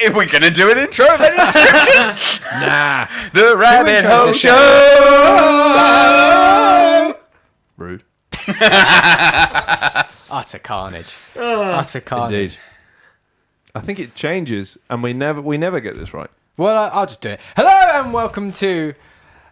Are we going to do an intro of any description? Nah. The Rabbit Hole Show! Rude. Utter carnage. Utter carnage. Indeed. I think it changes, and we never get this right. Well, I'll just do it. Hello and welcome to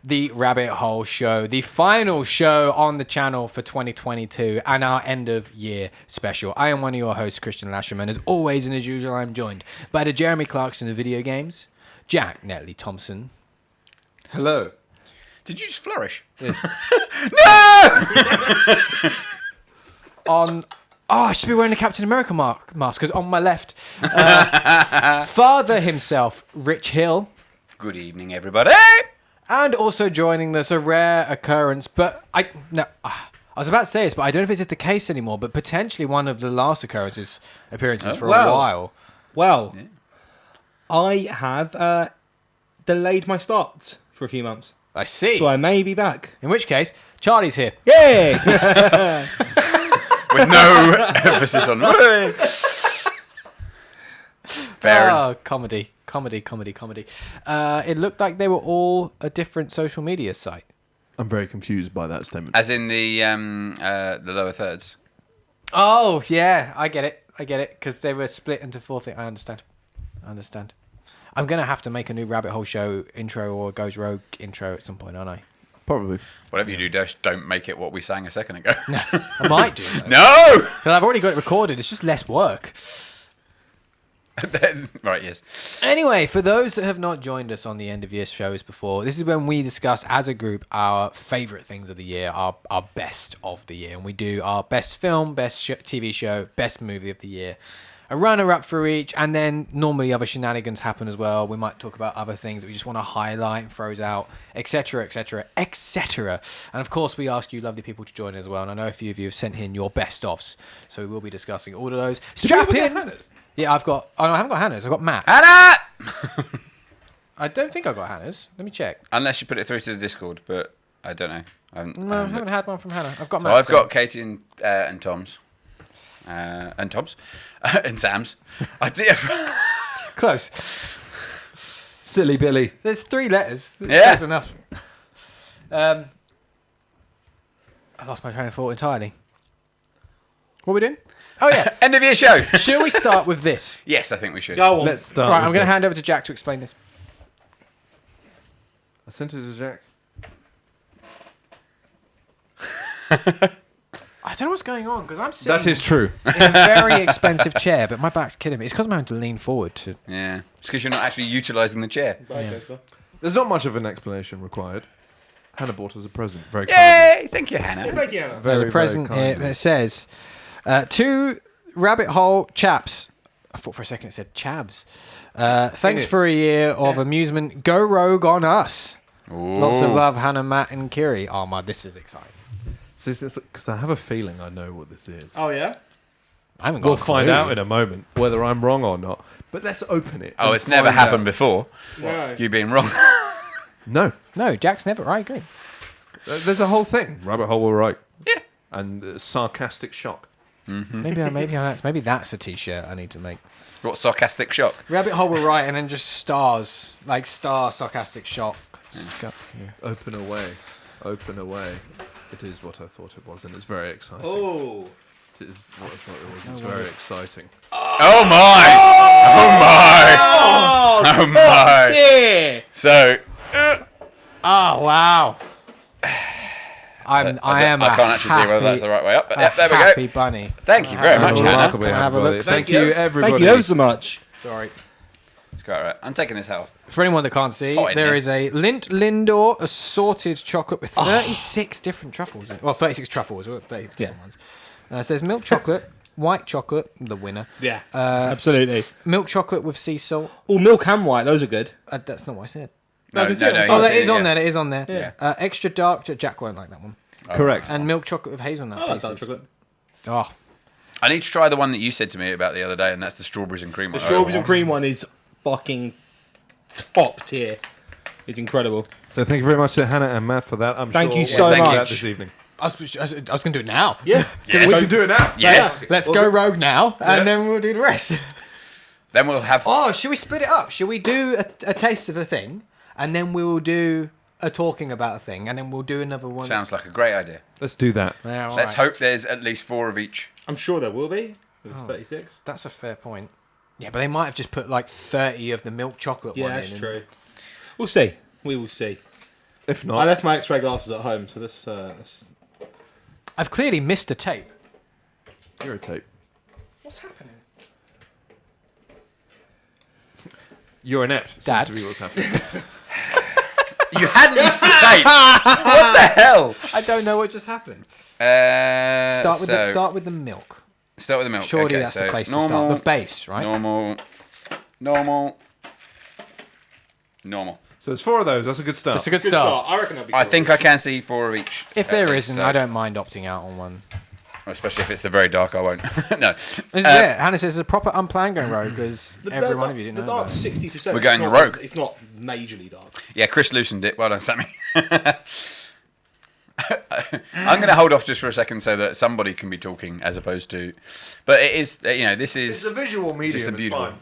the Rabbit Hole Show, the final show on the channel for 2022 and our end of year special. I am one of your hosts, Kristian Lasherman. As always and as usual, I'm joined by the Jeremy Clarkson of video games, Jack Netley Thompson. Hello. Did you just flourish? Yes. I should be wearing a Captain America mask because on my left, father himself, Rich Hill. Good evening, everybody. And also joining us, a rare occurrence, but I was about to say this, but I don't know if it's just the case anymore, but potentially one of the last appearances for a while. Well, yeah. I have delayed my start for a few months. I see. So I may be back. In which case, Charlie's here. Yay! With no emphasis on... Fair enough. Comedy. It looked like they were all a different social media site. I'm very confused by that statement. As in the lower thirds. Oh, yeah, I get it, because they were split into four things. I understand. I'm going to have to make a new Rabbit Hole Show intro or Goes Rogue intro at some point, aren't I? Probably. Whatever you do, just don't make it what we sang a second ago. No, I might do. No! Because I've already got it recorded. It's just less work. Right, yes. Anyway, for those that have not joined us on the end of year shows before, this is when we discuss as a group our favourite things of the year, our best of the year. And we do our best film, best TV show, best movie of the year. A runner-up for each, and then normally other shenanigans happen as well. We might talk about other things that we just want to highlight and throws out, etc., etc., etc. And of course, we ask you lovely people to join as well. And I know a few of you have sent in your best-ofs, so we will be discussing all of those. Strap in! Yeah, I've got... Oh, no, I haven't got Hannah's. I've got Matt. Hannah! I don't think I've got Hannah's. Let me check. Unless you put it through to the Discord, but I don't know. I haven't had one from Hannah. I've got Matt. Matt. I've got Katie and Tom's. And Tom's. And Sam's. I did. Close. Silly Billy. There's 3 letters. Yeah. That's enough. I lost my train of thought entirely. What are we doing? Oh, yeah. End of year show. Shall we start with this? Yes, I think we should. Go on. Let's start. Right, I'm going to hand over to Jack to explain this. I sent it to Jack. I don't know what's going on because I'm sitting That is true. in a very expensive chair, but my back's killing me. It's because I'm having to lean forward to... Yeah. It's because you're not actually utilising the chair. Yeah. There's not much of an explanation required. Hannah bought us a present. Very Yay! kindly. Thank you, Hannah. Thank you, Anna. There's Very, a present very here kindly. that says, 2 Rabbit Hole chaps. I thought for a second it said chavs. Thanks for a year of amusement. Go rogue on us. Ooh. Lots of love, Hannah, Matt, and Kiri. Oh, my, this is exciting. Because I have a feeling I know what this is. Oh, yeah? I haven't got We'll a find clue. out in a moment whether I'm wrong or not. But let's open it. Oh, and it's never find happened out. before. No. You being wrong. No. No, Jack's never. I agree. There's a whole thing. Rabbit hole were right. Yeah. And sarcastic shock. Maybe that's a t-shirt I need to make. What sarcastic shock? Rabbit hole were right, and then just stars, like star sarcastic shock. Yeah. Open away. Open away. It is what I thought it was, and it's very exciting. Oh. It is what I thought it was. It's very exciting. Oh my! Oh my! Yeah. So, Oh wow! I am. I can't actually see whether that's the right way up, but there we Happy go. bunny. Thank you very much, Hannah. Remarkably, Can I have a everybody. look? Thank you, everybody. Thank you ever so much. Sorry. It's quite all right. I'm taking this out. For anyone that can't see, Hot in there here. is a Lindt Lindor assorted chocolate with 36 different truffles. In it. Well, 36 truffles. 30 different ones. It says milk chocolate, white chocolate, the winner. Yeah. Absolutely. Milk chocolate with sea salt. Oh, milk and white. Those are good. That's not what I said. No, No, no, it's on. no. Oh, you that see is it, on yeah. there. That is on there. Yeah. Extra dark. Jack won't like that one. Correct. And milk chocolate with hazelnut I like pieces. dark chocolate. Oh, I need to try the one that you said to me about the other day, and that's the strawberries and cream The one. strawberries and cream one is fucking top tier. It's incredible. So thank you very much to Hannah and Matt for that. I'm Thank sure you we'll so do that much. this evening. I was going to do it now. Yeah. Yes. We can do it now. Yes. Let's go rogue now, and then we'll do the rest. Then we'll have. Oh, should we split it up? Should we do a taste of a thing, and then we will do a talking about a thing, and then we'll do another one? Sounds like a great idea. Let's do that. Yeah, all Let's right. hope there's at least 4 of each. I'm sure there will be. There's Oh. 36. That's a fair point. Yeah, but they might have just put like 30 of the milk chocolate one Yeah, in. that's and- true. We'll see. We will see. If I not, left my X-ray glasses at home, so let's I've clearly missed a tape. you're a tape. What's happening? You're inept. Dad. Seems to be what's happening. You had missed the tape. What the hell? I don't know what just happened. Start Start with the milk. Start with the milk. Surely Okay, that's so the place normal, to start. The base, right? Normal. So there's 4 of those. That's a good start. That's a good start. I reckon that'll be I cool. think I can see 4 of each. If there Okay, isn't, so- I don't mind opting out on one. Especially if it's the very dark, I won't. No. This is it. Hannah says it's a proper unplanned going rogue because every one of you didn't know dark about it. 60%. We're going It's not- rogue. It's not majorly dark. Yeah, Chris loosened it. Well done, Sammy. I'm going to hold off just for a second so that somebody can be talking as opposed to. But it is, this is. It's a visual medium. Just a It's beautiful. fine.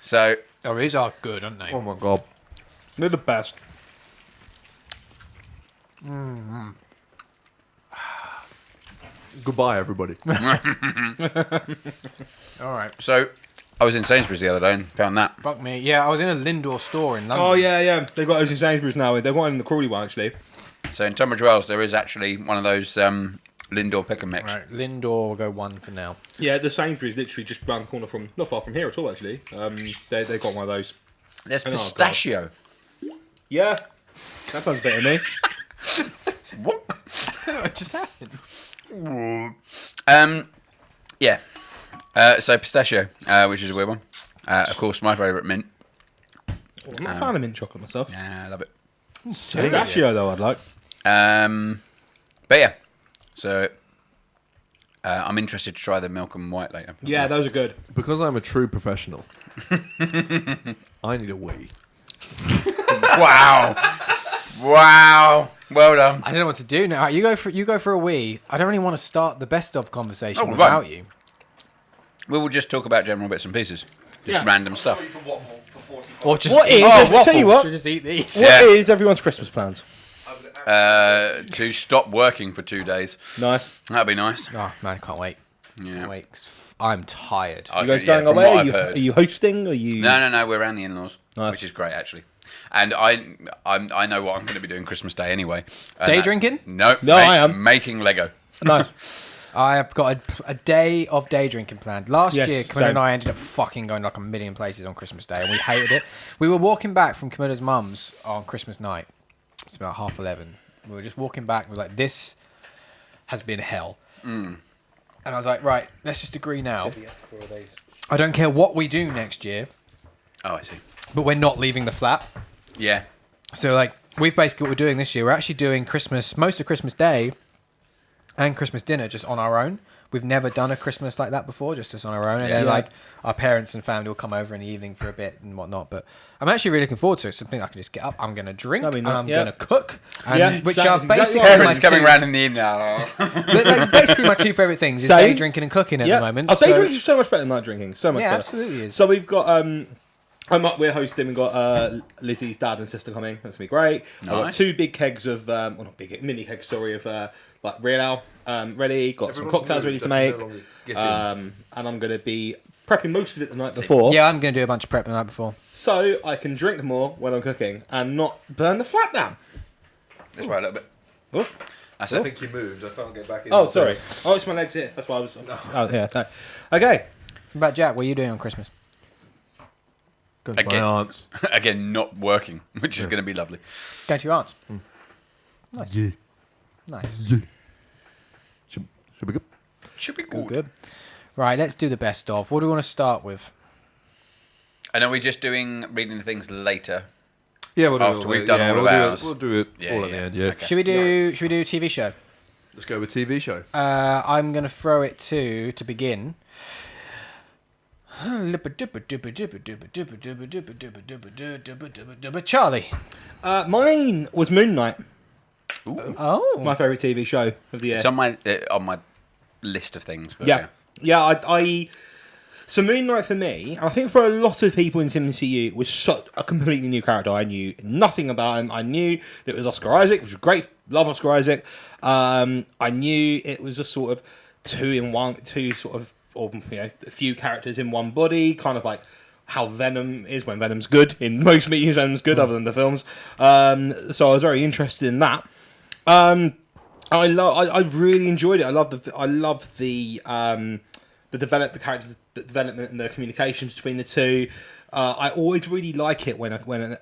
So, Oh, these are good, aren't they? Oh my god. They're the best. Goodbye, everybody. All right. so I was in Sainsbury's the other day and found that. Fuck me. Yeah, I was in a Lindor store in London. Oh yeah. They've got those in Sainsbury's now. They've got one in the Crawley one actually. So in Tunbridge Wells, there is actually one of those Lindor pick and mix. Right, Lindor will go one for now. Yeah, the Sainsbury's literally just round the corner from, not far from here at all actually. They've got one of those. There's Oh, God. pistachio. Yeah, that sounds better to me. What? What just happened? Yeah. So pistachio, which is a weird one. Of course, my favourite mint. I'm not a fan of mint chocolate myself. Yeah, I love it. Pistachio though, I'd like. But yeah, so I'm interested to try the milk and white later. Yeah, those are good. Because I'm a true professional, I need a wee. Wow. Wow. Well done. I don't know what to do now. You go for a wee. I don't really want to start the best of conversation Oh, we without won't. you. We will just talk about general bits and pieces. Just Yeah. random stuff. Or just What is? eat- Let's tell you what. Should just eat these. Yeah. What is everyone's Christmas plans? To stop working for 2 days. Nice. That'd be nice. Oh man, I can't wait. Yeah. Can't wait. I'm tired. I- You guys yeah, going from away? what Are I've you, heard. are you hosting? Are you? No. We're around the in-laws, Nice. which is great actually. And I know what I'm going to be doing Christmas Day anyway. And Day that's- drinking? No, I am. making Lego. Nice. I've got a day of day drinking planned. Last Yes, year, Camilla same. and I ended up fucking going like a million places on Christmas Day, and we hated it. We were walking back from Camilla's mum's on Christmas night. It's about 11:30. We were just walking back. We were like, "This has been hell." And I was like, "Right, let's just agree now. I don't care what we do next year, Oh, I see. but we're not leaving the flat." Yeah. So like, we've basically what we're doing this year. We're actually doing most of Christmas Day and Christmas dinner just on our own. We've never done a Christmas like that before, just us on our own. And then Yeah. like our parents and family will come over in the evening for a bit and whatnot. But I'm actually really looking forward to it. Something I can just get up. I'm gonna drink That'd be and nice, I'm yeah. gonna cook, and Yeah, which exactly, are exactly basically what I Parents my coming two, round in the evening. Oh. but that's basically my two favorite things: is Same. day drinking and cooking at the moment. Oh, day So- drinking is so much better than night drinking. So much yeah, better. absolutely is. So we've got we're hosting. We've got Lizzie's dad and sister coming. That's gonna be great. I've got Nice. 2 big kegs of well, not big, mini kegs. Sorry, of like real ale ready. Got some cocktails ready to make. And I'm gonna be prepping most of it the night before. Yeah, I'm gonna do a bunch of prep the night before. So I can drink more when I'm cooking and not burn the flat down. This way a little bit. Oh, That's I it. think you moved. I can't get back in. oh sorry. Oh, it's my legs here. That's why I was. Oh yeah. No. Okay. What about Jack? What are you doing on Christmas? Go to my Again. aunt's. Again, not working, which is going to be lovely. Going to your aunt's. Nice. Yeah. Nice. Yeah. Should be good. Should be Good, good. Right, let's do the best of. What do we want to start with? And are we just doing reading the things later? Yeah, we'll do After it. we've done all of we'll ours. we'll do it Yeah, all at yeah. the end. Yeah. Okay. Should we do TV show? Let's go with TV show. I'm gonna throw it to begin. Charlie. Mine was Moon Knight, Oh. my favourite TV show of the year. It's on my list of things. But Yeah. I So Moon Knight for me, I think for a lot of people in MCU, was such a completely new character. I knew nothing about him. I knew that it was Oscar Isaac, which was great. Love Oscar Isaac. I knew it was a sort of two sort of, or a few characters in one body, kind of like how Venom is when Venom's good. In most mediums, Venom's good, other than the films. So I was very interested in that. I really enjoyed it. I love the character development and the communications between the two. I always really like it when an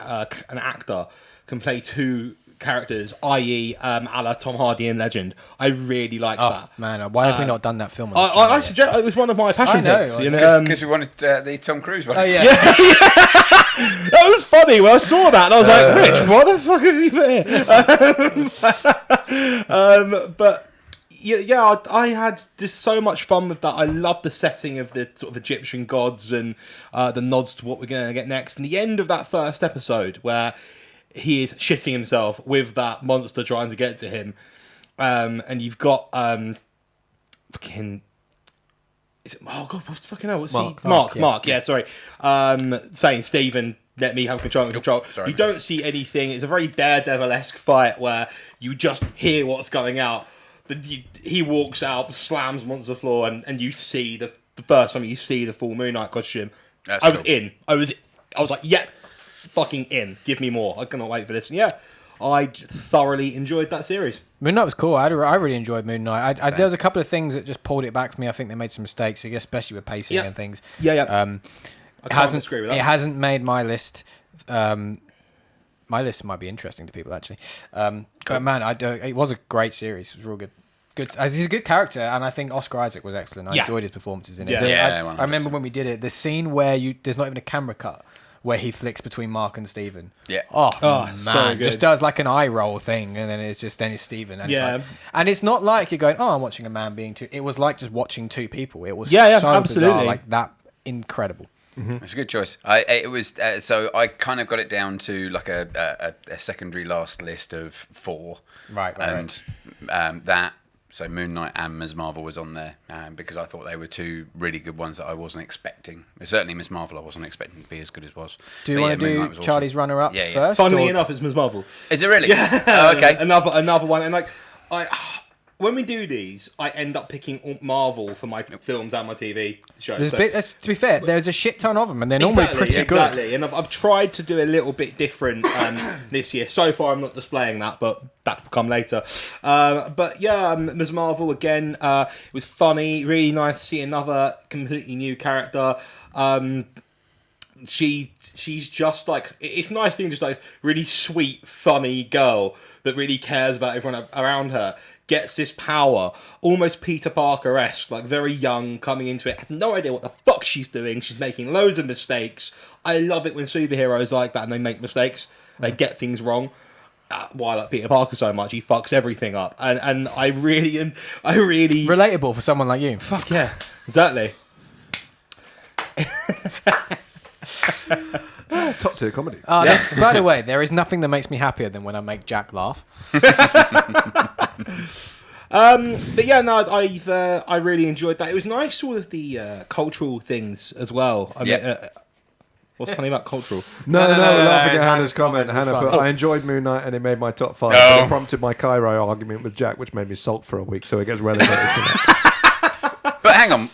actor can play two characters, i.e., a la Tom Hardy in Legend. I really like that. Man, why have we not done that film? I suggest it was one of my passion picks. Because we wanted the Tom Cruise one. Oh yeah. That was funny when I saw that, and I was like, Rich, what the fuck have you put here? But yeah, I had just so much fun with that. I love the setting of the sort of Egyptian gods and the nods to what we're going to get next. And the end of that first episode where he is shitting himself with that monster trying to get to him, and you've got fucking. Is it, oh god, what fucking hell? What's Mark? Yeah, sorry. Saying Stephen, let me have control. Sorry, you don't see anything. It's a very Daredevil-esque fight where you just hear what's going out. He walks out, slams him onto the floor, and you see the first time you see the full Moon Knight costume. I was in. I was like, yep, fucking in. Give me more. I cannot wait for this. And yeah, I thoroughly enjoyed that series. Moon Knight was cool. I really enjoyed Moon Knight. There was a couple of things that just pulled it back for me. I think they made some mistakes, especially with pacing and things. Yeah. I can't disagree with that. It hasn't made my list. My list might be interesting to people actually. But man, it was a great series. It was real good. He's a good character, and I think Oscar Isaac was excellent. I enjoyed his performances in it. I remember when we did it, the scene where there's not even a camera cut, where he flicks between Mark and Stephen. Yeah. Oh man, so good. Just does like an eye roll thing, and then it's Stephen. And and it's not like you're going, oh, I'm watching a man being two. It was like just watching two people. It was so absolutely bizarre, like that, incredible. Mm-hmm. It's a good choice. It was so I kind of got it down to like a secondary last list of 4. Right. That. So Moon Knight and Ms. Marvel was on there because I thought they were 2 really good ones that I wasn't expecting. Certainly Ms. Marvel I wasn't expecting to be as good as was. Do you want to do Charlie's runner-up first? Funnily enough, it's Ms. Marvel. Is it really? Yeah. Oh, okay. Another one. And like, when we do these, I end up picking Marvel for my films and my TV shows. To be fair, there's a shit ton of them, and they're normally pretty good. Exactly, and I've tried to do a little bit different this year. So far, I'm not displaying that, but that will come later. But yeah, Ms. Marvel, again, it was funny, really nice to see another completely new character. She's just like, it's nice seeing just like really sweet, funny girl that really cares about everyone around her. Gets this power, almost Peter Parker-esque, like very young, coming into it, has no idea what the fuck she's doing. She's making loads of mistakes. I love it when superheroes like that and they make mistakes. They get things wrong. Why I like Peter Parker so much? He fucks everything up, and I really relatable for someone like you. Fuck yeah, exactly. Top tier comedy. By the way, there is nothing that makes me happier than when I make Jack laugh. But yeah, no, I really enjoyed that. It was nice, all of the cultural things as well. I mean, what's funny about cultural? No, laughing at Hannah's comment, but I enjoyed Moon Knight and it made my top 5. But it prompted my Cairo argument with Jack, which made me sulk for a week, so it gets relegated. But hang on,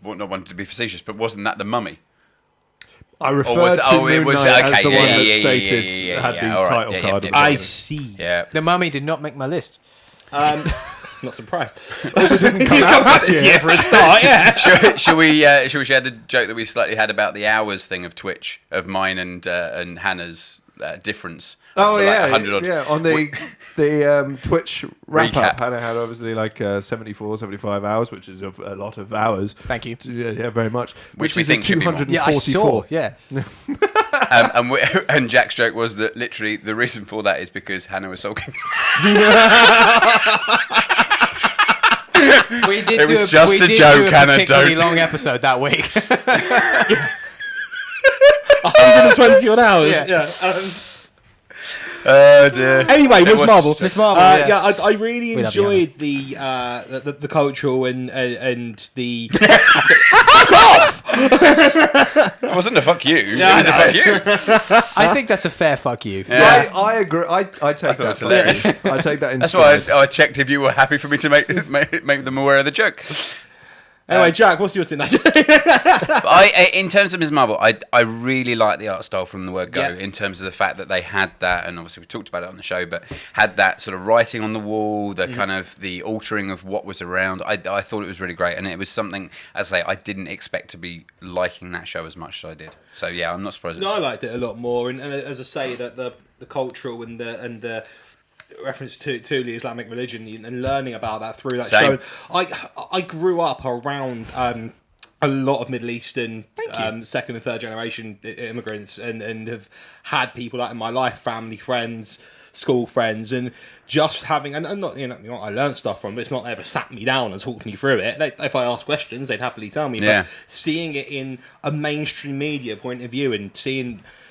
not wanting to be facetious, but wasn't that The Mummy? I referred to Moon Knight as the one that stated had the title card. I see. Yeah. The Mummy did not make my list. Not surprised. Also didn't come out this year for a start. Yeah. Should we share the joke that we slightly had about the hours thing of Twitch of mine and Hannah's difference? Oh like yeah, 100 odd. Yeah. On the Twitch wrap up, Hannah had obviously like 74, 75 hours, which is a lot of hours. Thank you. Yeah, very much. Which we think should be more. 244. Yeah, I saw. Yeah. And Jack's joke was that literally the reason for that is because Hannah was sulking. We did it was do just a joke, Hannah. Particularly long episode that week. 120 odd hours. Yeah. Oh dear. Anyway, Miss Marvel. Miss Marvel. Yeah, I really We love you, enjoyed the cultural and the. It wasn't a fuck you. It was a fuck you. I think that's a fair fuck you. Yeah. I agree. I take thought it that. was hilarious. I take that in That's why stride. I checked if you were happy for me to make them aware of the joke. Anyway, Jack, what's your thing? But in terms of Ms. Marvel, I really like the art style from the word go. Yeah. In terms of the fact that they had that, and obviously we talked about it on the show, but had that sort of writing on the wall, the kind of the altering of what was around. I thought it was really great, and it was something, as I say, I didn't expect to be liking that show as much as I did. So yeah, I'm not surprised. No, I liked it a lot more, and as I say, that the cultural and the reference to the Islamic religion and learning about that through that Same. show. I grew up around a lot of Middle Eastern second and third generation immigrants and have had people like in my life, family, friends, school friends, and just having and not I learned stuff from, but it's not they ever sat me down and talked me through it. If I asked questions, they'd happily tell me. Yeah. But seeing it in a mainstream media point of view and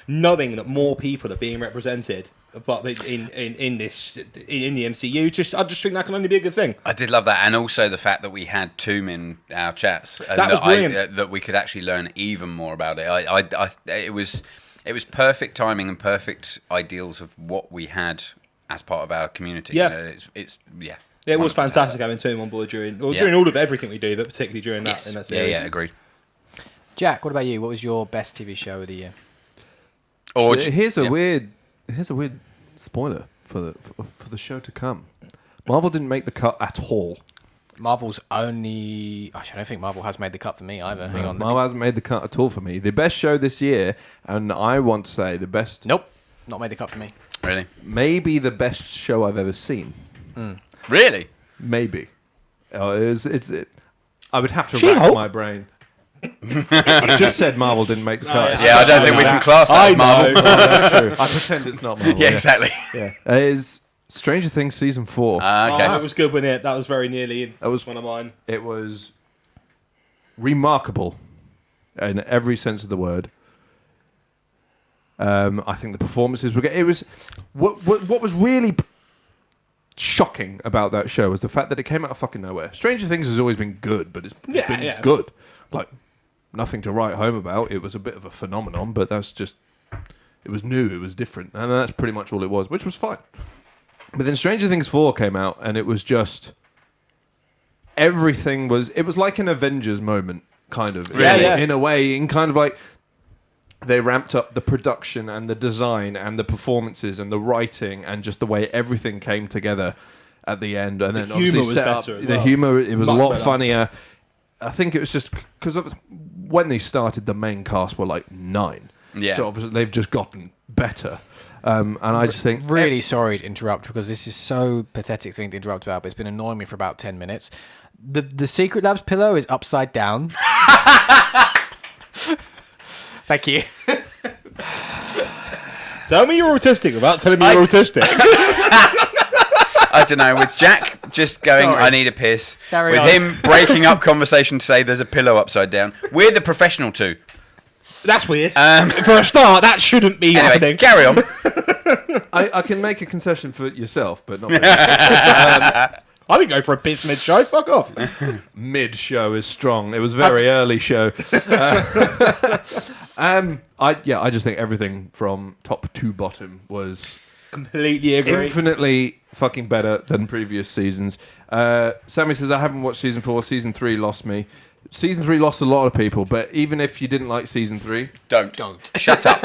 knowing that more people are being represented, but in the MCU, I just think that can only be a good thing. I did love that, and also the fact that we had Tomb in our chats, and That was brilliant. that we could actually learn even more about it. It was perfect timing and perfect ideals of what we had as part of our community. Yeah. You know, it's yeah. It was wonderful to have fantastic that. having Tomb on board during Yeah. all of everything we do, but particularly during that Yes. in that Yeah, series. yeah, agreed. Jack, what about you? What was your best TV show of the year? Or So here's a weird spoiler for the show to come. Marvel didn't make the cut at all. Marvel's only. Actually, I don't think Marvel has made the cut for me either. Hang on. Marvel hasn't made the cut at all for me. The best show this year, and I want to say the best, Nope, not made the cut for me. Really? maybe the best show I've ever seen. Really? Maybe. I would have to She-Hulk? rack my brain. I just said Marvel didn't make the cut. Yeah, I don't think we can class that as Marvel. That's true. I pretend it's not Marvel. Yeah, exactly. Yeah. It is Stranger Things season 4. Okay. Oh, it was good, wasn't it? That was very nearly That was one of mine. It was remarkable in every sense of the word. I think the performances were good. It was what was really shocking about that show was the fact that it came out of fucking nowhere. Stranger Things has always been good, but it's been good. Like nothing to write home about. It was a bit of a phenomenon, but it was new, it was different, and that's pretty much all it was, which was fine. But then Stranger Things 4 came out, and it was just everything was. It was like an Avengers moment, kind of. In a way, in kind of like they ramped up the production and the design and the performances and the writing and just the way everything came together at the end. And then humour obviously was set better up as the well. humor. It was Much a lot better. funnier. I think it was just because when they started, the main cast were like 9. Yeah. So obviously they've just gotten better. And I just think Really sorry to interrupt because this is so pathetic thing to interrupt about, but it's been annoying me for about 10 minutes. The Secret Labs pillow is upside down. Thank you. Tell me you're autistic without telling me you're autistic. I don't know. With Jack just going, Sorry. I need a piss. Carry with on. him breaking up conversation to say there's a pillow upside down. We're the professional two. That's weird. For a start, that shouldn't be Anyway, happening. carry on. I can make a concession for yourself, but not me. I didn't go for a piss mid-show. Fuck off. Mid-show is strong. It was very early show. I just think everything from top to bottom was Completely agree. infinitely fucking better than previous seasons. Sammy says, I haven't watched season 4. Season 3 lost me. Season 3 lost a lot of people, but even if you didn't like season 3... Don't. Shut up.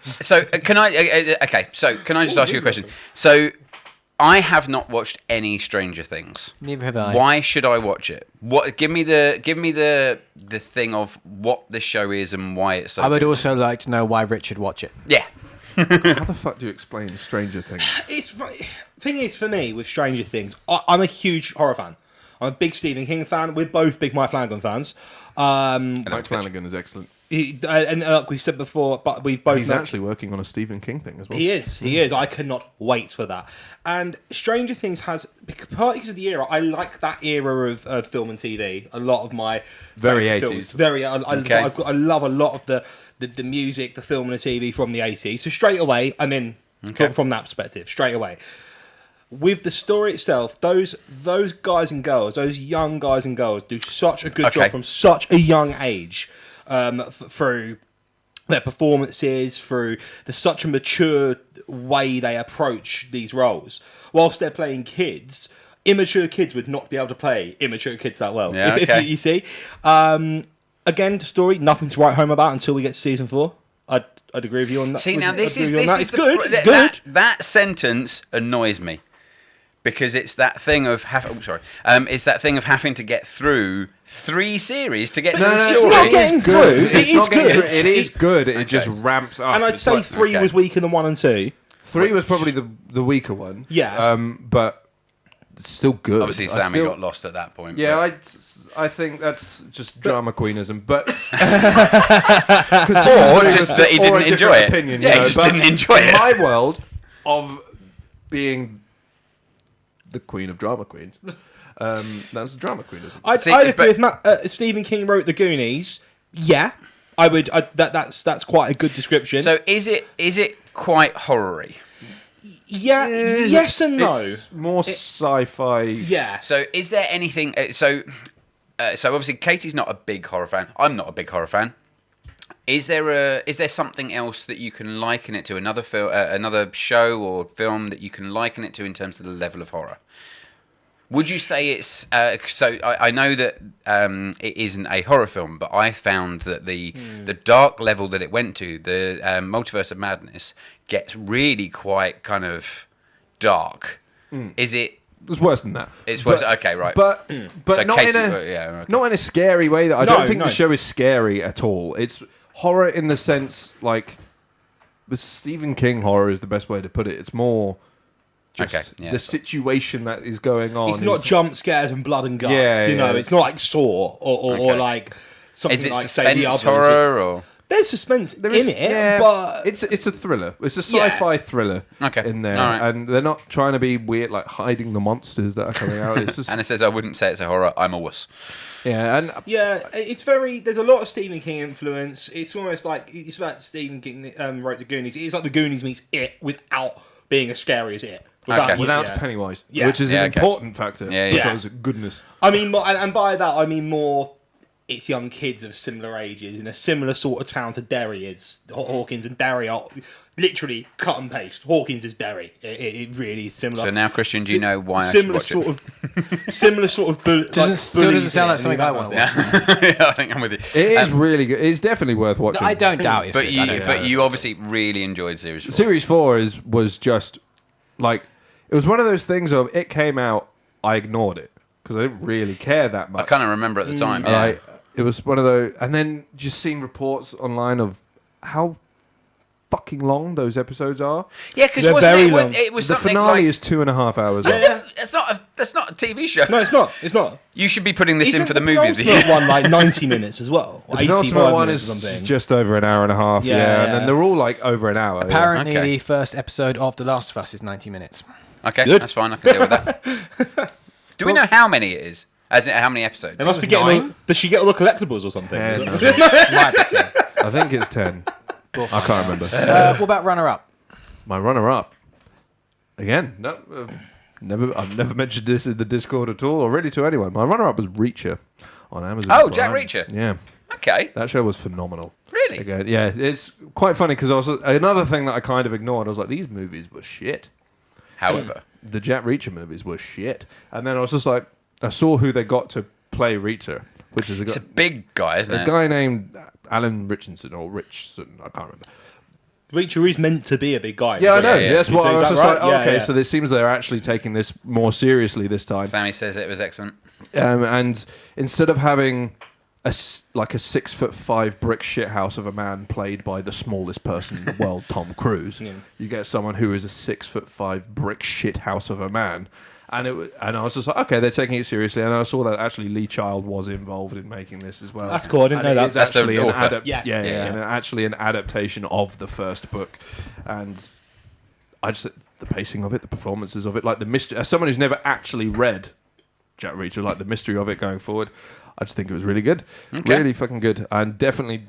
So, can I... okay, so can I just ask you a question? So, I have not watched any Stranger Things. Neither have I. Why should I watch it? What? Give me the thing of what the show is and why it's so I would good. also like to know why Rich should watch it. Yeah. How the fuck do you explain Stranger Things? Thing is, for me, with Stranger Things, I'm a huge horror fan. I'm a big Stephen King fan. We're both big Mike Flanagan fans. Mike Flanagan is excellent. And like we've said before, but we've both... He's actually working on a Stephen King thing as well. He is. I cannot wait for that. And Stranger Things has, partly because of the era, I like that era of film and TV. A lot of my Very favourite 80s. films. Okay. I love a lot of the music, the film and the TV from the 80s. So straight away, I'm in from that perspective straight away. With the story itself, those guys and girls, those young guys and girls, do such a good job from such a young age, through their performances, through such a mature way they approach these roles. Whilst they're playing kids, immature kids would not be able to play immature kids that well. Yeah, if you see. Again, the story, nothing to write home about until we get to season 4. I'd agree with you on that. See, now this is it's good. It's good. That sentence annoys me. Because it's that thing of it's that thing of having to get through 3 series to get to the story. It's not getting through. It is good. It just ramps up. And I'd say 3 was weaker than 1 and 2. 3 was probably the weaker one. Yeah. But it's still good. Obviously, Sammy got lost at that point. Yeah, I think that's just drama queenism, but or just that he didn't enjoy it. Opinion, he just didn't enjoy it. In my world of being the queen of drama queens, that's drama queenism. I'd agree with Matt. Stephen King wrote The Goonies. Yeah, I would. That's quite a good description. So is it quite horror-y? Yeah, yes and no. It's more sci-fi. Yeah. So is there anything? So obviously Katie's not a big horror fan. I'm not a big horror fan. Is there something else that you can liken it to, another another show or film that you can liken it to in terms of the level of horror? Would you say it's so? I know that it isn't a horror film, but I found that the dark level that it went to, the Multiverse of Madness, gets really quite kind of dark. Is it? It's worse than that. It's worse. Okay, right. But So not Katie, not in a scary way. That I don't think the show is scary at all. It's horror in the sense, like, the Stephen King horror is the best way to put it. It's more just the situation that is going on. It's not jump scares and blood and guts. It's not like Saw or like something like say the others. Horror or there's suspense in it, but it's a thriller. It's a sci-fi thriller in there, and they're not trying to be weird, like hiding the monsters that are coming out. It's just, and it says I wouldn't say it's a horror. I'm a wuss. It's very. There's a lot of Stephen King influence. It's almost like it's about Stephen King wrote The Goonies. It's like The Goonies meets It without being as scary as It. Without Pennywise, which is an important factor. Because goodness. I mean, and by that I mean more. It's young kids of similar ages in a similar sort of town to Derry is. Hawkins and Derry are literally cut and paste. Hawkins is Derry. It really is similar. So now, Kristian, do you know why I should watch it? Similar sort of doesn't sound like something I want to watch. Yeah, I think I'm with you. It is really good. It's definitely worth watching. No, I don't doubt it. But you obviously really enjoyed Series 4. Series 4 was just like, it was one of those things of, it came out, I ignored it because I didn't really care that much. I kind of remember at the time. Yeah. It was one of those, and then just seeing reports online of how fucking long those episodes are. Yeah, because it was the something finale like, is 2.5 hours long. That's not a TV show. No, it's not. It's not. You should be putting this in for the movie of the year. One like 90 minutes as well. The penultimate one is just over an hour and a half. Yeah, and then they're all like over an hour. Apparently, the first episode of The Last of Us is 90 minutes. Okay, that's fine. I can deal with that. Do we know how many it is? As in, how many episodes? It must be getting. Does she get all the collectibles or something? 10. I think it's 10. I can't remember. What about runner-up? My runner-up. Again, no, I've never mentioned this in the Discord at all, or really to anyone. My runner-up was Reacher on Amazon. Oh, Jack Reacher. Yeah. Okay. That show was phenomenal. Really? Again, yeah, it's quite funny because another thing that I kind of ignored. I was like, these movies were shit. However, the Jack Reacher movies were shit, and then I was just like, I saw who they got to play Reacher, which is it's a big guy, isn't it? A guy named Alan Richardson or Richson, I can't remember. Reacher is meant to be a big guy. Yeah, I know. Yeah. That's what I was just right? like, okay, so it seems they're actually taking this more seriously this time. Sammy says it was excellent. And instead of having a 6'5" brick shithouse of a man played by the smallest person in the world, Tom Cruise, you get someone who is a 6'5" brick shithouse of a man. And I was just like, okay, they're taking it seriously. And I saw that actually Lee Child was involved in making this as well. That's cool. I didn't know that. It's actually an actually an adaptation of the first book. And I just the pacing of it, the performances of it, like the mystery. As someone who's never actually read Jack Reacher, like the mystery of it going forward, I just think it was really good. Okay. Really fucking good. And definitely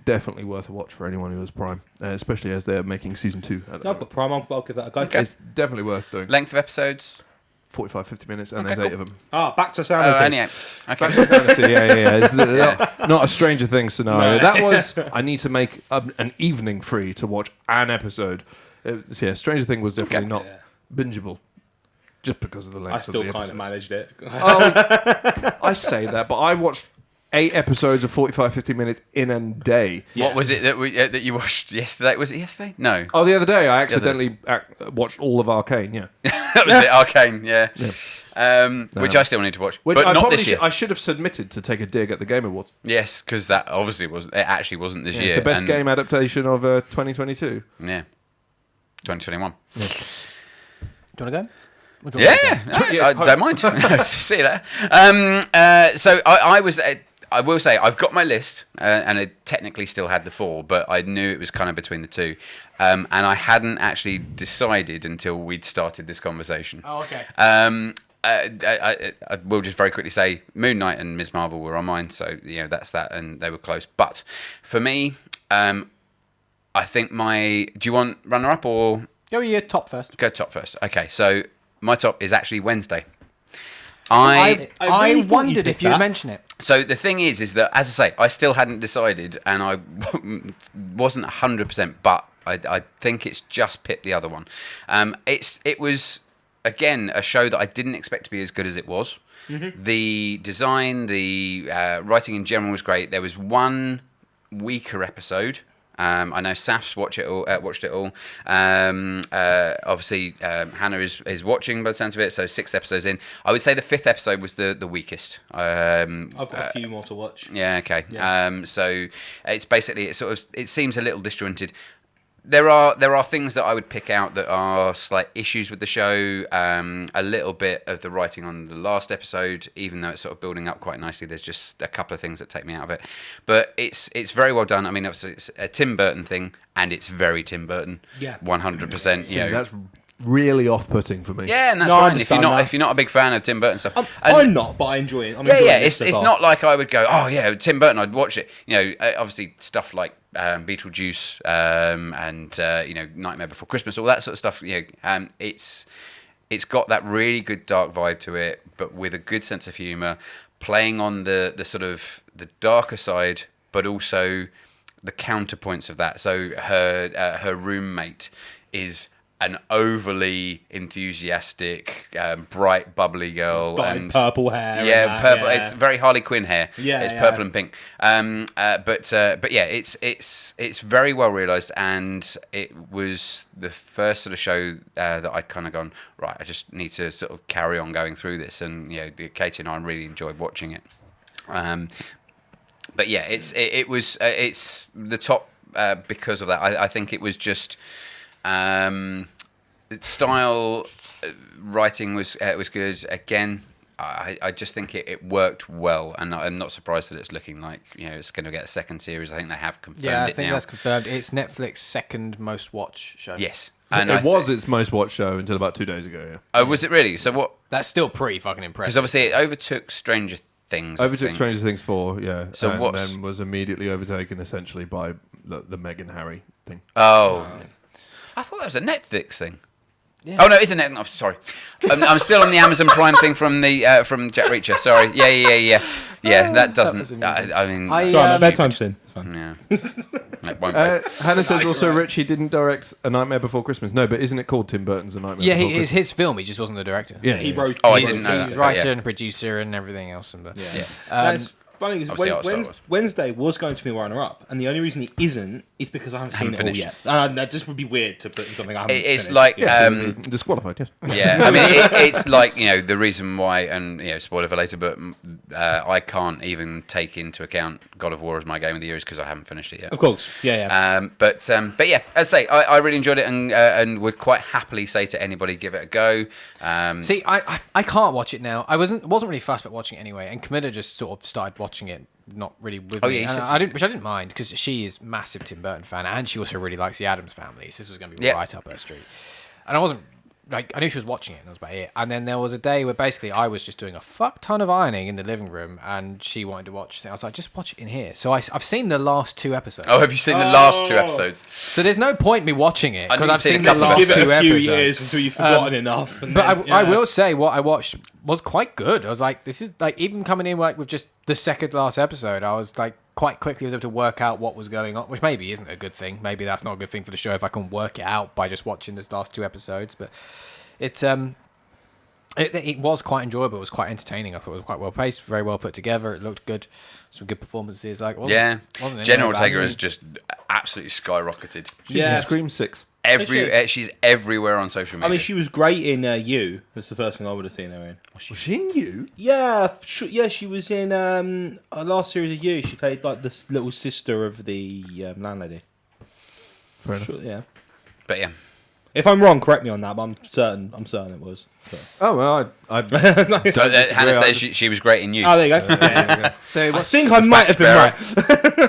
worth a watch for anyone who has Prime, especially as they're making season 2. I've got Prime, I'll give that a go. Okay. It's definitely worth doing. Length of episodes? 45, 50 minutes, and Okay, there's 8 cool. of them. Back to Oh, Sanderson. only 8. Okay. Back to fantasy, yeah. It's not a Stranger Things scenario. No. That was, I need to make an evening free to watch an episode. Stranger Things was definitely not bingeable. Just because of the length I of still the kind episode. of managed it. I say that, but I watched 8 episodes of 45, 50 minutes in a day. What was it that you watched yesterday? Was it yesterday? No. Oh, the other day I accidentally watched all of Arcane, yeah. That was it, Arcane, yeah. Which I still need to watch. Which but I not probably this year. I should have submitted to take a dig at the Game Awards. Yes, because that obviously actually wasn't this year. The best and- game adaptation of 2022. Yeah. 2021. Do you want to go? Or do you Yeah, want me to go? I don't mind. See you there. So I will say I've got my list, and I technically still had the 4, but I knew it was kind of between the 2, and I hadn't actually decided until we'd started this conversation. Oh, okay. I will just very quickly say Moon Knight and Ms. Marvel were on mine, so that's that, and they were close. But for me, I think do you want runner up or Go with your top first. go top first? Okay, so my top is actually Wednesday. I really thought wondered you'd if pick you'd that. mention it. So the thing is that, as I say, I still hadn't decided, and I wasn't 100%, but I think it's just pipped the other one. It was, again, a show that I didn't expect to be as good as it was. Mm-hmm. The design, the writing in general was great. There was one weaker episode. I know Saf's watched it all. Obviously, Hannah is watching by the sounds of it. So 6 episodes in, I would say the 5th episode was the weakest. I've got a few more to watch. Yeah. Okay. Yeah. So it's basically it seems a little disjointed. There are things that I would pick out that are slight issues with the show. A little bit of the writing on the last episode, even though it's sort of building up quite nicely. There's just a couple of things that take me out of it, but it's very well done. I mean, obviously it's a Tim Burton thing, and it's very Tim Burton. Yeah. 100%. See, that's really off-putting for me. Yeah, and that's No, I fine. If you're not a big fan of Tim Burton stuff, I'm not, but I enjoy it. I'm yeah, enjoying yeah. this It's so far. not like I would go, oh yeah, Tim Burton, I'd watch it. Obviously stuff like Beetlejuice and Nightmare Before Christmas, all that sort of stuff. It's got that really good dark vibe to it, but with a good sense of humour, playing on the sort of the darker side, but also the counterpoints of that. So her roommate is an overly enthusiastic, bright, bubbly girl, Got and purple hair. Yeah, and that, purple. yeah. It's very Harley Quinn hair. Yeah, it's yeah. purple and pink. But yeah, it's very well realised, and it was the first sort of show that I'd kind of gone, right, I just need to sort of carry on going through this, and Katie and I really enjoyed watching it. But yeah, it's the top because of that. I think it was just. Style, writing was good. Again, I just think it worked well, and I'm not surprised that it's looking like it's going to get a second series. I think they have confirmed Yeah, I it think now. that's confirmed. It's Netflix's second most watched show. Yes, It was its most watched show until about 2 days ago, yeah. Oh, was it really? So what? That's still pretty fucking Because impressive. obviously it overtook Stranger Things. I Overtook think. Stranger Things 4, yeah. So and what's- then was immediately overtaken essentially by the Meghan Harry thing. Oh, I thought that was a Netflix thing. Yeah. Oh no, it's a Netflix. Oh, sorry, I'm still on the Amazon Prime thing from Jack Reacher. Sorry, yeah. That doesn't. was amusing. I mean, I, Sorry, my um, bedtime's soon. It's fine. yeah, it won't wait. Hannah says also, Rich, he didn't direct A Nightmare Before Christmas. No, but isn't it called Tim Burton's A Nightmare Yeah, Before it's Christmas? his film. He just wasn't the director. Yeah, He yeah. wrote. Oh, I he didn't wrote- know He's that. writer Yeah. and producer and everything else. And Yeah. Yeah. It's funny because Obviously, Star Wars. Wednesday was going to be runner up, and the only reason it isn't is because I haven't seen Haven't it all finished. yet. That just would be weird to put in something I haven't. It's finished. like Yeah, disqualified, yes. yeah, I mean, it's like the reason why, and spoiler for later, but I can't even take into account God of War as my game of the year because I haven't finished it yet. Of course, yeah. But yeah, as I say, I really enjoyed it, and would quite happily say to anybody, give it a go. See, I can't watch it now. I wasn't really fussed about watching it anyway, and Camilla just sort of started watching it, not really with Oh, me. yeah, you And said- which I didn't mind because she is massive Tim Burton fan, and she also really likes the Addams Family. So this was going to be Yeah. right up her street. And I wasn't I knew she was watching it, and that was about it. And then there was a day where basically I was just doing a fuck ton of ironing in the living room, and she wanted to watch. I was like, just watch it in here. So I've seen the last 2 episodes. Oh, have you seen the last 2 episodes? So there's no point me watching it because I've seen the couple last of 2 Give it a few episodes. years until you've forgotten enough. And But then, I will say what I watched was quite good. I was like, this is like, even coming in like with just the second last episode, I was like quite quickly was able to work out what was going on, which maybe isn't a good thing. Maybe that's not a good thing for the show if I can work it out by just watching the last 2 episodes. But it's it was quite enjoyable. It was quite entertaining. I thought it was quite well paced, very well put together. It looked good. Some good performances. Like wasn't Jenna Ortega has just absolutely skyrocketed. She's in Scream 6. She's everywhere on social media. I mean, she was great in You. That's the first thing I would have seen her in. Was she in You? Yeah, she was in our last series of You. She played like the little sister of the landlady. Fair enough. Sure, yeah. But yeah. If I'm wrong, correct me on that. But I'm certain it was. So. Oh well, Hannah says she was great in You. Oh, there you go. So I think I might have been right.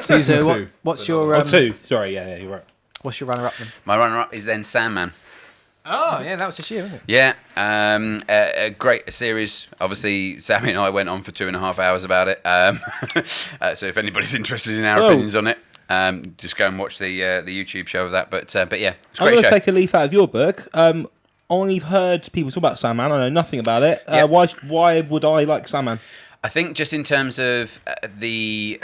Season so 2. what's your 2. Sorry, yeah, you're right. what's your runner up then? My runner-up is then Sandman. Oh yeah, that was this year, wasn't it? Yeah, a great series. Obviously, Sammy and I went on for 2.5 hours about it. So if anybody's interested in our opinions on it, just go and watch the YouTube show of that. But yeah, it's a I'm great going to show. take a leaf out of your book. I've heard people talk about Sandman. I know nothing about it. Yep. Why would I like Sandman? I think just in terms of the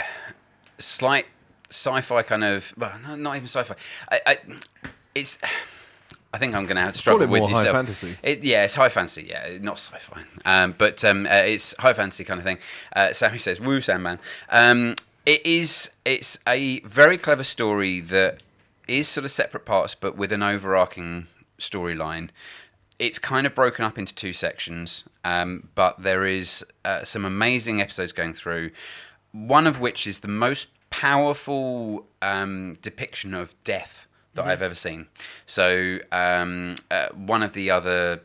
slight sci-fi kind of, well, no, not even sci-fi. I think I'm going to have to struggle with more yourself. high fantasy. It's high fantasy, yeah, not sci-fi. But it's high fantasy kind of thing. Sammy says, "Woo, Sandman." It's a very clever story that is sort of separate parts, but with an overarching storyline. It's kind of broken up into 2 sections, but there is some amazing episodes going through. One of which is the most powerful depiction of death that I've ever seen. So one of the other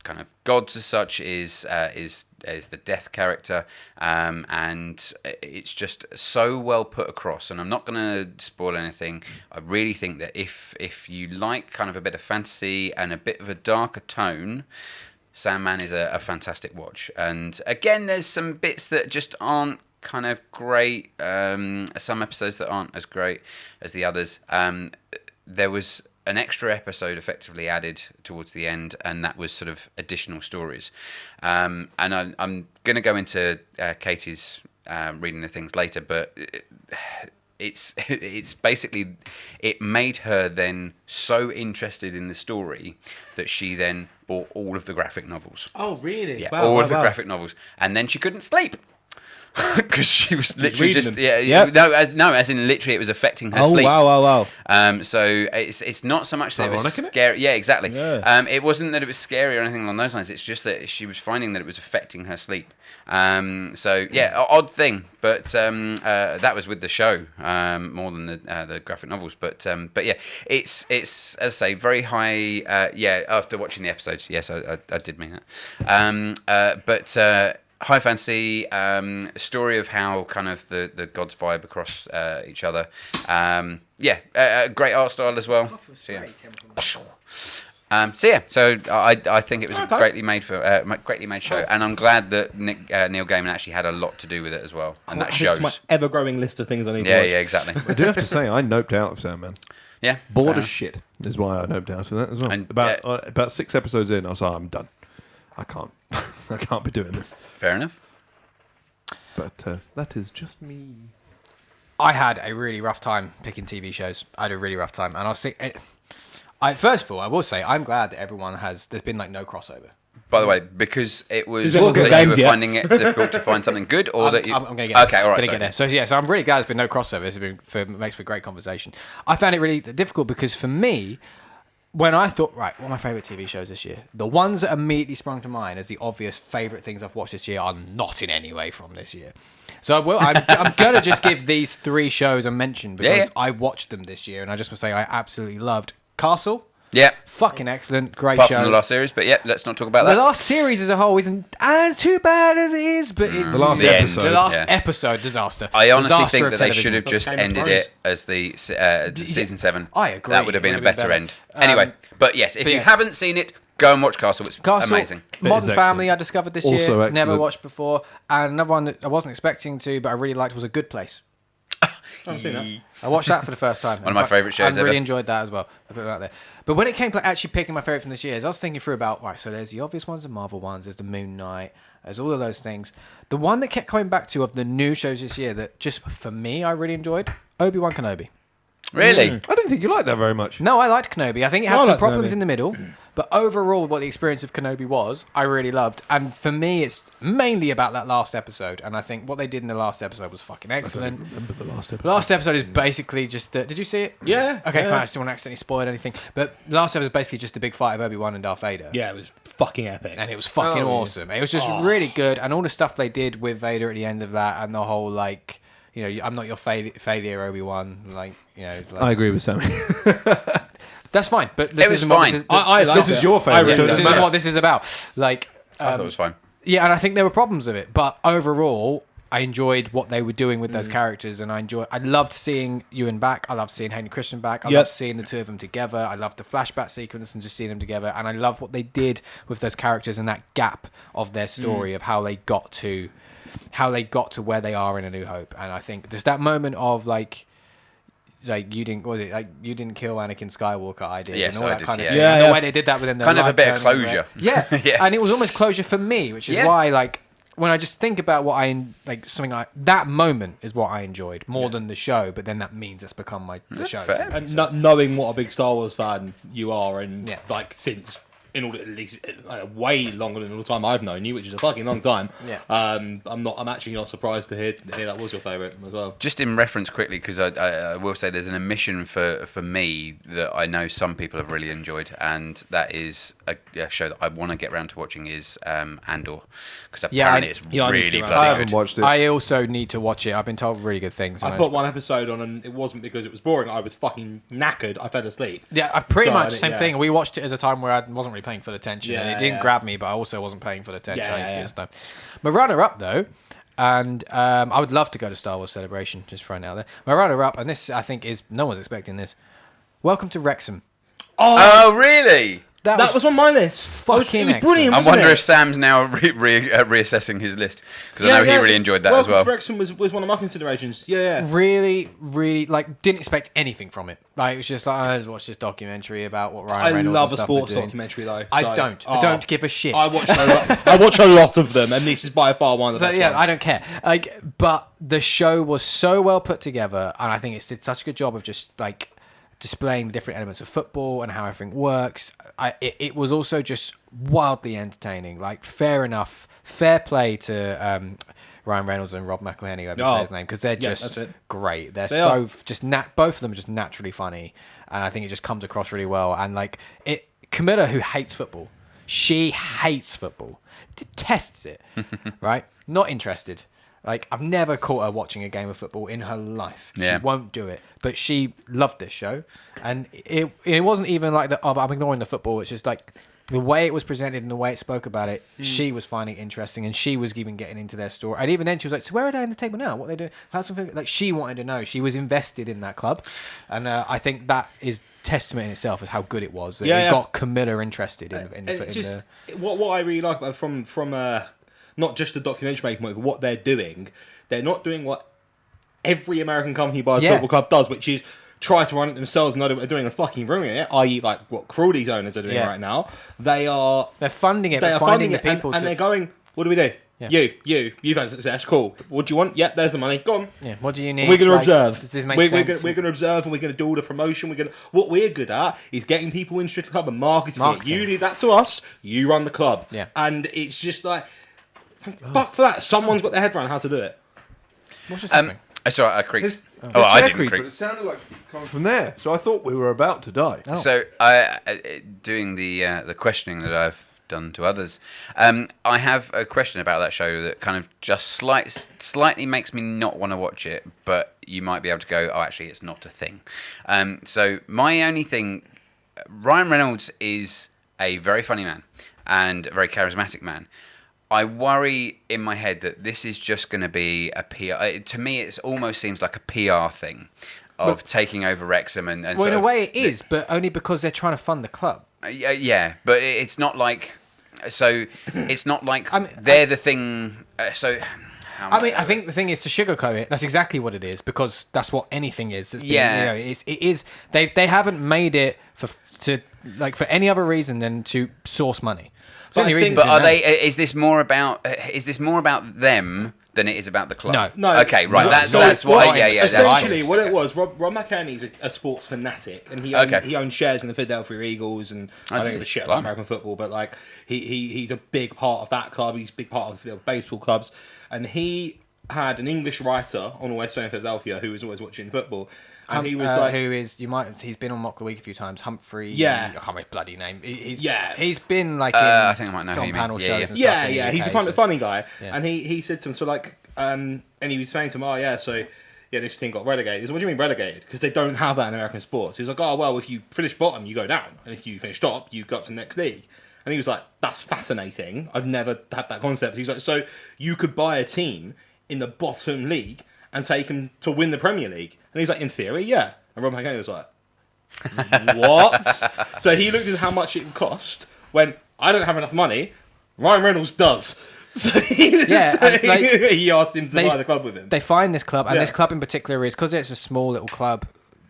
kind of gods as such is the death character, and it's just so well put across. And I'm not going to spoil anything. I really think that if you like kind of a bit of fantasy and a bit of a darker tone, Sandman is a fantastic watch. And again, there's some bits that just aren't kind of great. Some episodes that aren't as great as the others. There was an extra episode effectively added towards the end, and that was sort of additional stories. And I'm going to go into Katie's reading the things later, but it's basically, it made her then so interested in the story that she then bought all of the graphic novels. Oh, really? Yeah, all of the graphic novels, and then she couldn't sleep. Because she was literally just as in literally it was affecting her sleep. Wow. So it's not so much that it was Ironic, scary. Yeah, exactly. Yeah. It wasn't that it was scary or anything along those lines. It's just that she was finding that it was affecting her sleep. So yeah, odd thing, but that was with the show more than the graphic novels. But yeah, it's as I say, very high. Yeah, after watching the episodes, yes, I did mean that. But. High fantasy story of how kind of the gods vibe across each other. Great art style as well. So I think it was a greatly made show, and I'm glad that Neil Gaiman actually had a lot to do with it as well, and that shows. It's my ever-growing list of things I need to watch. Yeah, exactly. I do have to say, I noped out of Sandman. Yeah, Bored as shit is why I noped out of that as well. And, about 6 episodes in, I was like, I'm done. I can't be doing this. Fair enough. But that is just me. I had a really rough time picking TV shows. I had a really rough time, and I was thinking. First of all, I will say I'm glad that there's been like no crossover. By the way, because it was We'll get that you games were yet. finding it difficult to find something good, or that you... I'm going to get Okay, all right. Gonna get there. So yeah, so I'm really glad there's been no crossover. This has makes for great conversation. I found it really difficult because for me, when I thought, right, what are my favourite TV shows this year? The ones that immediately sprung to mind as the obvious favourite things I've watched this year are not in any way from this year. So I'm going to just give these 3 shows a mention because I watched them this year, and I just want to say I absolutely loved Castle, Yeah. Fucking excellent, great Apart show. from the last series, but yeah, let's not talk about The that. last series as a whole isn't as too bad as it is, but The last The end. episode. the last Yeah. episode, disaster. I honestly Disaster think of that they television. should have just Game of ended Thrones. it as the season 7. I agree. That would have been a It would have better been end. better. Anyway, but yes, if but you yeah. haven't seen it, go and watch Castle. It's Castle, amazing. Modern is Family, excellent. I discovered this Also year. excellent. Never watched before. And another one that I wasn't expecting to, but I really liked was A Good Place. I've seen that. I watched that for the first time. One of my favourite shows I really ever. enjoyed that as well. I put it out there. But when it came to actually picking my favourite from this year, as I was thinking through about, right, so there's the obvious ones, the Marvel ones, there's the Moon Knight, there's all of those things. The one that kept coming back to of the new shows this year that just for me I really enjoyed, Obi-Wan Kenobi. Really? I didn't think you liked that very much. No, I liked Kenobi. I think it had I some like problems Kenobi. in the middle, but overall, what the experience of Kenobi was, I really loved. And for me, it's mainly about that last episode. And I think what they did in the last episode was fucking excellent. Remember the last episode? The last episode is basically just. Did you see it? Yeah. Okay, yeah. fine. I still want to accidentally spoil anything. But the last episode was basically just a big fight of Obi-Wan and Darth Vader. Yeah, it was fucking epic. And it was fucking Oh, yeah. awesome. It was just really good. And all the stuff they did with Vader at the end of that and the whole, like, you know, I'm not your failure, Obi-Wan. Like, you know. It's like, I agree with Sammy. that's fine. But this It was isn't what fine. this is. I this- liked this is it. your I favourite, really so it this doesn't isn't matter. what this is about. Like, I thought it was fine. yeah, and I think there were problems with it, but overall, I enjoyed what they were doing with those characters, and I loved seeing Ewan back. I loved seeing Hayden Christian back. I Yep. loved seeing the two of them together. I loved the flashback sequence and just seeing them together, and I love what they did with those characters and that gap of their story of how they got to where they are in A New Hope. And I think there's that moment of like you didn't kill Anakin Skywalker, I did, Yes, and all I that did, kind of yeah. thing. Yeah, And the yeah. way they did that within the Kind of a light bit of turning red. closure. Yeah, Yeah. and it was almost closure for me, which is Yeah. why like when I just think about what that moment is what I enjoyed more than the show, but then that means it's become the show. fair. for me, And so. knowing what a big Star Wars fan you are, and Yeah. like since in all at least way longer than all the time I've known you, which is a fucking long time. Yeah. I'm actually not surprised to hear that was your favourite as well. Just in reference quickly, because I will say there's an omission for me that I know some people have really enjoyed, and that is a show that I want to get around to watching is Andor, because Yeah, apparently I it's need to really get around bloody I haven't good. watched it. I also need to watch it. I've been told really good things. I and put one episode on, and it wasn't because it was boring. I was fucking knackered. I fell asleep. Yeah, pretty So, much the same yeah. thing. We watched it as a time where I wasn't really paying full attention, and Yeah, it didn't yeah. grab me, but I also wasn't paying full attention. Yeah, I need to yeah, get some time. My runner-up, though, and I would love to go to Star Wars Celebration, just throwing it out there. My runner-up, and this I think is no one's expecting this. Welcome to Wrexham. Oh, really? That was on my list. fucking it was brilliant. I wasn't wonder it? if Sam's now reassessing his list, because I know he really enjoyed that as Welcome well. to Wrexham was one of my considerations. Yeah. Really, really, like, didn't expect anything from it. Like, it was just like, I just watched this documentary about what Ryan I Reynolds love and a stuff sports are doing. documentary though. I so- don't. I Oh. don't give a shit. I watch a lot of them, and this is by far one of the So, best yeah, ones. I don't care. Like, but the show was so well put together, and I think it did such a good job of just like displaying the different elements of football and how everything works. It was also just wildly entertaining. Like, fair play to Ryan Reynolds and Rob McElhenney, whoever Oh, say his name, because they're yeah, just that's it. great. They're They so are. just both of them are just naturally funny, and I think it just comes across really well. And like Camilla, who hates football, she hates football, detests it, right? Not interested. Like, I've never caught her watching a game of football in her life. Yeah. She won't do it. But she loved this show. And it wasn't even like I'm ignoring the football. It's just like the way it was presented and the way it spoke about it, she was finding it interesting, and she was even getting into their story. And even then she was like, so where are they in the table now? What are they doing? How's something like she wanted to know. She was invested in that club. And I think that is testament in itself as how good it was. That it got Camilla interested in the What I really like about it from not just the documentary making, but what they're doing. They're not doing what every American company buys Yeah. football club does, which is try to run it themselves and know what they're doing and fucking ruining it, i.e. like what Crawley's owners are doing Yeah. right now. They're funding it, but funding finding the it, and, people and to... they're going, what do we do? Yeah. You've had success, cool. What do you want? Yep, there's the money, go on. Yeah, what do you need? We're going to Like, observe. Does this make we're sense? going to observe, and we're going to do all the promotion. What we're good at is getting people interested in the club and marketing. Marketing. You leave that to us. You run the club. Yeah. And it's just like, fuck for that. Someone's got their head around how to do it. What's just happening? Sorry, I creaked. There's I chair didn't creak, creak. but it sounded like coming from there. So I thought we were about to die. Oh. So, doing the questioning that I've done to others, I have a question about that show that kind of just slightly makes me not want to watch it, but you might be able to go, oh, actually, it's not a thing. So my only thing Ryan Reynolds is a very funny man and a very charismatic man. I worry in my head that this is just going to be a PR. To me, it almost seems like a PR thing of taking over Wrexham and well, in a way, it is, but only because they're trying to fund the club. Yeah, but it's not like. So it's not like they're the thing. I think the thing is to sugarcoat it. That's exactly what it is, because that's what anything is. It's it is. They haven't made it for any other reason than to source money. But are they? Is this more about them than it is about the club? No. Okay, right. That's what. Yeah. Essentially, what it was. Rob McElhenney's a sports fanatic, and he owns shares in the Philadelphia Eagles, and I don't give a shit about American football, but like he's a big part of that club. He's a big part of the baseball clubs, and he had an English writer on West End Philadelphia who was always watching football. And he was he's been on Mock the Week a few times. Humphrey. Yeah. I can't remember his bloody name. He's been like I think I might know on who you panel mean. shows and stuff. Yeah. He's a funny guy. Yeah. And he said to him, so like, and he was saying to him, this team got relegated. He said, what do you mean relegated? Because they don't have that in American sports. He was like, oh, well, if you finish bottom, you go down. And if you finish top, you go up to the next league. And he was like, that's fascinating. I've never had that concept. He's like, so you could buy a team in the bottom league and take them to win the Premier League. And he's like, in theory, yeah. And Rob McElhenney was like, what? So he looked at how much it would cost, went, I don't have enough money, Ryan Reynolds does. So he asked him to buy the club with him. They find this club, and this club in particular is, because it's a small little club.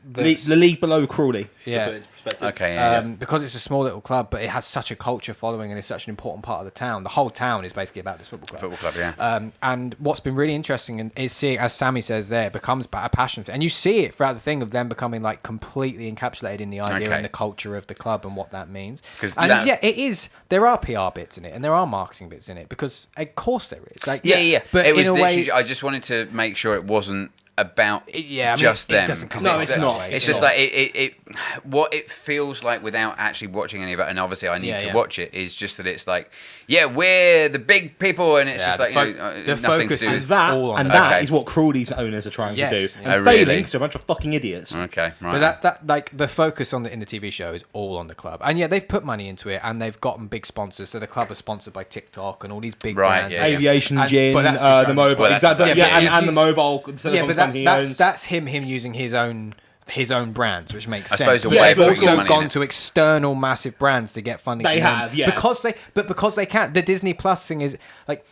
The league below Crawley. Yeah. Okay. Because it's a small little club, but it has such a culture following, and it's such an important part of the town. The whole town is basically about this football club. Yeah. And what's been really interesting is seeing, as Sammy says there, it becomes a passion for, and you see it throughout the thing of them becoming like completely encapsulated in the idea and the culture of the club and what that means. It is. There are PR bits in it, and there are marketing bits in it, because of course there is. Like, yeah. But it was in a literally. way, I just wanted to make sure it wasn't about just them. It's not. It's just like it. What it feels like without actually watching any of it, and obviously I need to watch it, is just that it's like, we're the big people, and it's just like the focus is that, all on and that is what Crawley's owners are trying to do, and failing because they're a bunch of fucking idiots. Okay, right. But that like the focus in the TV show is all on the club, and they've put money into it, and they've gotten big sponsors. So the club is sponsored by TikTok and all these big brands, Aviation Gin, the mobile, exactly, and the mobile. That's him using his own brands, which makes sense. I suppose they've also gone to external massive brands to get funding. They have, because they can't. The Disney Plus thing is like,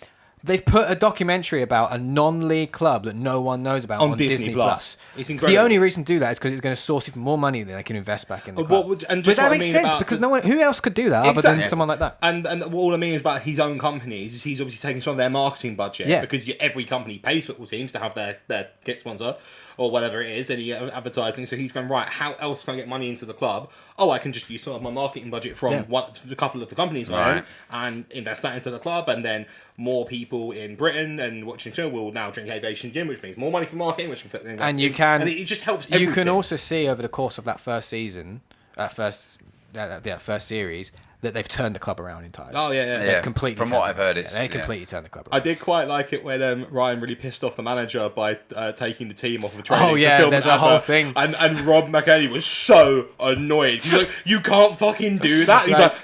they've put a documentary about a non-league club that no one knows about on Disney Plus. It's incredible. The only reason to do that is because it's going to source even more money than they can invest back in the club. But that makes sense, because no one, who else could do that other than someone like that? And all I mean is about his own company is he's obviously taking some of their marketing budget, because every company pays football teams to have their kit sponsor or whatever it is, any advertising. So he's going, right, how else can I get money into the club? Oh, I can just use some of my marketing budget from a couple of the companies I own and invest that into the club, and then more people in Britain and watching show will now drink Aviation Gin, which means more money for marketing, which can fit in. And it just helps everything. You can also see over the course of that first season, first series, that they've turned the club around entirely. Oh, yeah. They've completely From what I've heard, they completely turned the club around. I did quite like it when Ryan really pissed off the manager by taking the team off of training. Oh, yeah, there's a whole thing. And Rob McElhenney was so annoyed. He's like, you can't fucking do that. He's like,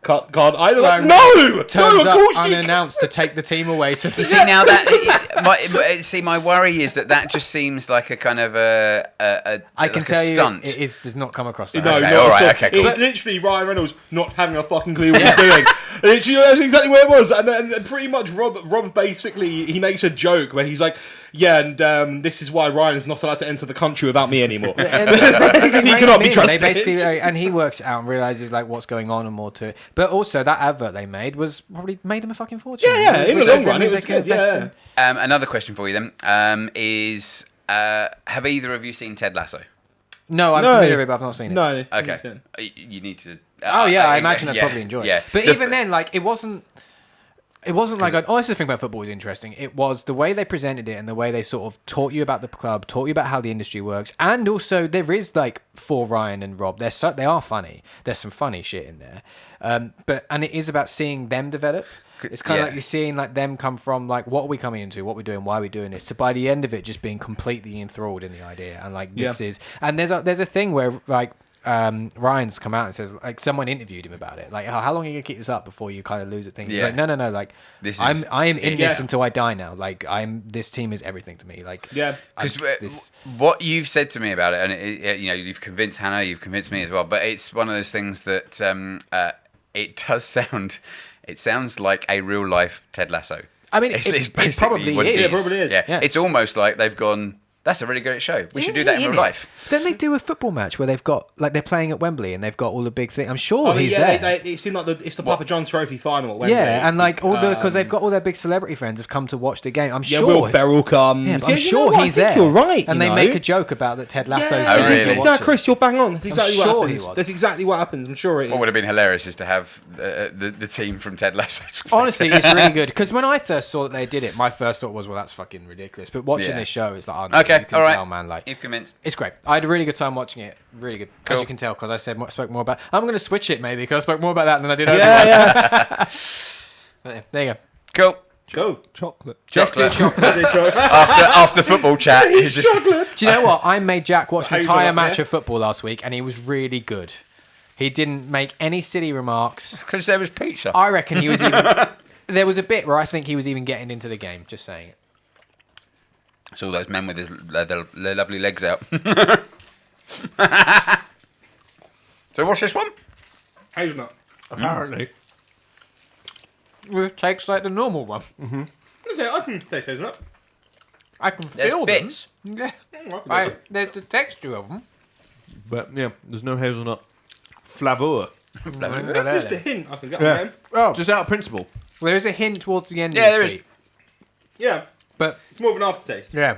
can't either. Like, no! Turns of up course unannounced to take the team away to... You see, now that... my worry is that just seems like a kind of I can tell you, stunt. it does not come across that. No, okay, all right, okay, cool. It's literally Ryan Reynolds not having a fucking clue what he's doing. Literally, that's exactly what it was. And then pretty much Rob basically, he makes a joke where he's like, this is why Ryan is not allowed to enter the country without me anymore. Because he cannot be trusted. They basically, and he works it out and realises like what's going on and more to it. But also, that advert they made was probably made them a fucking fortune. Yeah, in the long run, it was good. Yeah. Another question for you then is, have either of you seen Ted Lasso? No, I'm familiar with it, but I've not seen it. No. Okay. You need to... I imagine I'd probably enjoy it. Yeah. But even then, like, it wasn't like, this is the thing about football is interesting. It was the way they presented it and the way they sort of taught you about the club, taught you about how the industry works. And also, there is, like, for Ryan and Rob, they are funny. There's some funny shit in there. And it is about seeing them develop. It's kind of like you're seeing like them come from like, what are we coming into, what we're doing, why are we doing this, to by the end of it just being completely enthralled in the idea and like this is. And there's a thing where like Ryan's come out and says, like, someone interviewed him about it. Like, how long are you going to keep this up before you kind of lose it? He's Yeah. like, no. Like, I am in this until I die now. Like, this team is everything to me. Like, Yeah. Because what you've said to me about it, and you've convinced Hannah, you've convinced me as well. But it's one of those things that it does sound. It sounds like a real life Ted Lasso. I mean, It's it basically probably what is. Yeah, it probably is. Yeah. Yeah. It's almost like they've gone. That's a really great show. We should do that in real life. Don't they do a football match where they've got, like, they're playing at Wembley and they've got all the big things? I'm sure he's there. It's in like it's the Papa John's Trophy final at Wembley. Yeah, and like because they've got all their big celebrity friends have come to watch the game. I'm sure. Will Ferrell comes. Yeah, but Yeah, I'm you know sure what? he's I think there. You're right. And they make a joke about that Ted Lasso's Yeah, there really? to watch No, it. Chris, you're bang on. That's exactly what sure he happens. was. That's exactly what happens. I'm sure it is. What would have been hilarious is to have the team from Ted Lasso. Honestly, it's really good because when I first saw that they did it, my first thought was, "Well, that's fucking ridiculous." But watching Yeah. this show, it's like, "Oh, no, Okay, you can all right. tell, man." Like, You've convinced. it's great. I had a really good time watching it. Really good, as Cool. you can tell, because I spoke more about. I'm going to switch it maybe because I spoke more about that than I did. Yeah. But yeah, there you go. Cool. Go. Chocolate. Let's do chocolate. After football chat, it's just Chocolate. Do you know what? I made Jack watch an Hazel entire up match there. of football last week, and he was really good. He didn't make any silly remarks. because there was pizza. I reckon he was even. There was a bit where I think he was even getting into the game. Just saying it. It's all those men with their lovely legs out. So what's this one? Hazelnut. Apparently. It tastes like the normal one. I can taste hazelnut. I can There's feel bits. them. Yeah. Right. There's the texture of them. But yeah, there's no hazelnut flavor. Just a hint. I can get Yeah. on them. Oh, Just out of principle. there is a hint towards the end Yeah, of there the is. sweet. Yeah. But It's more of an aftertaste. yeah,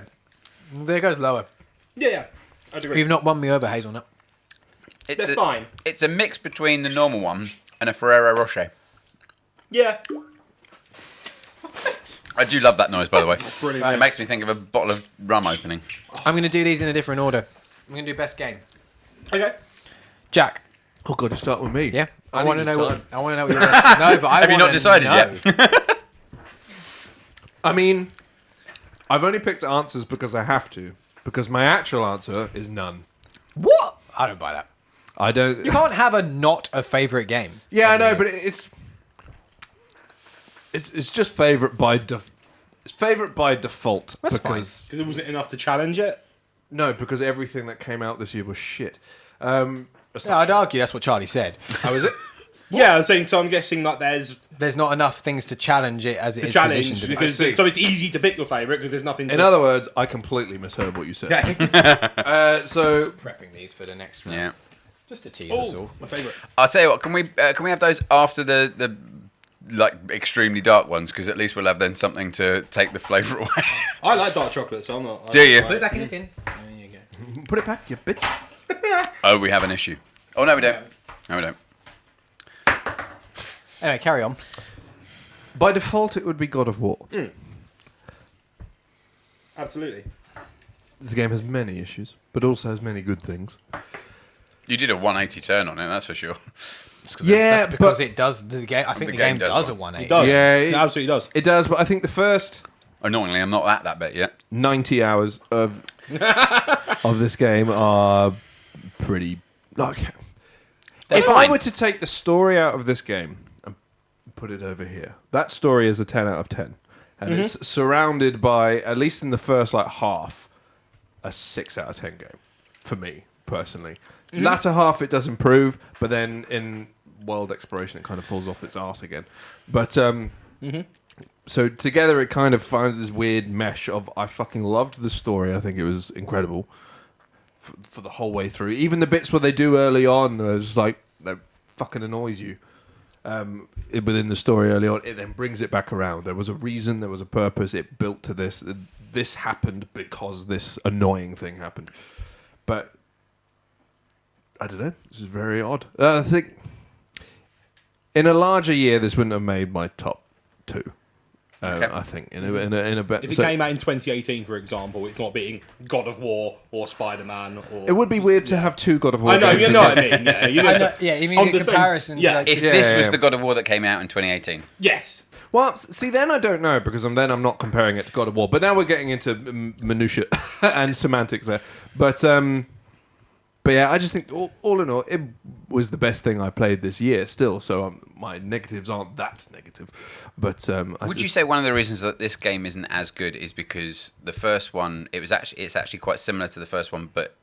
there goes lower. Yeah. I'd agree. You've not won me over, hazelnut. It's They're fine. It's a mix between the normal one and a Ferrero Rocher. Yeah. I do love that noise, by the way. Brilliant. It makes me think of a bottle of rum opening. I'm going to do these in a different order. I'm going to do best game. Okay. Jack. Oh god, you start with me. Yeah. I I want to need know time. what. I want to know what you're. No, but I Have you wanna not decided know. yet? I mean, I've only picked answers because I have to. Because my actual answer is none. What? I don't buy that. I don't. You can't have not a favorite game. Yeah, I know, but it's just favorite by it's favorite by default. That's fine. because Because it wasn't enough to challenge it. no, because everything that came out this year was shit. That's Yeah, not I'd true. argue that's what Charlie said. How is it? Yeah, I was saying. So I'm guessing that there's There's not enough things to challenge it as it the is challenge positioned to be. because I see. so it's easy to pick your favourite because there's nothing. In to... other words, I completely misheard what you said. Okay. So Prepping these for the next round. Yeah. Just to tease us all. My favourite. I'll tell you what. Can we have those after the like extremely dark ones? Because at least we'll have then something to take the flavour away. I like dark chocolate, so I'm not. Do you? Put it back in the tin. There you go. put it back, you bitch. Oh, we have an issue. Oh no, we don't. No, we don't. Anyway, carry on. By default, it would be God of War. Absolutely. This game has many issues, but also has many good things. You did a 180 turn on it, that's for sure. That's because it does the game. I think The the game game does does a one. 180. It does. Yeah, it absolutely does. It does, but I think the first Annoyingly, I'm not at that bit yet. 90 hours of this game are pretty like. They're If fine. I were to take the story out of this game and put it over here, that story is a 10 out of 10, and it's surrounded by, at least in the first like half, a 6 out of 10 game for me personally. Latter half it does improve, but then in world exploration it kind of falls off its arse again. But so together it kind of finds this weird mesh of I fucking loved the story. I think it was incredible for the whole way through. Even the bits where they do early on, it's like that fucking annoys you. Within the story early on, it then brings it back around. There was a reason, there was a purpose. It built to this. This happened because this annoying thing happened. But I don't know. This is very odd. I think in a larger year, this wouldn't have made my top 2. Okay. I think in a better. If it came out in 2018, for example, it's not being God of War or Spider-Man or. It would be weird to have 2 God of War. I know, games you in know there. what I mean. Yeah, you know. I know, yeah, you mean On in the same- comparison yeah. to like, If Yeah, this yeah, was yeah. the God of War that came out in 2018, Yes. Well, see, then I don't know because I'm not comparing it to God of War. But now we're getting into minutia and semantics there. But But yeah, I just think all in all, it was the best thing I played this year still. So my negatives aren't that negative. But would you say one of the reasons that this game isn't as good is because the first one, it's actually quite similar to the first one, but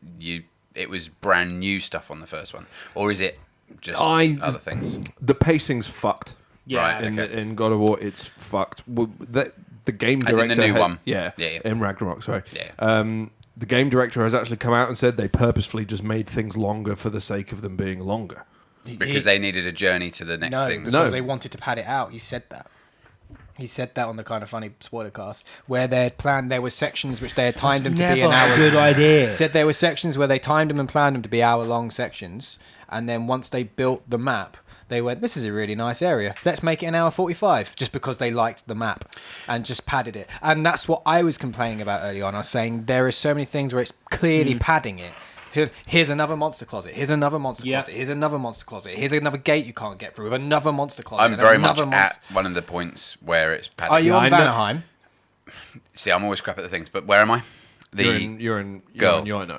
it was brand new stuff on the first one, or is it just other things? The pacing's fucked. Yeah, right, in God of War, it's fucked. Well, the game As director, in the new one. yeah, Yeah. in Ragnarok, sorry. Yeah. The game director has actually come out and said they purposefully just made things longer for the sake of them being longer. Because they needed a journey to the next thing. Because they wanted to pad it out. He said that. He said that on the Kind of Funny spoiler cast, where they had planned, there were sections which they had timed them to be an hour. Good idea. Said there were sections where they timed them and planned them to be hour-long sections, and then once they built the map, they went, this is a really nice area. Let's make it an hour 45, just because they liked the map and just padded it. And that's what I was complaining about early on. I was saying there are so many things where it's clearly padding it. Here's another monster closet. Here's another monster closet. Here's another monster closet. Here's another gate you can't get through with another monster closet. I'm very much at one of the points where it's padded. Are you on Vanaheim? See, I'm always crap at the things, but where am I? You're in Jotunheim.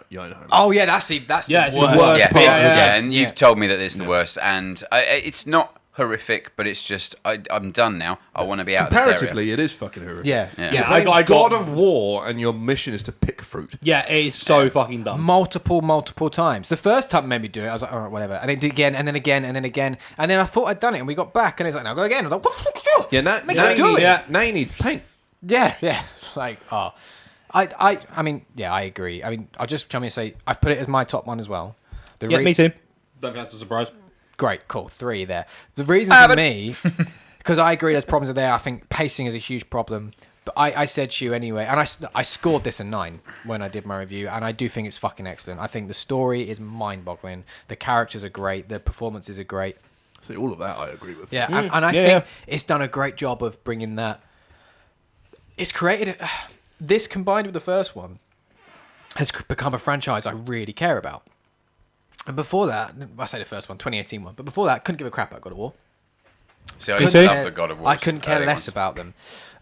Oh yeah, that's the worst. the worst Yeah, part. yeah, and you've told me that it's the worst, and it's not horrific, but it's just I'm done now. I want to be out of this area. Comparatively, it is fucking horrific. Yeah. I got God of War, and your mission is to pick fruit. Yeah, it is so fucking dumb. Multiple times. The first time it made me do it, I was like, all right, whatever. And then did again, and then again, and then again. And then I thought I'd done it, and we got back, and it's like, now go again. I was like, what the fuck is that? Yeah, now you need paint. Yeah. Like, I mean, yeah, I agree. I mean, I'll just tell me to say, I've put it as my top one as well. Me too. Don't think that's a surprise. Great, cool. 3 there. The reason for me, because I agree there's problems there. I think pacing is a huge problem. But I said to you anyway, and I scored this a 9 when I did my review, and I do think it's fucking excellent. I think the story is mind-boggling. The characters are great. The performances are great. See, all of that I agree with. Yeah, and I think it's done a great job of bringing that. It's created... This, combined with the first one, has become a franchise I really care about. And before that, I say the first one, 2018 one, but before that, I couldn't give a crap about God of War. See, I love the God of War. I couldn't care less about them.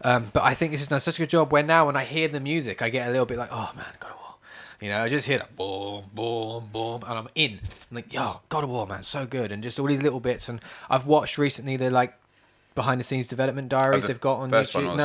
But I think this has done such a good job where now when I hear the music, I get a little bit like, oh man, God of War. You know, I just hear that boom, boom, boom, and I'm in. I'm like, yo, God of War, man, so good. And just all these little bits. And I've watched recently, they're like, behind the scenes development diaries they've got on YouTube.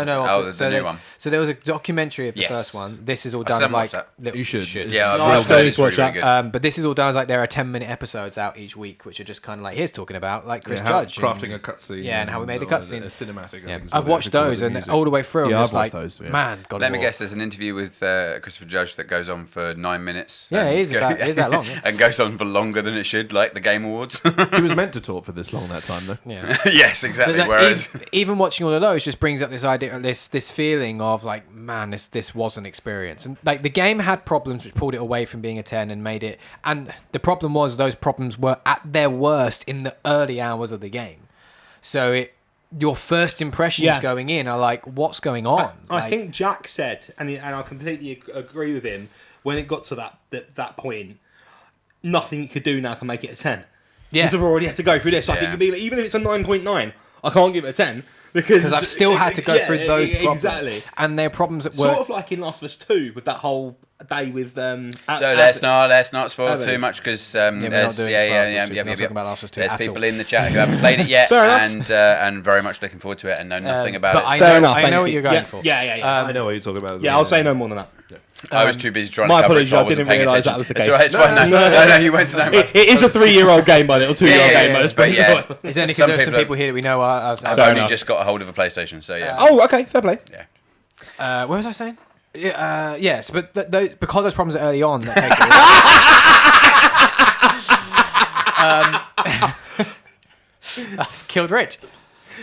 The new one. So there was a documentary of the first one. This is all done like you should. Yeah, I've heard it's really good. But this is all done as like there are 10-minute episodes out each week, which are just kind of like here's talking about like Chris Judge crafting a cutscene. Yeah, and how we made the cutscene. A cinematic. Yeah, I've watched those and all the way through. I'm just like, man, God. Let me guess. There's an interview with Christopher Judge that goes on for 9 minutes. Yeah, it is that long. And goes on for longer than it should, like the Game Awards. He was meant to talk for this long that time, though. Yeah. Yes, exactly. Whereas even watching all of those just brings up this idea, this feeling of like, man, this was an experience. And like the game had problems which pulled it away from being a 10 and made it. And the problem was those problems were at their worst in the early hours of the game. So your first impressions going in are like, what's going on? I think Jack said, and I completely agree with him, when it got to that point, nothing you could do now can make it a 10. Yeah. Because I've already had to go through this. Like, it could be like, even if it's a 9.9, I can't give it a 10. Because I've still had to go through those problems. Exactly. And they're problems that sort were... of like in Last of Us 2 with that whole day with... so let's not spoil too much because we're not talking about Last of Us 2 there's at people all. in the chat who haven't played it yet and very much looking forward to it and know nothing about it. I know what you're going for. Yeah. I know what you're talking about. Yeah, I'll say no more than that. I was too busy trying my to cover it. apologies, I didn't realise that was the case. It's fine. No, you went to know. It is a 3-year-old game, buddy, or 2-year-old game, but It's only because there's some people here that we know are... I've only just got a hold of a PlayStation, so yeah. Oh, okay, fair play. Yeah. What was I saying? Yes, but because those problems are early on, that takes it. That's killed Rich.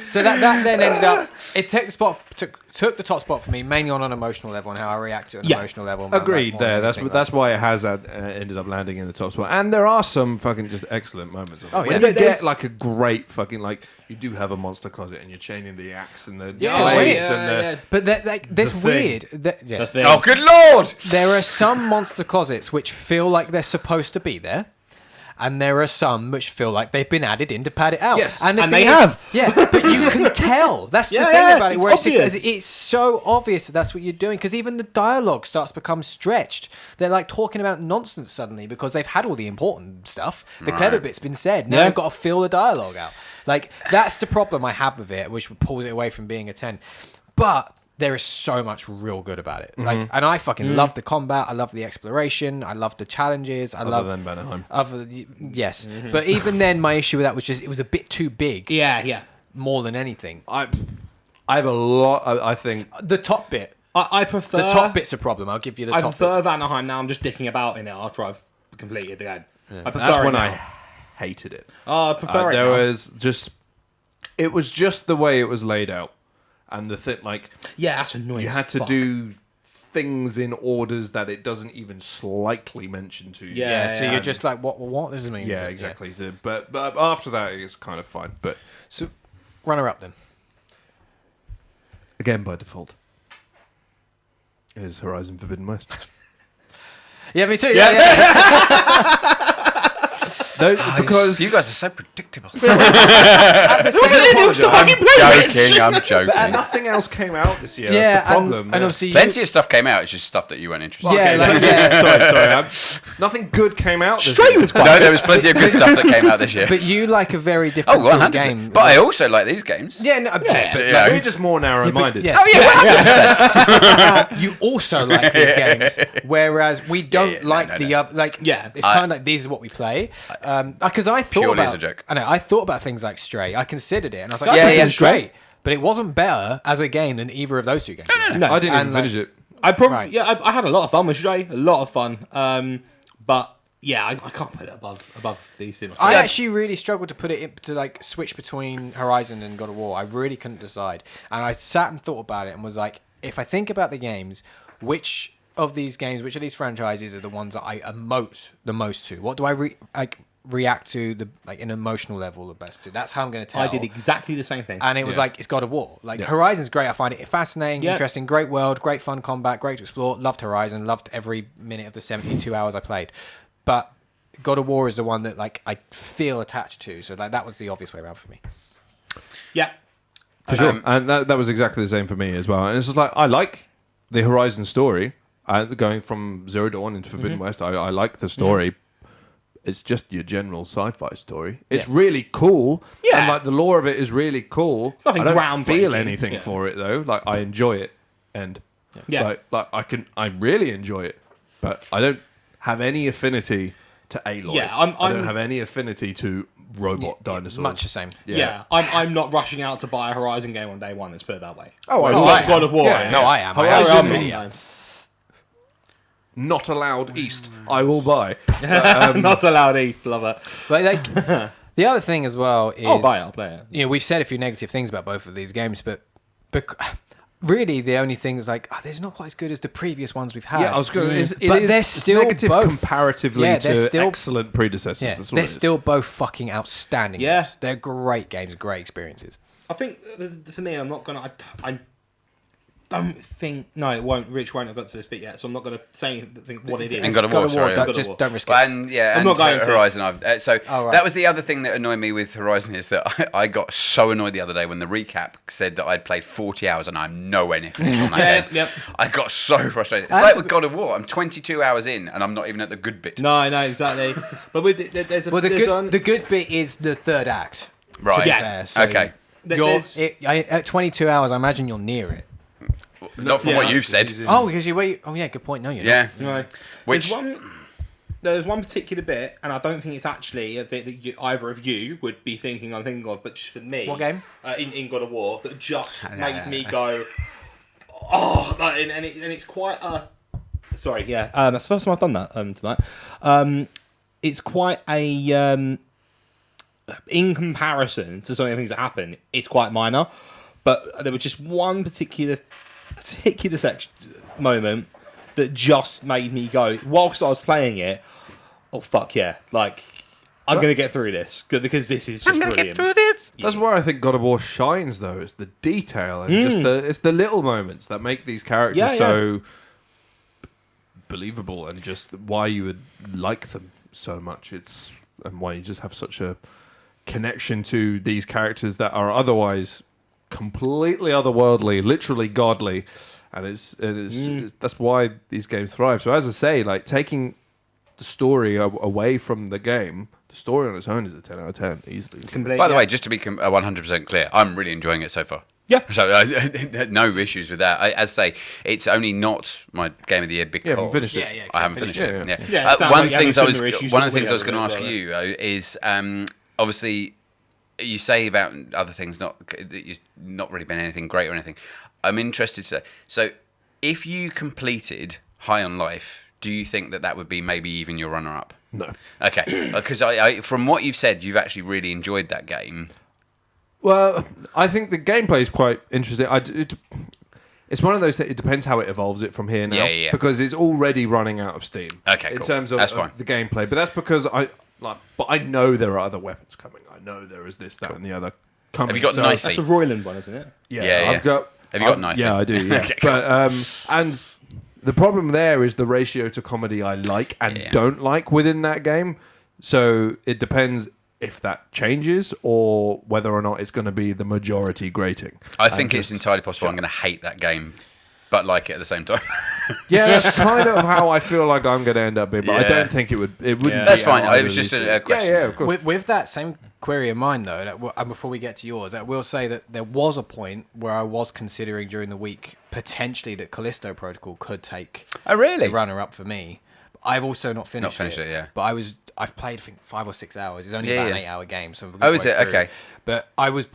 So that then ended up. It took the top spot for me mainly on an emotional level and how I react to an emotional level. Agreed. There, that's why it has ended up landing in the top spot. And there are some fucking just excellent moments. Oh yeah, when you get like a great fucking like you do have a monster closet and you're chaining the axe and the blades and the. But this weird. Oh, good lord! There are some monster closets which feel like they're supposed to be there. and there are some which feel like they've been added in to pad it out. Yes, and the and thing they is- have. Yeah, but you can tell. That's the Yeah, thing yeah, about it. it's Where obvious. it's so obvious that that's what you're doing, because even the dialogue starts to become stretched. They're like talking about nonsense suddenly because they've had all the important stuff. The clever bit's been said. Now Yeah. they've got to fill the dialogue out. Like, that's the problem I have with it, which pulls it away from being a 10. But there is so much real good about it. Like, and I fucking love the combat. I love the exploration. I love the challenges. Other than Vanaheim. Yes. But even then, my issue with that was just it was a bit too big. Yeah. More than anything. I have a lot. I think The top bit. I prefer The top bit's a problem. I'll give you the I top prefer bits. Vanaheim now. I'm just dicking about in it after I've completed the game. I prefer that's it when now. I hated it. I prefer it There now. it was just the way it was laid out, and the thing like Yeah, that's annoying. you as had to fuck. do things in orders that it doesn't even slightly mention to you. Yeah. Yeah, so you're just like, what does this mean? Yeah, exactly. So, but after that, it's kind of fine. But So, runner up then. again, by default, is Horizon Forbidden West. Yeah, me too. Yeah. Because you guys are so predictable. At the same I'm joking. nothing else came out this year. yeah, That's the problem. and obviously Plenty of stuff came out. It's just stuff that you weren't interested in. yeah, like, yeah. sorry. Nothing good came out. This Stray year. was quite. No, there was plenty of good stuff that came out this year. But you like a very Oh, different sort of 100%. game. But I also like these games. yeah, no, okay. But, but- We're just more narrow-minded. yes, Oh, yeah, you also like these games, whereas we don't no, like no, the no. other. Like, Yeah. it's kind of like these is what we play. Because I thought Purely about as a joke. I know I thought about things like Stray. I considered it, and I was like, Yeah, this yeah, is Stray. great, but it wasn't better as a game than either of those two games. No. I didn't And, even like, finish it. I probably Right. I had a lot of fun with Stray. A lot of fun. But yeah, I can't put it above these two. I actually really struggled to put it in, to like switch between Horizon and God of War. I really couldn't decide, and I sat and thought about it and was like, if I think about the games, which of these games, which of these franchises are the ones that I emote the most to? What do I react to the like an emotional level the best to? That's how I'm going to tell. I did exactly the same thing. And it was Yeah. like, it's God of War. Like, Yeah. Horizon's great. I find it fascinating, Yeah. interesting, great world, great fun combat, great to explore. Loved Horizon, loved every minute of the 72 hours I played. But God of War is the one that, like, I feel attached to. So, like, that was the obvious way around for me. Yeah. For sure. And that was exactly the same for me as well. And it's just like, I like the Horizon story. Going from Zero Dawn into Forbidden West, I like the story. It's just your general sci-fi story. It's really cool. Yeah. And like the lore of it is really cool. Nothing I don't groundbreaking. feel anything Yeah. for it though. Like I enjoy it, and Yeah. like I really enjoy it, but I don't have any affinity to Aloy. Yeah, I I'm- don't have any affinity to robot dinosaurs. Much the same. Yeah. I'm not rushing out to buy a Horizon game on day one. Let's put it that way. Oh, Whereas I like am. God of War. Yeah, No, I am. Horizon- I am. Not allowed east. I will buy. Not allowed east. Love it. But, like, the other thing as well is... I'll buy it. I'll play it. You know, we've said a few negative things about both of these games, but really the only thing is, like, they're not quite as good as the previous ones we've had. Yeah, I was going. But they're still negative both comparatively Yeah, they're to still- excellent predecessors. Yeah, That's what they're it is. still both fucking outstanding Yeah. games. They're great games, great experiences. I think for me, I'm not gonna. I don't think. No, it won't. Rich won't have got to this bit yet, so I'm not gonna say think what it is. And God of God War, of War, sorry. don't, God of just War. don't risk it. Well, and yeah, I'm and not going to. Horizon. So Oh, right. that was the other thing that annoyed me with Horizon is that I got so annoyed the other day when the recap said that I'd played 40 hours and I'm nowhere near finished on that Yeah, game. yep. I got so frustrated. It's That's like with God of War. I'm 22 hours in and I'm not even at the good bit. No, exactly. But there's a Well, there's the good bit is the third act. Right. To be Yeah. fair, so Okay. There's- at 22 hours, I imagine you're near it. Not from Yeah. what you've said. Oh, because you wait. Oh, yeah, good point. No, you're Yeah. No. Which There's one particular bit, and I don't think it's actually a bit that either of you would be thinking I'm thinking of, but just for me. What game? In God of War, that just made me go, oh, and it's quite a. Sorry, yeah, that's the first time I've done that tonight. It's quite a. In comparison to some of the things that happen, it's quite minor, but there was just one particular section moment that just made me go, whilst I was playing it, oh fuck yeah, like I'm gonna get through this because this is just brilliant. That's where I think God of War shines, though. It's the detail and just it's the little moments that make these characters Yeah, yeah. so believable and just why you would like them so much. It's and why you just have such a connection to these characters that are otherwise completely otherworldly, literally godly, and that's why these games thrive. So as I say, like taking the story away from the game, the story on its own is a 10 out of 10 easily. By the way, just to be 100% clear, I'm really enjoying it so far. Yeah. So no issues with that. As I say, it's only not my game of the year because You haven't finished it. I haven't finished it. Yeah. Yeah, it sounds One like you have of similar issues the to things I was we going to have ask with you is obviously you say about other things that you've not really been anything great or anything. I'm interested to know. So if you completed High on Life, do you think that would be maybe even your runner-up? No. Okay, because I from what you've said, you've actually really enjoyed that game. Well, I think the gameplay is quite interesting. It's one of those that it depends how it evolves it from here now. Yeah. Because it's already running out of steam. Okay, in cool. terms of, That's fine. the gameplay, but that's because but I know there are other weapons coming. I know there is this, that, and the other coming. Have you got so, knife? That's a Royland one, isn't it? Yeah, I've got. Have you got knife? Yeah, I do. Yeah, Okay, cool. but and the problem there is the ratio to comedy I like and don't like within that game. So it depends if that changes or whether or not it's going to be the majority grating. I think it's entirely possible I'm going to hate that game, but like it at the same time. Yeah, that's kind of how I feel like I'm going to end up being, but I don't think it would. It wouldn't. Yeah. be That's fine. either It was of just these a two. question. Yeah, of course. With that same query in mind, though, and before we get to yours, I will say that there was a point where I was considering during the week potentially that Callisto Protocol could take Oh, really? the runner-up for me. I've also not finished it, yeah. But I've played I think 5 or 6 hours. It's only Yeah, about an yeah. 8-hour game, so we're Oh, is quite it? through. Okay. But I was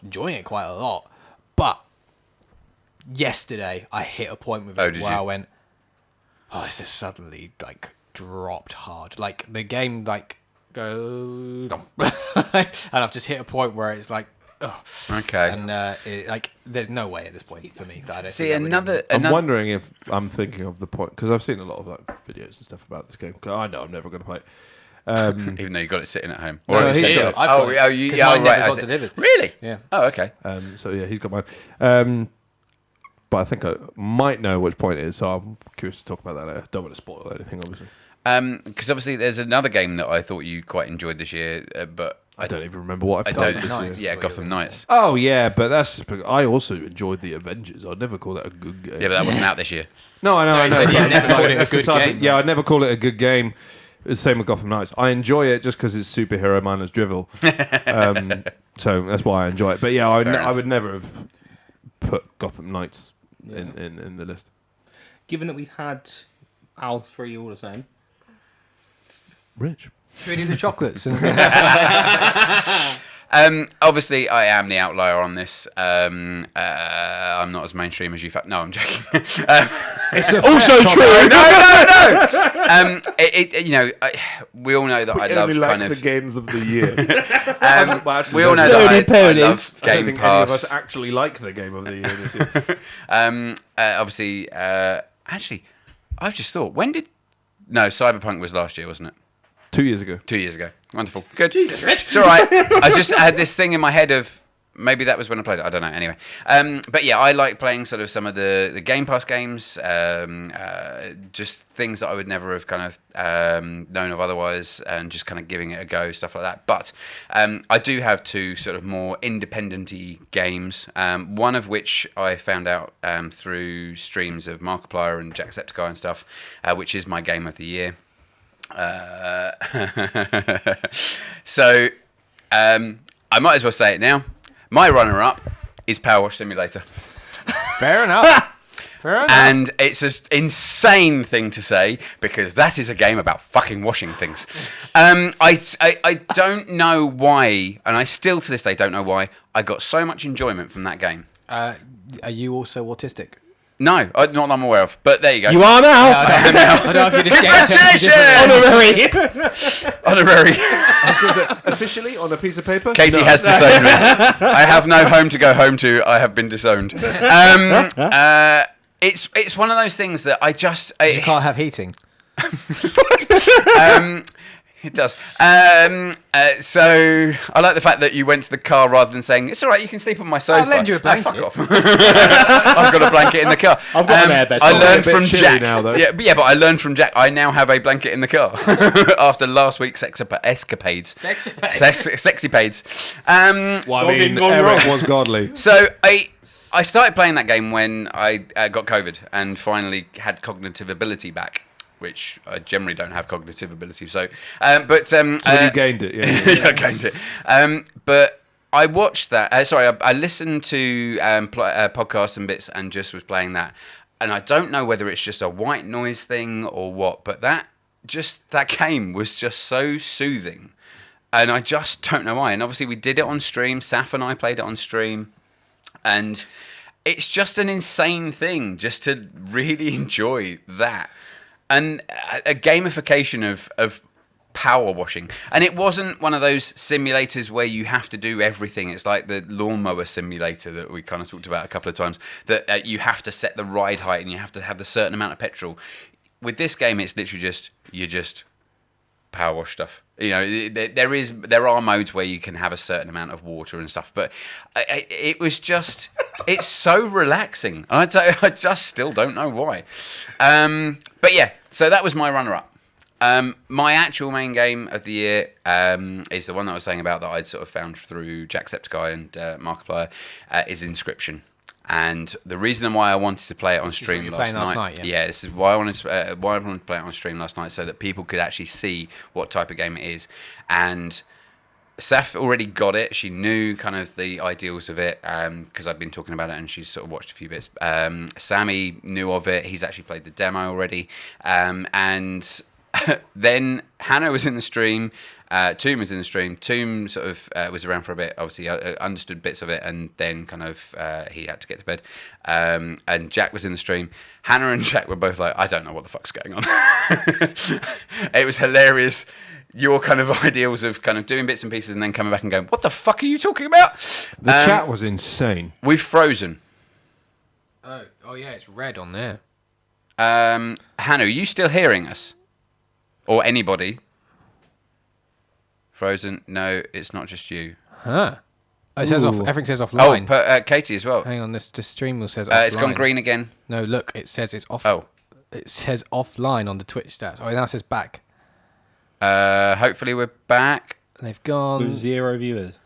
enjoying it quite a lot. But yesterday I hit a point with it did where you? I went, oh, this is suddenly like dropped hard. Like the game goes, and I've just hit a point where it's like, oh. Okay. And there's no way at this point for me that I don't See, think that would another I'm wondering if I'm thinking of the point because I've seen a lot of like videos and stuff about this game. 'Cause I know I'm never going to play it. even though you got it sitting at home. No, it's he's sitting- got it. I've got it, 'cause mine never got delivered. Really? Yeah. Oh, okay. So yeah, he's got mine. But I think I might know which point it is, so I'm curious to talk about that later. Don't want to spoil anything, obviously. Because obviously there's another game that I thought you quite enjoyed this year, but I don't even remember what I I've don't. played this Knights. year. Yeah, Gotham Knights. Oh yeah, but that's just because I also enjoyed the Avengers. I'd never call that a good game. Yeah, but that wasn't out this year. No, I know. No, I he know. said he'd but never like, called it a that's the good type of- game. Yeah, I'd never call it a good game. It's the same with Gotham Knights. I enjoy it just because it's superhero mindless drivel. So that's why I enjoy it. But yeah, I would never have put Gotham Knights in the list. Given that we've had our three all the same. Rich. Should we do the chocolates? Obviously, I am the outlier on this. I'm not as mainstream as you. No, I'm joking. It's Also true. No. We all know that I love kind of. the games of the year. We all know that I love I don't Game think any of us Pass. actually like the game of the year this year. Obviously, actually, I've just thought. No, Cyberpunk was last year, wasn't it? 2 years ago. 2 years ago. Wonderful. Good. Jesus, Rich. It's all right. I had this thing in my head of maybe that was when I played it. I don't know. Anyway. But yeah, I like playing sort of some of the Game Pass games. Just things that I would never have kind of known of otherwise, and just kind of giving it a go, stuff like that. But I do have two sort of more independent-y games. One of which I found out through streams of Markiplier and Jacksepticeye and stuff, which is my game of the year. So I might as well say it now. My runner-up is Power Wash Simulator, Fair enough. Fair enough. and it's an insane thing to say because that is a game about fucking washing things. I don't know why, and I still to this day don't know why I got so much enjoyment from that game. Are you also autistic? No, not that I'm aware of, but there you go. You are now. I'd argue this game turns you different. Honorary. Officially on a piece of paper? Katie has disowned me. I have no home to go home to. I have been disowned. It's one of those things that I just... You can't have heating. It does. So I like the fact that you went to the car rather than saying it's all right. You can sleep on my sofa. I'll lend you a blanket. Fuck off. I've got a blanket in the car. I've got an airbed. I learned from chilly Jack. now, though. Yeah, but I learned from Jack. I now have a blanket in the car after last week's escapades. Sexypades. Well, I mean, Eric was godly. So I started playing that game when I got COVID and finally had cognitive ability back, which I generally don't have cognitive ability. So, you gained it, yeah. Yeah, I gained it. But I watched that. I listened to podcasts and bits and just was playing that. And I don't know whether it's just a white noise thing or what, but that game was just so soothing. And I just don't know why. And obviously we did it on stream. Saf and I played it on stream. And it's just an insane thing just to really enjoy that. And a gamification of power washing. And it wasn't one of those simulators where you have to do everything. It's like the lawnmower simulator that we kind of talked about a couple of times, that you have to set the ride height and you have to have a certain amount of petrol. With this game, it's literally you just power wash stuff. You know, there are modes where you can have a certain amount of water and stuff, but it was just, it's so relaxing. I just still don't know why. But yeah, so that was my runner-up. My actual main game of the year is the one that I was saying about that I'd sort of found through Jacksepticeye and Markiplier, is Inscription. And the reason why I wanted to play it on stream last night, this is why I wanted to play it on stream last night, so that people could actually see what type of game it is. And Saf already got it; she knew kind of the ideals of it because I'd been talking about it, and she's sort of watched a few bits. Sammy knew of it; he's actually played the demo already, and then Hannah was in the stream. Toom was in the stream. Toom sort of was around for a bit, obviously understood bits of it, and then kind of he had to get to bed. And Jack was in the stream. Hannah and Jack were both like, I don't know what the fuck's going on. It was hilarious. Your kind of ideals of kind of doing bits and pieces and then coming back and going, what the fuck are you talking about? The chat was insane. We've frozen. Oh yeah, it's red on there. Hannah, are you still hearing us? Or anybody? Frozen? No, it's not just you. Huh. Oh, it says off. Everything says offline. Oh, Katie as well. Hang on, this stream will says offline. It's gone green again. No, look, it says it's off. Oh. It says offline on the Twitch stats. Oh, now it says back. Hopefully we're back. They've gone... With 0 viewers.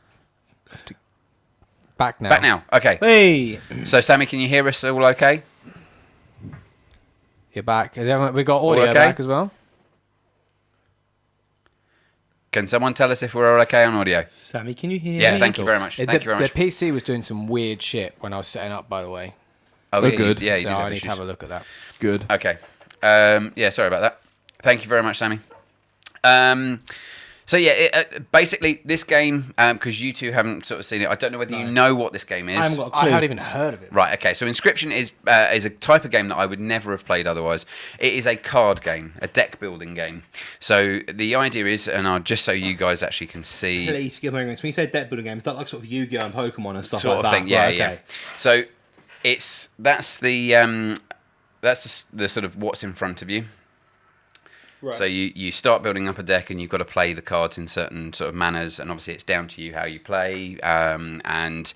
Back now. Back now, okay. Hey! So, Sammy, can you hear us all okay? You're back. We got audio back as well. Can someone tell us if we're all okay on audio? Sammy, can you hear me? Yeah, thank you very much. Thank you very much. The PC was doing some weird shit when I was setting up, by the way. Oh, yeah, good. Yeah, so I need to have a look at that. Good. Okay. Yeah, sorry about that. Thank you very much, Sammy. So yeah, basically this game, because you two haven't sort of seen it, I don't know whether you know what this game is. I haven't got a clue. I hadn't even heard of it. Right, okay. So Inscription is a type of game that I would never have played otherwise. It is a card game, a deck building game. So the idea is, and I'll just so you guys actually can see, Please give me when you say deck building games, is that like sort of Yu-Gi-Oh and Pokemon and stuff sort like of that? thing. Yeah, right, yeah. okay. So that's the sort of what's in front of you. Right. So you start building up a deck and you've got to play the cards in certain sort of manners, and obviously it's down to you how you play, and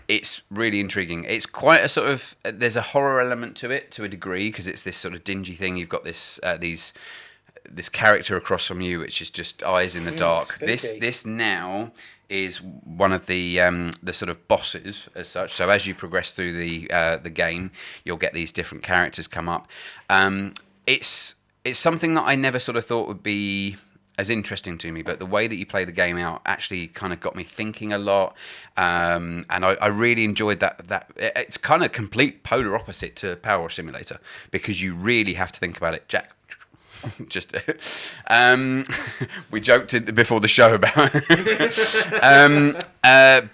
it's really intriguing. It's quite a sort of, there's a horror element to it to a degree, because it's this sort of dingy thing. You've got this this character across from you which is just eyes in the dark. Spooky. This now is one of the sort of bosses as such. So as you progress through the game, you'll get these different characters come up. It's something that I never sort of thought would be as interesting to me, but the way that you play the game out actually kind of got me thinking a lot, and I really enjoyed that. It's kind of complete polar opposite to Power Wash Simulator, because you really have to think about it. Jack, just we joked before the show about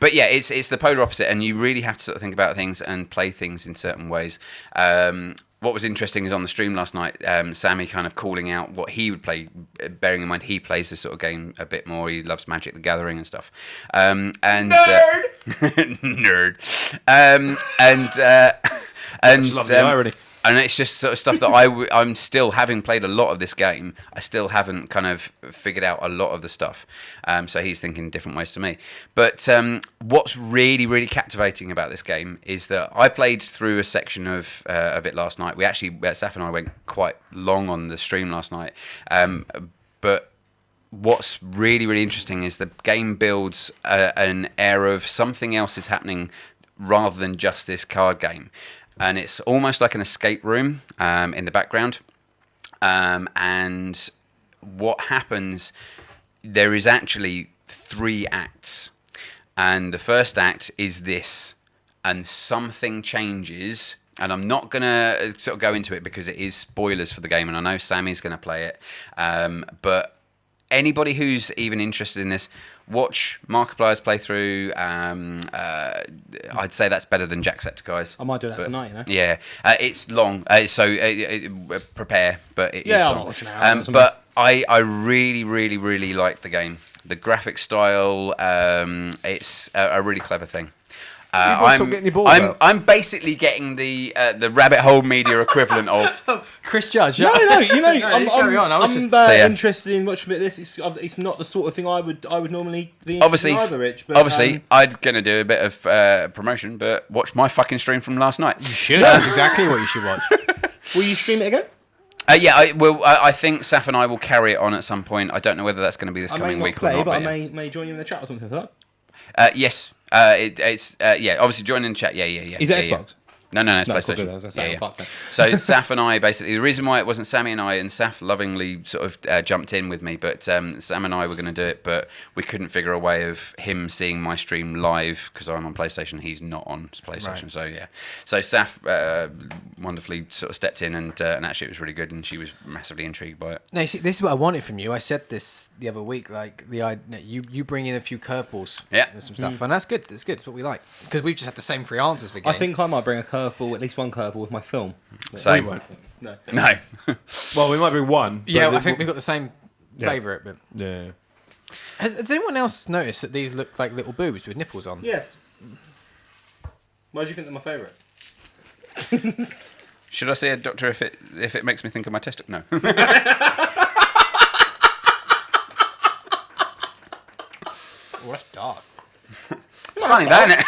but yeah, it's the polar opposite, and you really have to sort of think about things and play things in certain ways. What was interesting is on the stream last night, Sammy kind of calling out what he would play, bearing in mind he plays this sort of game a bit more. He loves Magic the Gathering and stuff. And Nerd! Nerd. And I just love the irony. And it's just sort of stuff that I'm still, having played a lot of this game, I still haven't kind of figured out a lot of the stuff. So he's thinking different ways to me. But what's really, really captivating about this game is that I played through a section of it last night. We actually, Saf and I went quite long on the stream last night. But what's really, really interesting is the game builds an air of something else is happening rather than just this card game. And it's almost like an escape room in the background. And what happens, there is actually 3 acts. And the first act is this. And something changes. And I'm not going to sort of go into it because it is spoilers for the game. And I know Sammy's going to play it. But anybody who's even interested in this, watch Markiplier's playthrough. I'd say that's better than Jacksepticeye's. I might do that tonight, you know? Yeah. It's long, so prepare, but it is Yeah, long. I'll watch an hour. But I really, really, really like the game. The graphic style, it's a really clever thing. I'm basically getting the rabbit hole media equivalent of Chris Judge. No, you know, I'm carry on. I was I'm just- interested in watching a bit of this. It's not the sort of thing I would normally be interested obviously. in either, Rich. But, Obviously, I'm gonna do a bit of promotion, but watch my fucking stream from last night. You should. That's exactly what you should watch. will you stream it again? Yeah, I will. I think Saf and I will carry it on at some point. I don't know whether that's going to be this I may coming not week play, or not. but But I may join you in the chat or something for yeah. Yes. It's obviously join in the chat. Yeah. Is it yeah, Xbox? No, it's No, PlayStation. cool, good. Fuck, So Saf and I basically, the reason why it wasn't Sammy and I, and Saf lovingly sort of jumped in with me, but Sam and I were going to do it, but we couldn't figure a way of him seeing my stream live because I'm on PlayStation, he's not on PlayStation. Right. So yeah, so Saf wonderfully sort of stepped in, and actually it was really good, and she was massively intrigued by it. No, you see, this is what I wanted from you. I said this the other week. Like you bring in a few curveballs, and some stuff, and that's good. That's good. It's what we like because we've just had the same 3 answers for I games. think I might bring a curveball, at least one curveball with my film. Same. We won't. No. No. Well, we might be one. but Yeah, it- I think we've got the same favourite. But Yeah. has anyone else noticed that these look like little boobs with nipples on? Yes. Why do you think they're my favourite? Should I see a doctor if it makes me think of my testicle? No. Oh, that's dark. Funny that, isn't it?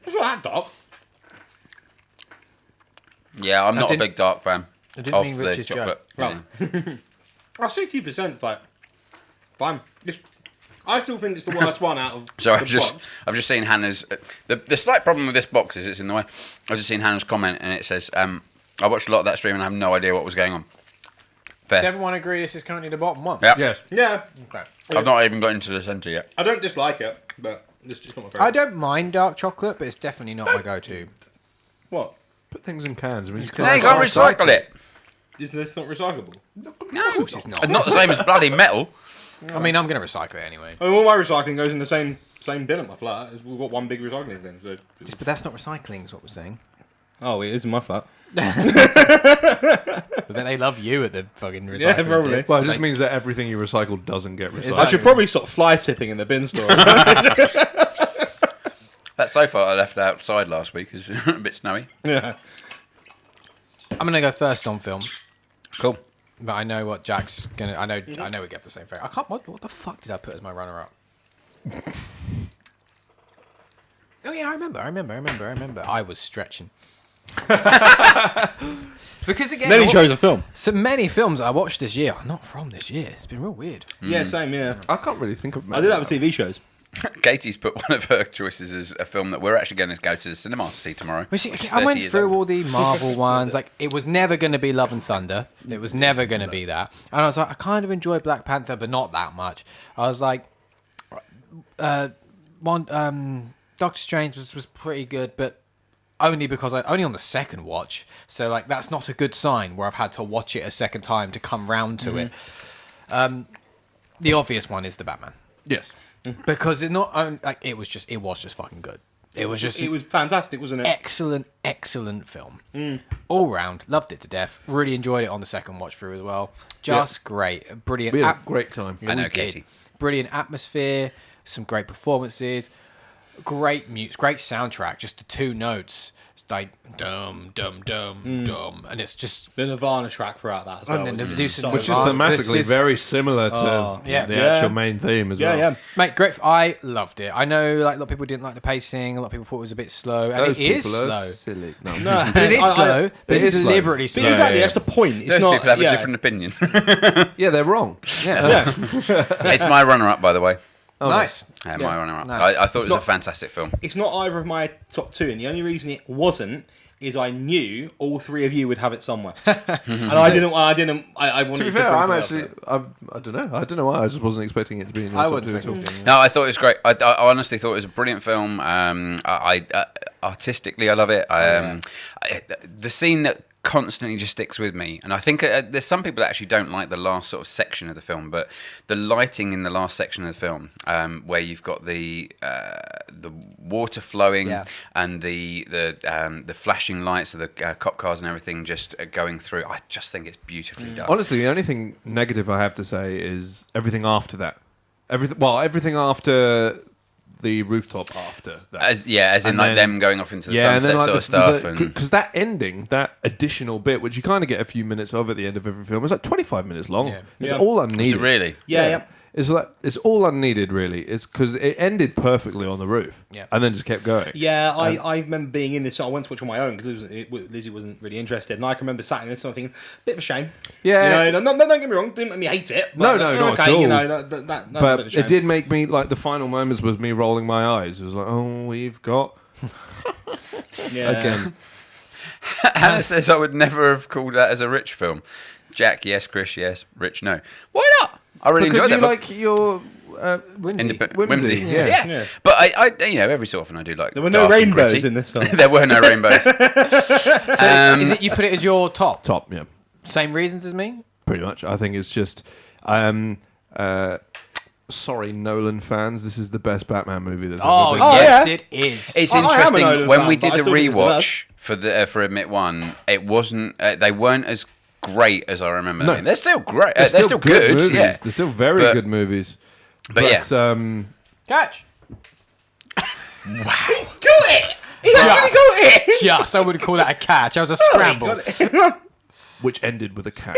It's not that dark. Yeah, I'm not a didn't- big dark fan I didn't of mean the Rich's chocolate. joke. Yeah. 60% is like fine. I still think it's the worst one out of. So the box. I've just seen Hannah's. The slight problem with this box is it's in the way. I've just seen Hannah's comment and it says, "I watched a lot of that stream and I have no idea what was going on." Fair. Does everyone agree this is currently the bottom one? Yeah. Yes. Yeah, Okay. I've not even got into the centre yet. I don't dislike it, but it's just not my favourite. I don't mind dark chocolate, but it's definitely not my go-to. What? Put things in cans. I mean, It's you 'cause No, I you can't can't recycle it. Is this not recyclable? No, It's not. Not the same as bloody metal. I mean, I'm going to recycle it anyway. I mean, all my recycling goes in the same bin at my flat. We've got one big recycling thing. So. But that's not recycling, is what we're saying. Oh, it is in my flat. I bet they love you at the fucking recycling. Yeah, probably. tip. Well, it It's just like- means that everything you recycle doesn't get recycled. I should probably stop fly tipping in the bin store. That sofa I left outside last week is a bit snowy. Yeah. I'm going to go first on film, Cool. but I know what Jack's going to... I know we get the same thing. I can't... What the fuck did I put as my runner-up? Oh, yeah, I remember. I was stretching. Because, again... Then he chose a film. So many films I watched this year are not from this year. It's been real weird. Yeah, same, yeah. I can't really think of. I did that with TV shows. Katie's put one of her choices as a film that we're actually going to go to the cinema to see tomorrow. Well, see, which is I 30 went years through old. all the Marvel ones. Like, it was never going to be Love and Thunder. It was never going to be that. And I was like, I kind of enjoy Black Panther, but not that much. I was like, Doctor Strange was pretty good, but only because only on the second watch. So like, that's not a good sign where I've had to watch it a second time to come round to it. The obvious one is the Batman. Yes. Because it's not only, like, it was just fucking good. It was just It was fantastic, wasn't it? excellent film. All round, loved it to death. Really enjoyed it on the second watch through as well. Just great, brilliant. We had a great time. I know, we did. Katie. Brilliant atmosphere, some great performances, great mutes, great soundtrack. Just the 2 notes, like dum dum dum dum, and it's just. The Nirvana track throughout that as well. And then which the is Deuce- Which is Oh, thematically this is- very similar to Yeah. the Yeah. actual main theme as well. yeah. Mate, great. I loved it. I know like a lot of people didn't like the pacing. A lot of people thought it was a bit slow, and Those it is people are slow. silly. No. No, But it is slow, but it it's is slow. deliberately slow. Exactly, Yeah. that's the point. It's Those not. people have yeah. a different opinion. Yeah, they're wrong. Yeah. It's my runner-up, by the way. Nice. My Yeah. runner-up. Nice. I thought it was a not- fantastic film. It's not either of my top two, and the only reason it wasn't is I knew all three of you would have it somewhere, and I didn't. I wanted To be to. fair, bring I'm something actually. else I don't know. I don't know why. I just wasn't expecting it to be in your I top wasn't two at all. expecting. No, I thought it was great. I honestly thought it was a brilliant film. Artistically, I love it. The scene that constantly just sticks with me, and I think there's some people that actually don't like the last sort of section of the film, but the lighting in the last section of the film, where you've got the water flowing Yeah. and the flashing lights of the cop cars and everything just going through. I just think it's beautifully done. Honestly, the only thing negative I have to say is everything after that. Everything after the rooftop after that. As in And like then- them going off into the sunset sort of stuff. And Because that ending, that additional bit, which you kind of get a few minutes of at the end of every film, is like 25 minutes long. Yeah. It's Yeah. all was unneeded. it really? Yeah. It's like it's all unneeded, really. It's because it ended perfectly on the roof, Yeah. and then just kept going. Yeah, I remember being in this. I went to watch on my own because Lizzie wasn't really interested, and I can remember sat in this and thinking, bit of a shame. Yeah. you know, no, don't get me wrong, didn't make me hate it. No, But, not okay, at all. You know, that's a bit But of a shame. it did make me like the final moments was me rolling my eyes. It was like, oh, we've got Yeah. again. Hannah says I would never have called that as a Rich film. Jack, yes. Chris, yes. Rich, no. Why not? I really Because enjoyed you that. like your Whimsy. Whimsy, yeah. Yeah. But I, every so often I do like. There were no dark and rainbows gritty. in this film. There were no rainbows. So is it you put it as your top? top, yeah, Same reasons as me? pretty much. I think it's just. Sorry, Nolan fans. This is the best Batman movie there's Oh, ever been. Oh, yes, yeah. it is. It's I am an interesting Nolan when fan, we but did I the still think it's the rewatch for Admit One. It wasn't. They weren't as great as I remember. No. them. They're still great. They're They're still good. movies. Yeah. They're still very But- good movies. But yeah. Catch. Got it! He actually got it! Just, I wouldn't call that a catch. That was a scramble. which ended with a cat.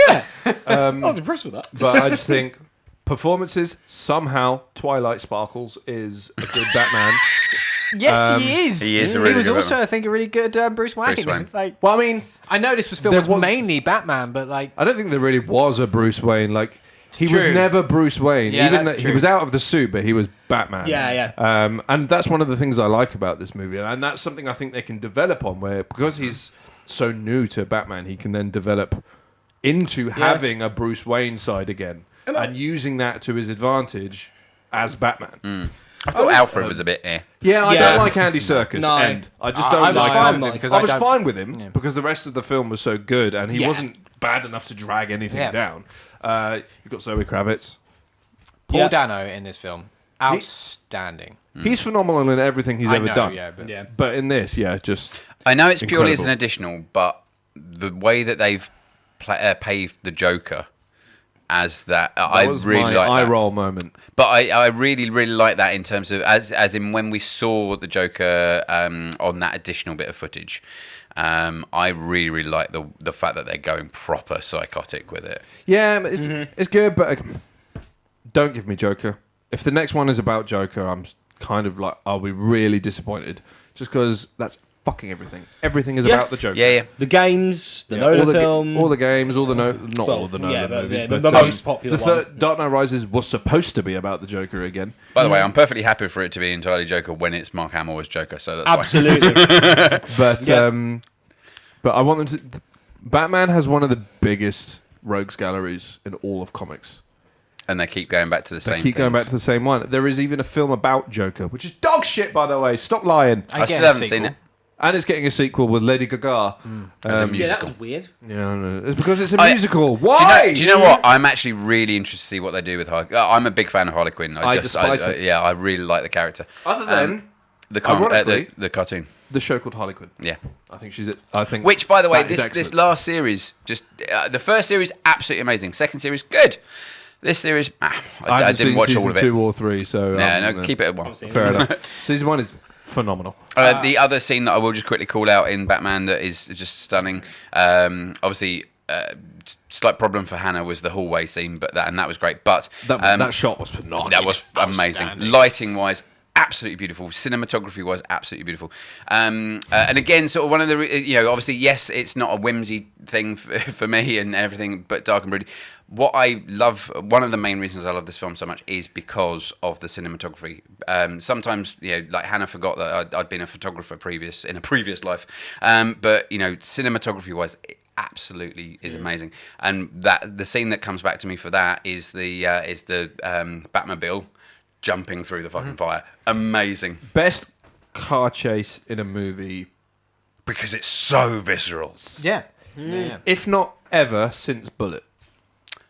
I was impressed with that. But I just think performances somehow Twilight Sparkles is a good Batman. Yes, he is. he is a really He was good also, Batman. I think, a really good Bruce Wayne. Bruce Wayne. Like, Well, I mean, I know this was filmed There as was- mainly Batman, but like, I don't think there really was a Bruce Wayne. Like he was true. never Bruce Wayne. Yeah, Even that's though he true. was out of the suit, but he was Batman. Yeah. And that's one of the things I like about this movie, and that's something I think they can develop on. Where because he's so new to Batman, he can then develop into having a Bruce Wayne side again, and using that to his advantage as Batman. I thought Alfred was a bit. Yeah, I Yeah. don't like Andy Serkis. No. And I just I don't was like fine him. with it because I I was don't- fine with him Yeah. because the rest of the film was so good, and he Yeah. wasn't bad enough to drag anything Yeah. down. You've got Zoe Kravitz. Paul Yeah. Dano in this film, outstanding. He's phenomenal in everything he's I ever know, done. yeah, but Yeah. But in this, just I know it's purely as an Incredible. additional, but the way that they've paved the Joker as that, I that was really my like eye that. roll moment. But I really, really like that in terms of as in when we saw the Joker on that additional bit of footage. I really, really like the fact that they're going proper psychotic with it. Yeah, it's good, but don't give me Joker. If the next one is about Joker, I'm kind of like, I'll be really disappointed. Just because that's fucking everything. Everything is Yeah. about the Joker. Yeah, yeah. The games, the Yeah, Nolan all the film. all the games, all the not Well, all the yeah, Nolan but movies, yeah, but the most popular the one. Dark Knight Rises was supposed to be about the Joker again. By the way, I'm perfectly happy for it to be entirely Joker when it's Mark Hamill as Joker. So that's fine. Absolutely. But Yeah. but I want them to. Batman has one of the biggest rogues galleries in all of comics. And they keep going back to the They same. keep going things. back to the same one. There is even a film about Joker, which is dog shit, by the way. Stop lying. I still Again, a haven't seen sequel. it. And it's getting a sequel with Lady Gaga. As a yeah, musical. that was weird. Yeah, I know. It's because it's a I- musical. Do Why? you know what? I'm actually really interested to see what they do with Harley. I'm a big fan of Harley Quinn. I despise her. Yeah, I really like the character. Other than the ironically- the cartoon. the show called Harley Quinn. Yeah. I think she's it. I think. Which, by the way, that is this excellent. last series, just the first series, absolutely amazing. Second series, good. This series, I haven't didn't seen watch season all of it. 2 or 3, so No, keep it at one. I've seen fair it. enough. Season 1 is phenomenal. The other scene that I will just quickly call out in Batman that is just stunning. Obviously, slight problem for Hannah was the hallway scene, but that was great. But That shot was phenomenal. that was amazing. Lighting wise, absolutely beautiful. Cinematography wise, absolutely beautiful. And again, sort of one of the obviously, yes, it's not a whimsy thing for me and everything, but dark and broody. What I love, one of the main reasons I love this film so much is because of the cinematography. Sometimes, like Hannah forgot that I'd been a photographer in a previous life, but cinematography-wise, it absolutely is amazing. And that the scene that comes back to me for that is the Batmobile jumping through the fucking fire. Amazing. Best car chase in a movie, Because it's so visceral. Yeah. Yeah. if not ever, since Bullet,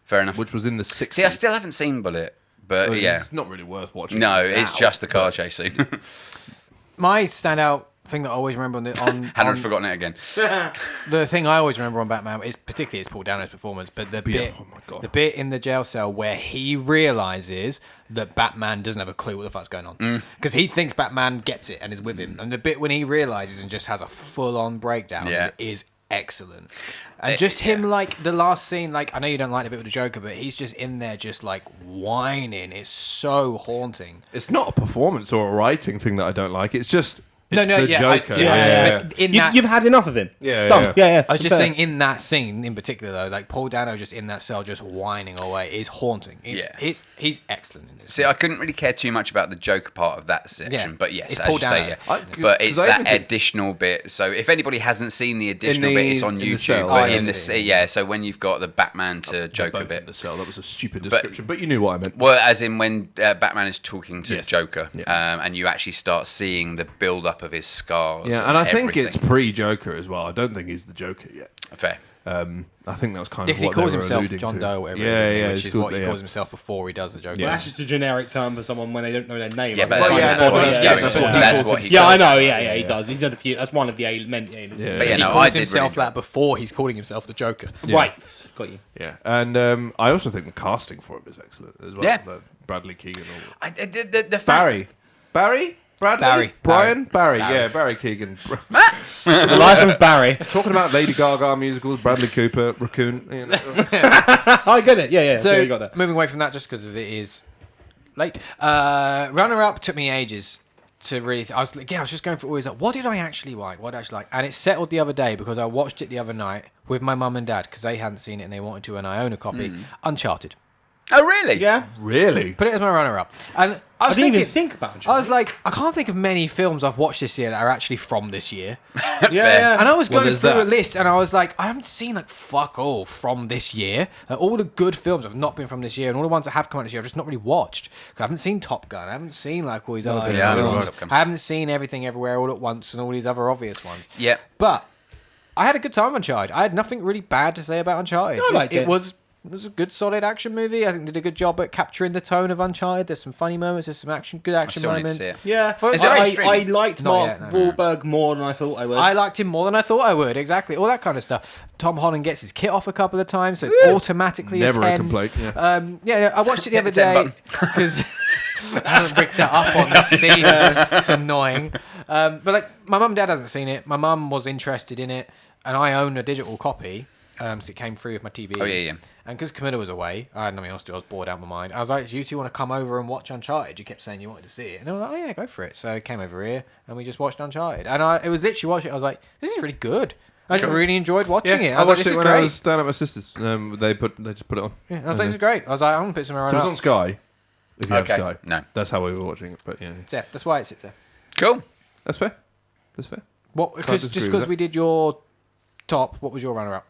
Fair enough. which was in the 60s. See, I still haven't seen Bullet, but It's not really worth watching. No, it's now, just the car but- chase scene. My standout thing that I always remember Hannah had forgotten it again. the thing I always remember on Batman is particularly it's Paul Dano's performance, but the bit, oh my God. the bit in the jail cell where he realizes that Batman doesn't have a clue what the fuck's going on because he thinks Batman gets it and is with him, and the bit when he realizes and just has a full-on breakdown is excellent. And just him, like the last scene, like I know you don't like the bit with the Joker, but he's just in there, just like whining. It's so haunting. It's not a performance or a writing thing that I don't like. It's just the yeah, Joker. You've had enough of him. Yeah, Done. yeah. Yeah. I was just saying in that scene in particular though, like Paul Dano just in that cell just whining away is haunting. He's excellent in this. See, I couldn't really care too much about the Joker part of that section, Yeah. but yes, It's as Paul you say, Dano. but it's 'cause I that even think- additional bit. So if anybody hasn't seen the additional In the- bit, it's on in the YouTube. cell. But Oh, in yeah, the yeah. so when you've got the Batman to Joker Both in bit, the cell. That was a stupid description, but you knew what I meant. well, as in when Batman is talking to Yes. Joker, Yeah. and you actually start seeing the build up of his scars. Yeah, and I think everything. it's pre-Joker as well. I don't think he's the Joker yet. fair. I think that was kind Because of he what calls they were himself alluding John to. Doe, whatever Yeah, it is, isn't he? yeah, Which it's is good, what he yeah. calls himself before he does the Joker. Yeah. That's just a generic term for someone when they don't know their name. Yeah, Like, but they Well, find yeah, it that's odd, what yeah, he's yeah, doing. that's That's what what he that's calls what himself. he Yeah, I says. know. Yeah, he does. He's had a few. That's one of the aliens. But He yeah, no, I calls did himself really that before he's calling himself the Joker. Right. Got you. Yeah, and I also think the casting for him is excellent as well. Yeah. Bradley Keegan. I, the fact- Barry. Bradley? Barry. Brian? Barry. Barry. Yeah, Barry Keegan. The Life of Barry. Talking about Lady Gaga musicals, Bradley Cooper, Raccoon. You know. I get it. Yeah. So you got that. moving away from that just because it is late. Runner-up took me ages to really... I was just going through always like, what did I actually like? What did I actually like? And it settled the other day because I watched it the other night with my mum and dad because they hadn't seen it and they wanted to, and I own a copy. Uncharted. Oh, really? Yeah. Really? Put it as my runner-up. And I I was didn't thinking... even think about it. I was like, I can't think of many films I've watched this year that are actually from this year. Yeah. And I was Well, going there's through a that. list, and I was like, I haven't seen like fuck all from this year. Like, all the good films have not been from this year, and all the ones that have come out this year I've just not really watched. 'Cause I haven't seen Top Gun, I haven't seen like all these other big yeah, I haven't films. seen Top Gun. I haven't seen Everything Everywhere All at Once and all these other obvious ones. Yeah. But I had a good time on Uncharted. I had nothing really bad to say about Uncharted. I liked it. It was a good, solid action movie. I think they did a good job at capturing the tone of Uncharted. There's some funny moments. There's some good I action still need to moments. see it. Yeah. Is it I streaming? liked Not Mark yet, no. Wahlberg more than I thought I would. I liked him more than I thought I would. Exactly, all that kind of stuff. Tom Holland gets his kit off a couple of times, so it's automatically Never a 10. a complaint. Yeah. I watched it the other Hit the 10 day button. because I haven't picked that up on the scene. It's annoying. But like, my mum and dad hasn't seen it. My mum was interested in it, and I own a digital copy. So it came through with my TV. Oh, yeah. And because Camilla was away, I had nothing else to do. I was bored out of my mind. I was like, "Do you two want to come over and watch Uncharted?" You kept saying you wanted to see it, and I was like, "Oh yeah, go for it." So I came over here and we just watched Uncharted. And it was literally watching it. I was like, "This is really good." I just really enjoyed watching it. Yeah, I was like, watched "This it is when I great." was down at my sister's. They just put it on. Yeah, I was like, "This is great." I was like, "I'm gonna put some So around." it was on Sky. If you Okay. have Sky. No. That's how we were watching it. But yeah, Yeah, that's why it sits there. Cool. that's fair. That's fair. What? Because just disagree with because that. we did your top, what was your runner-up?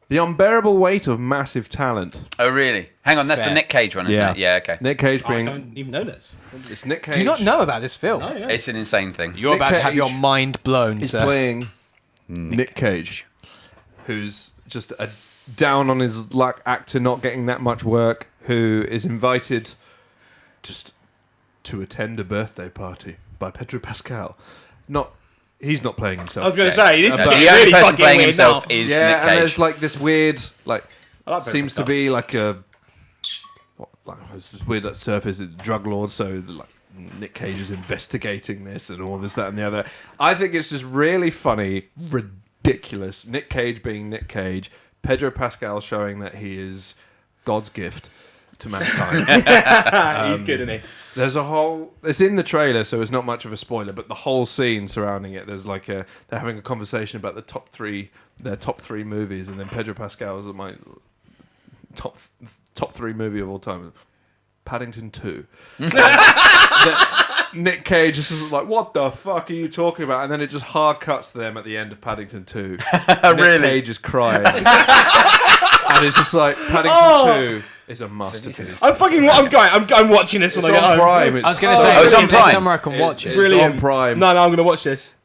The unbearable weight of massive talent. Oh, really? Hang on, that's Fair. the Nick Cage one, isn't Yeah. it? Yeah, okay. Nick Cage I being. don't even know this. It's Nick Cage. Do you not know about this film? Oh, yeah. It's an insane thing. You're Nick about to have your Cage mind blown, He's sir. playing Nick Cage, who's just a down on his luck actor, not getting that much work, who is invited just to attend a birthday party by Pedro Pascal. He's not playing himself. I was going to say, this is The getting only really person fucking playing weird himself now. is yeah, Nick and Cage. there's like this weird, like, I like Pedro seems to Pascal. be like a, it's this weird like surface, it's drug lord, so like Nick Cage is investigating this and all this, that, and the other. I think it's just really funny, ridiculous. Nick Cage being Nick Cage, Pedro Pascal showing that he is God's gift to mankind. He's good, isn't he? There's a whole. It's in the trailer, so it's not much of a spoiler. But the whole scene surrounding it, there's like they're having a conversation about their top three movies, and then Pedro Pascal is my top three movie of all time, Paddington 2. Nick Cage is just like, what the fuck are you talking about? And then it just hard cuts to them at the end of Paddington 2. Nick Cage is crying, and it's just like Paddington 2. Is a masterpiece. I'm watching this when I get home. Prime. I was going to say, it's on is there Prime. somewhere I can watch it? Brilliant. On Prime. No, I'm going to watch this.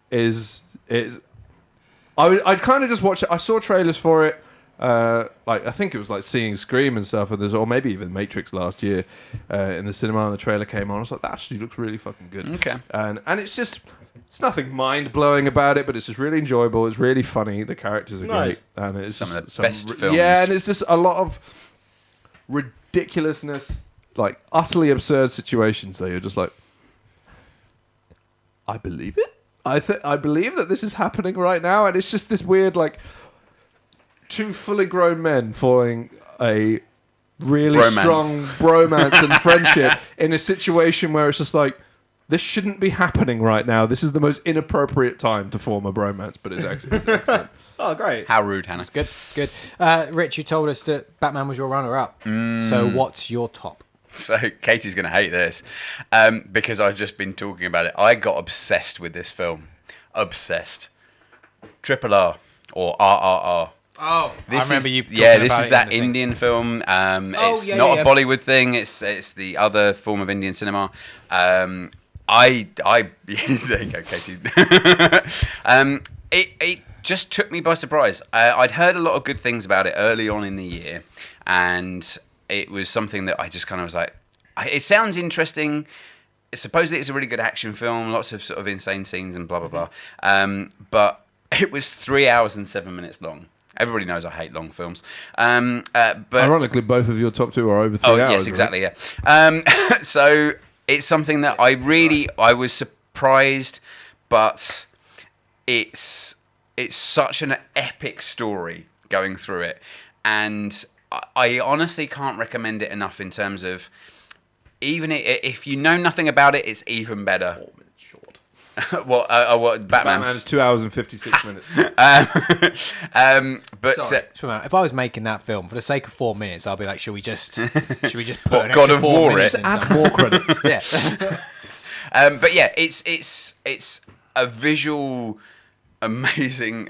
I kind of just watched it. I saw trailers for it. I think it was like seeing Scream and stuff, or maybe even Matrix last year in the cinema, and the trailer came on. I was like, that actually looks really fucking good. Okay. And it's nothing mind blowing about it, but it's just really enjoyable. It's really funny. The characters are Nice. great, and it's Some just of the best films. Yeah, and it's just a lot of ridiculousness, like utterly absurd situations. So you're just like, I believe it. I believe that this is happening right now, and it's just this weird, like, two fully grown men forming a really strong bromance and friendship in a situation where it's just like, this shouldn't be happening right now. This is the most inappropriate time to form a bromance, but it's excellent. Oh, great. How rude, Hannah. Good. Rich, you told us that Batman was your runner-up. So what's your top? So Katie's going to hate this because I've just been talking about it. I got obsessed with this film. Obsessed. Triple R or RRR. Oh, I remember you talking Yeah, this about is it that in the thing. Indian film. It's yeah, not yeah. a Bollywood thing. It's the other form of Indian cinema. There you go, Katie. It just took me by surprise. I'd heard a lot of good things about it early on in the year, and it was something that I just kind of was like, it sounds interesting. Supposedly it's a really good action film, lots of sort of insane scenes and blah, blah, blah. But it was 3 hours and 7 minutes long. Everybody knows I hate long films. But Ironically, both of your top two are over 3 hours. Oh, yes, exactly, yeah. So it's something that I was surprised, but it's such an epic story going through it. And I honestly can't recommend it enough in terms of, even if you know nothing about it, it's even better. 4 minutes short. What Batman? Batman's 2 hours and 56 minutes. Sorry, But if I was making that film for the sake of 4 minutes, I'll be like, should we just put What, an God extra of 4 War minutes it? in Add something? more credits. Yeah. but yeah, it's a visually amazing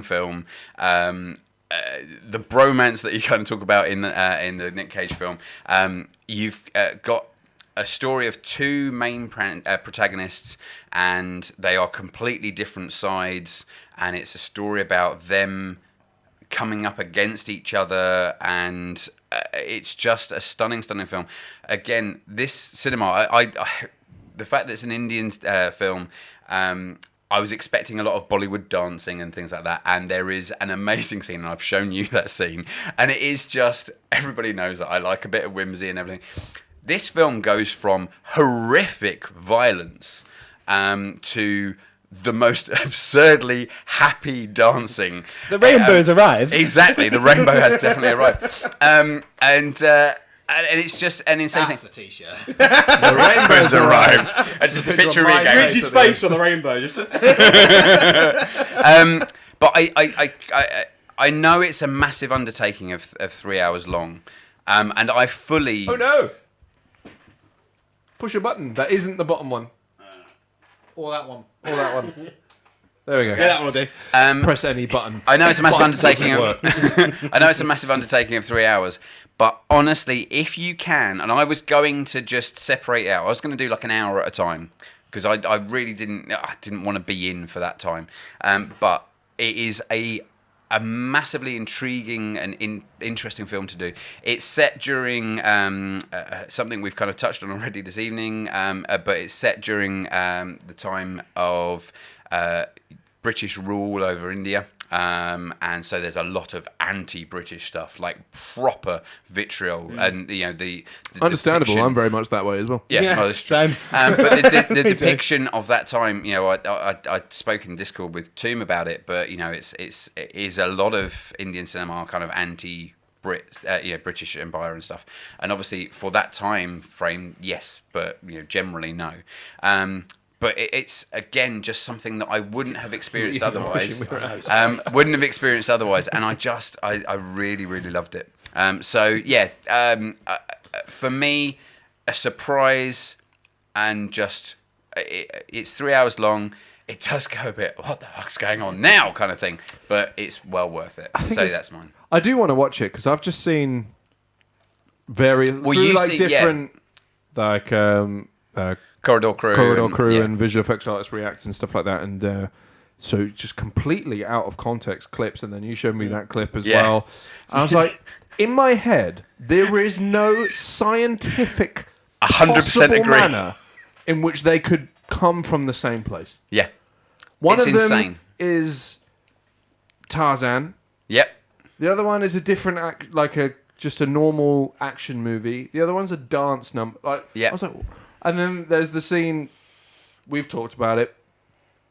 film. The bromance that you kind of talk about in the Nick Cage film, you've got a story of two main protagonists, and they are completely different sides, and it's a story about them coming up against each other, and it's just a stunning film. Again, this cinema, I the fact that it's an Indian film, I was expecting a lot of Bollywood dancing and things like that, and there is an amazing scene, and I've shown you that scene, and it is just, everybody knows that I like a bit of whimsy and everything. This film goes from horrific violence to the most absurdly happy dancing. The rainbow's arrived. Exactly, the rainbow has definitely arrived. And it's just an insane That's thing. a t-shirt. The rainbow's arrived. And just a picture of me going, Richie's face on the rainbow. Just but I know it's a massive undertaking of 3 hours long, and I fully. Oh no! Push a button. That isn't the bottom one. Or that one. Or that one. There we go. yeah, that will do. Press any button. I know it's a massive undertaking. Doesn't I know it's a massive undertaking of 3 hours, but honestly, if you can, and I was going to just separate it out. I was going to do like an hour at a time because I really didn't want to be in for that time. But it is a massively intriguing and interesting film to do. It's set during something we've kind of touched on already this evening, but it's set during the time of British rule over India, and so there's a lot of anti-British stuff, like proper vitriol, and the Understandable. depiction- I'm very much that way as well. Yeah, Yeah, well, that's true. same. But the Me too. depiction of that time, I spoke in Discord with Toom about it, but it is a lot of Indian cinema are kind of British Empire and stuff, and obviously for that time frame, yes, but generally no. But it's again just something that I wouldn't have experienced otherwise. Wouldn't have experienced otherwise, and I really really loved it. For me, a surprise, and just it's 3 hours long. It does go a bit, what the fuck's going on now, kind of thing, but it's well worth it. So that's mine. I do want to watch it because I've just seen different Corridor Crew, and visual effects artists react and stuff like that, and so just completely out of context clips, and then you showed me that clip as well. I was like, in my head, there is no scientific 100% agree manner in which they could come from the same place. Yeah, One it's of them insane. is Tarzan. Yep. The other one is a different just a normal action movie. The other one's a dance number. I was like, and then there's the scene we've talked about it,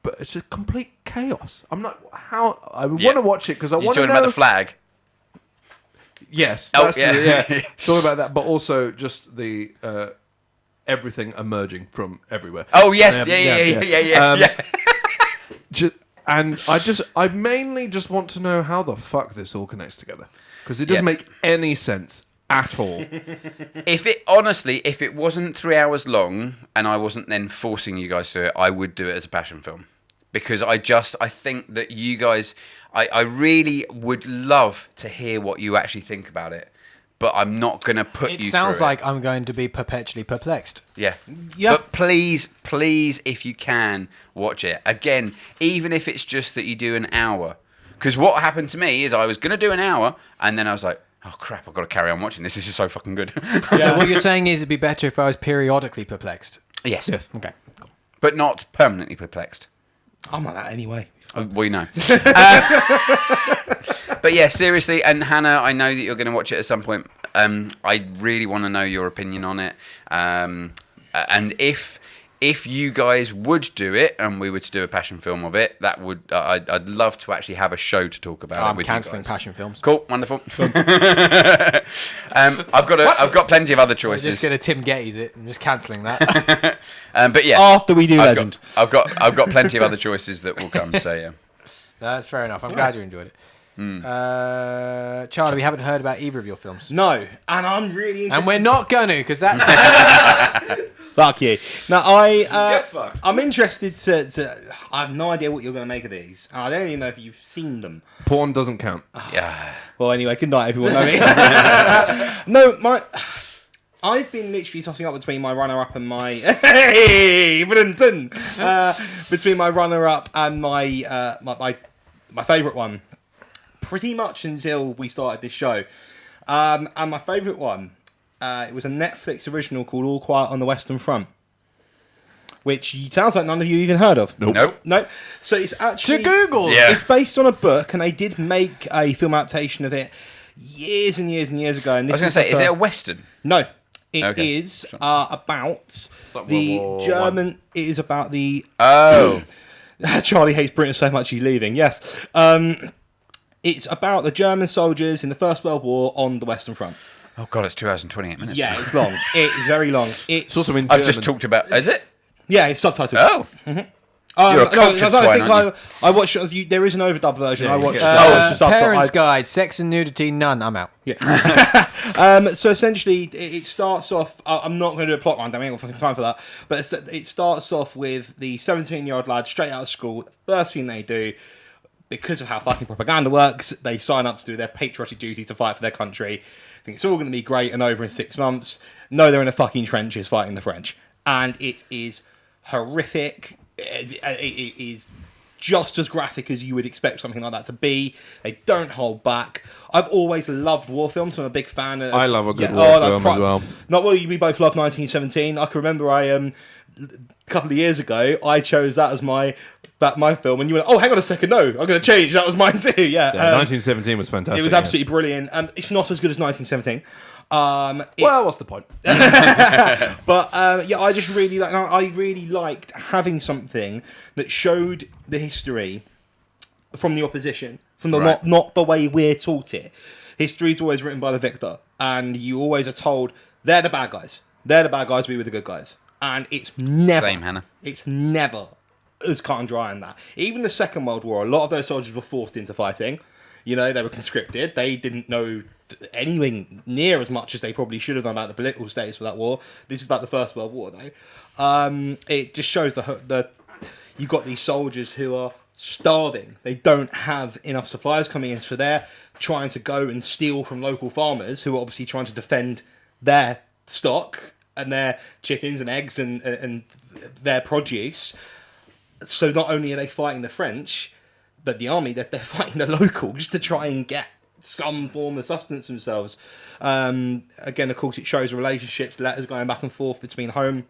but it's just complete chaos. I'm not I want to watch it because I want to know. You're talking about the flag. Yes, Oh, that's yeah. talking about that, but also just the everything emerging from everywhere. Oh yes, yeah. And I mainly just want to know how the fuck this all connects together, because it doesn't make any sense at all. If it wasn't 3 hours long and I wasn't then forcing you guys to it, I would do it as a passion film, because I think that you guys, I really would love to hear what you actually think about it, but I'm not going to put you through it. It sounds like I'm going to be perpetually perplexed. Yeah. Yeah. But please, if you can, watch it. Again, even if it's just that you do an hour. Because what happened to me is I was going to do an hour, and then I was like, oh crap, I've got to carry on watching this. This is so fucking good. So what you're saying is it'd be better if I was periodically perplexed. Yes. Okay. But not permanently perplexed. I'm like that anyway. We know. But yeah, seriously, and Hannah, I know that you're going to watch it at some point. I really want to know your opinion on it. And if you guys would do it, and we were to do a passion film of it, that would I'd love to actually have a show to talk about it with you guys. I'm cancelling passion films. Cool, wonderful. I've got plenty of other I'm choices. just going to Tim Geddes it. I'm just cancelling that. But yeah, After we do Legend. I've got plenty of other choices that will come. So yeah. That's fair enough. I'm glad you enjoyed it. Charlie, we haven't heard about either of your films. No, and I'm really interested. And we're not going to, because that's... Fuck you. Now, Get fucked. I'm interested to... I have no idea what you're going to make of these. I don't even know if you've seen them. Porn doesn't count. Yeah. Well, anyway, good night, everyone. I've been literally tossing up between my runner-up and my... between my runner-up and my favourite one. Pretty much until we started this show. And my favourite one, it was a Netflix original called All Quiet on the Western Front, which sounds like none of you even heard of. Nope. No. So it's actually... To Google! Yeah. It's based on a book, and they did make a film adaptation of it years and years and years ago. And I was going to say, is it a Western? No. It Okay. is about like the World War German... It is about the... Oh. Charlie hates Britain so much he's leaving, yes. It's about the German soldiers in the First World War on the Western Front. Oh god, it's 2 hours and 28 minutes. Yeah, it's long. It is very long. It's also in I've German. just talked about... Is it? Yeah, it's subtitled. Oh. You're a cultured swine, aren't you? I watched it as there is an overdub version. Yeah, I you watched get the subtitle. Parents' Guide, Sex and Nudity, none. I'm out. So essentially, it starts off... I'm not going to do a plot rundown. I ain't got fucking time for that. But it starts off with the 17-year-old lad straight out of school. First thing they do, because of how fucking propaganda works, they sign up to do their patriotic duty to fight for their country. Think it's all going to be great and over in 6 months. No, they're in the fucking trenches fighting the French. And it is horrific. It is just as graphic as you would expect something like that to be. They don't hold back. I've always loved war films. So I'm a big fan of... I love a good war film as well. Not well, we both love 1917. I can remember couple of years ago, I chose that as my film, and you went, "Oh, hang on a second, no, I'm going to change. That was mine too." Yeah, 1917 was fantastic. it was absolutely brilliant. It's not as good as 1917. Well, what's the point? But I just really like. I really liked having something that showed the history from the opposition, from the not the way we're taught it. History is always written by the victor, and you always are told they're the bad guys. They're the bad guys. We were the good guys, and it's never. Same, Hannah. It's never as cut and dry in that. Even the Second World War, a lot of those soldiers were forced into fighting. You know, they were conscripted. They didn't know anything near as much as they probably should have done about the political status for that war. This is about the First World War, though. It just shows the you've got these soldiers who are starving. They don't have enough supplies coming in, so they're trying to go and steal from local farmers who are obviously trying to defend their stock and their chickens and eggs and their produce. So not only are they fighting the French, but the army, they're fighting the locals to try and get some form of sustenance themselves. Again, of course, it shows relationships, letters going back and forth between home.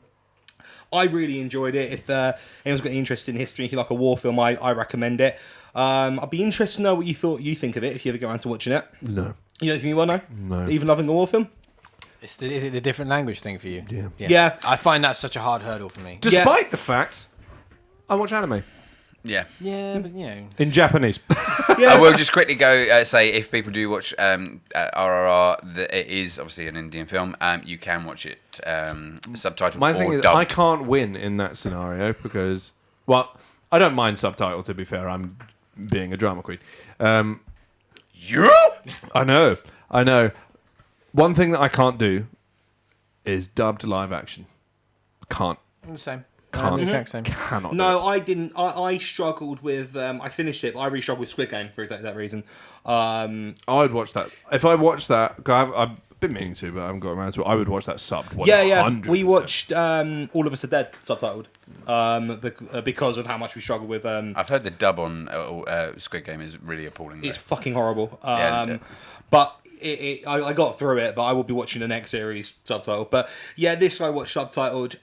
I really enjoyed it. If anyone's got any interest in history, if you like a war film, I recommend it. I'd be interested to know what you think of it if you ever get around to watching it. No. You don't think you will know? No. Even loving a war film? Is it the different language thing for you? Yeah. I find that such a hard hurdle for me. Despite the fact, I watch anime Yeah. Yeah, but you know. in Japanese. I will just quickly go say if people do watch RRR, it is obviously an Indian film. You can watch it subtitled My or thing is, dubbed. I can't win in that scenario because, well, I don't mind subtitle. To be fair, I'm being a drama queen. You? I know. One thing that I can't do is dubbed live action. Can't. I'm the same. Can't. I'm the exact same. Cannot. do No, it. I didn't. I struggled with. I finished it, but I really struggled with Squid Game for exactly that reason. I would watch that. If I watched that, 'cause I've been meaning to, but I haven't got around to it. I would watch that subbed. 100%. We watched All of Us Are Dead subtitled because of how much we struggled with. I've heard the dub on Squid Game is really appalling. It's fucking horrible. Yeah. But I got through it, but I will be watching the next series subtitled. But yeah, this I watched subtitled.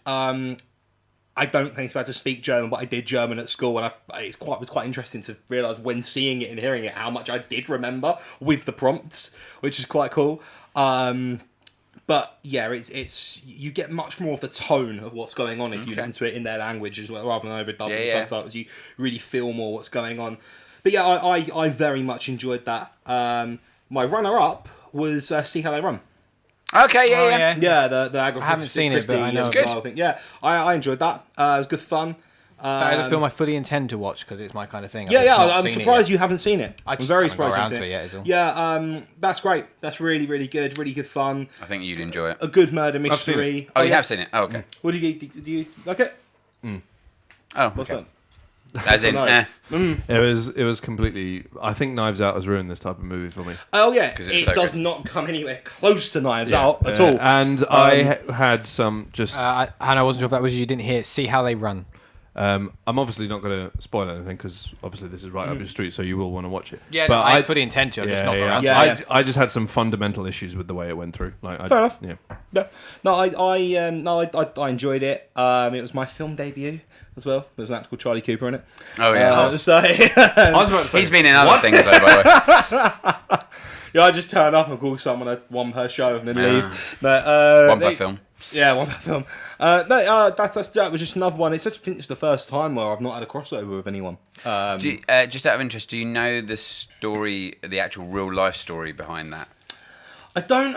I don't think it's about to speak German, but I did German at school, and it was quite interesting to realise when seeing it and hearing it how much I did remember with the prompts, which is quite cool. But yeah, it's you get much more of the tone of what's going on if you listen to it in their language as well, rather than overdubbing the subtitles. You really feel more what's going on. But yeah, I very much enjoyed that. My runner-up was See How They Run. Okay, yeah. Yeah, the Agatha I haven't seen it, but I know it's good. I think. Yeah, I enjoyed that. It was good fun. That is a film I fully intend to watch because it's my kind of thing. I'm surprised you haven't seen it. I I'm just very haven't got surprised around you to haven't it yet, is all. Yeah, that's great. That's really, really good. Really good fun. I think you'd enjoy it. A good murder seen it. mystery. Oh, you have seen it? Oh, okay. What do you like it? Oh, What's okay. that? As in, No. It was completely. I think Knives Out has ruined this type of movie for me. Oh yeah, 'Cause it it's so does good. not come anywhere close to Knives Out at all. And I had some just. And I wasn't sure if that was you didn't hear. See How They Run. I'm obviously not going to spoil anything because obviously this is right up your street, so you will want to watch it. Yeah, but no, I fully intend to. I just not got around to it. Yeah. I just had some fundamental issues with the way it went through. Like, Fair enough. Yeah. No, I enjoyed it. It was my film debut as well. There was an actor called Charlie Cooper in it. Oh, yeah. So I was about to say, He's been in other things, though, by the way. yeah, I just turn up and call someone a one per show and then leave. One per film. Yeah, one per film. That was just another one. I think it's the first time where I've not had a crossover with anyone. Just out of interest, do you know the story, the actual real life story behind that? I don't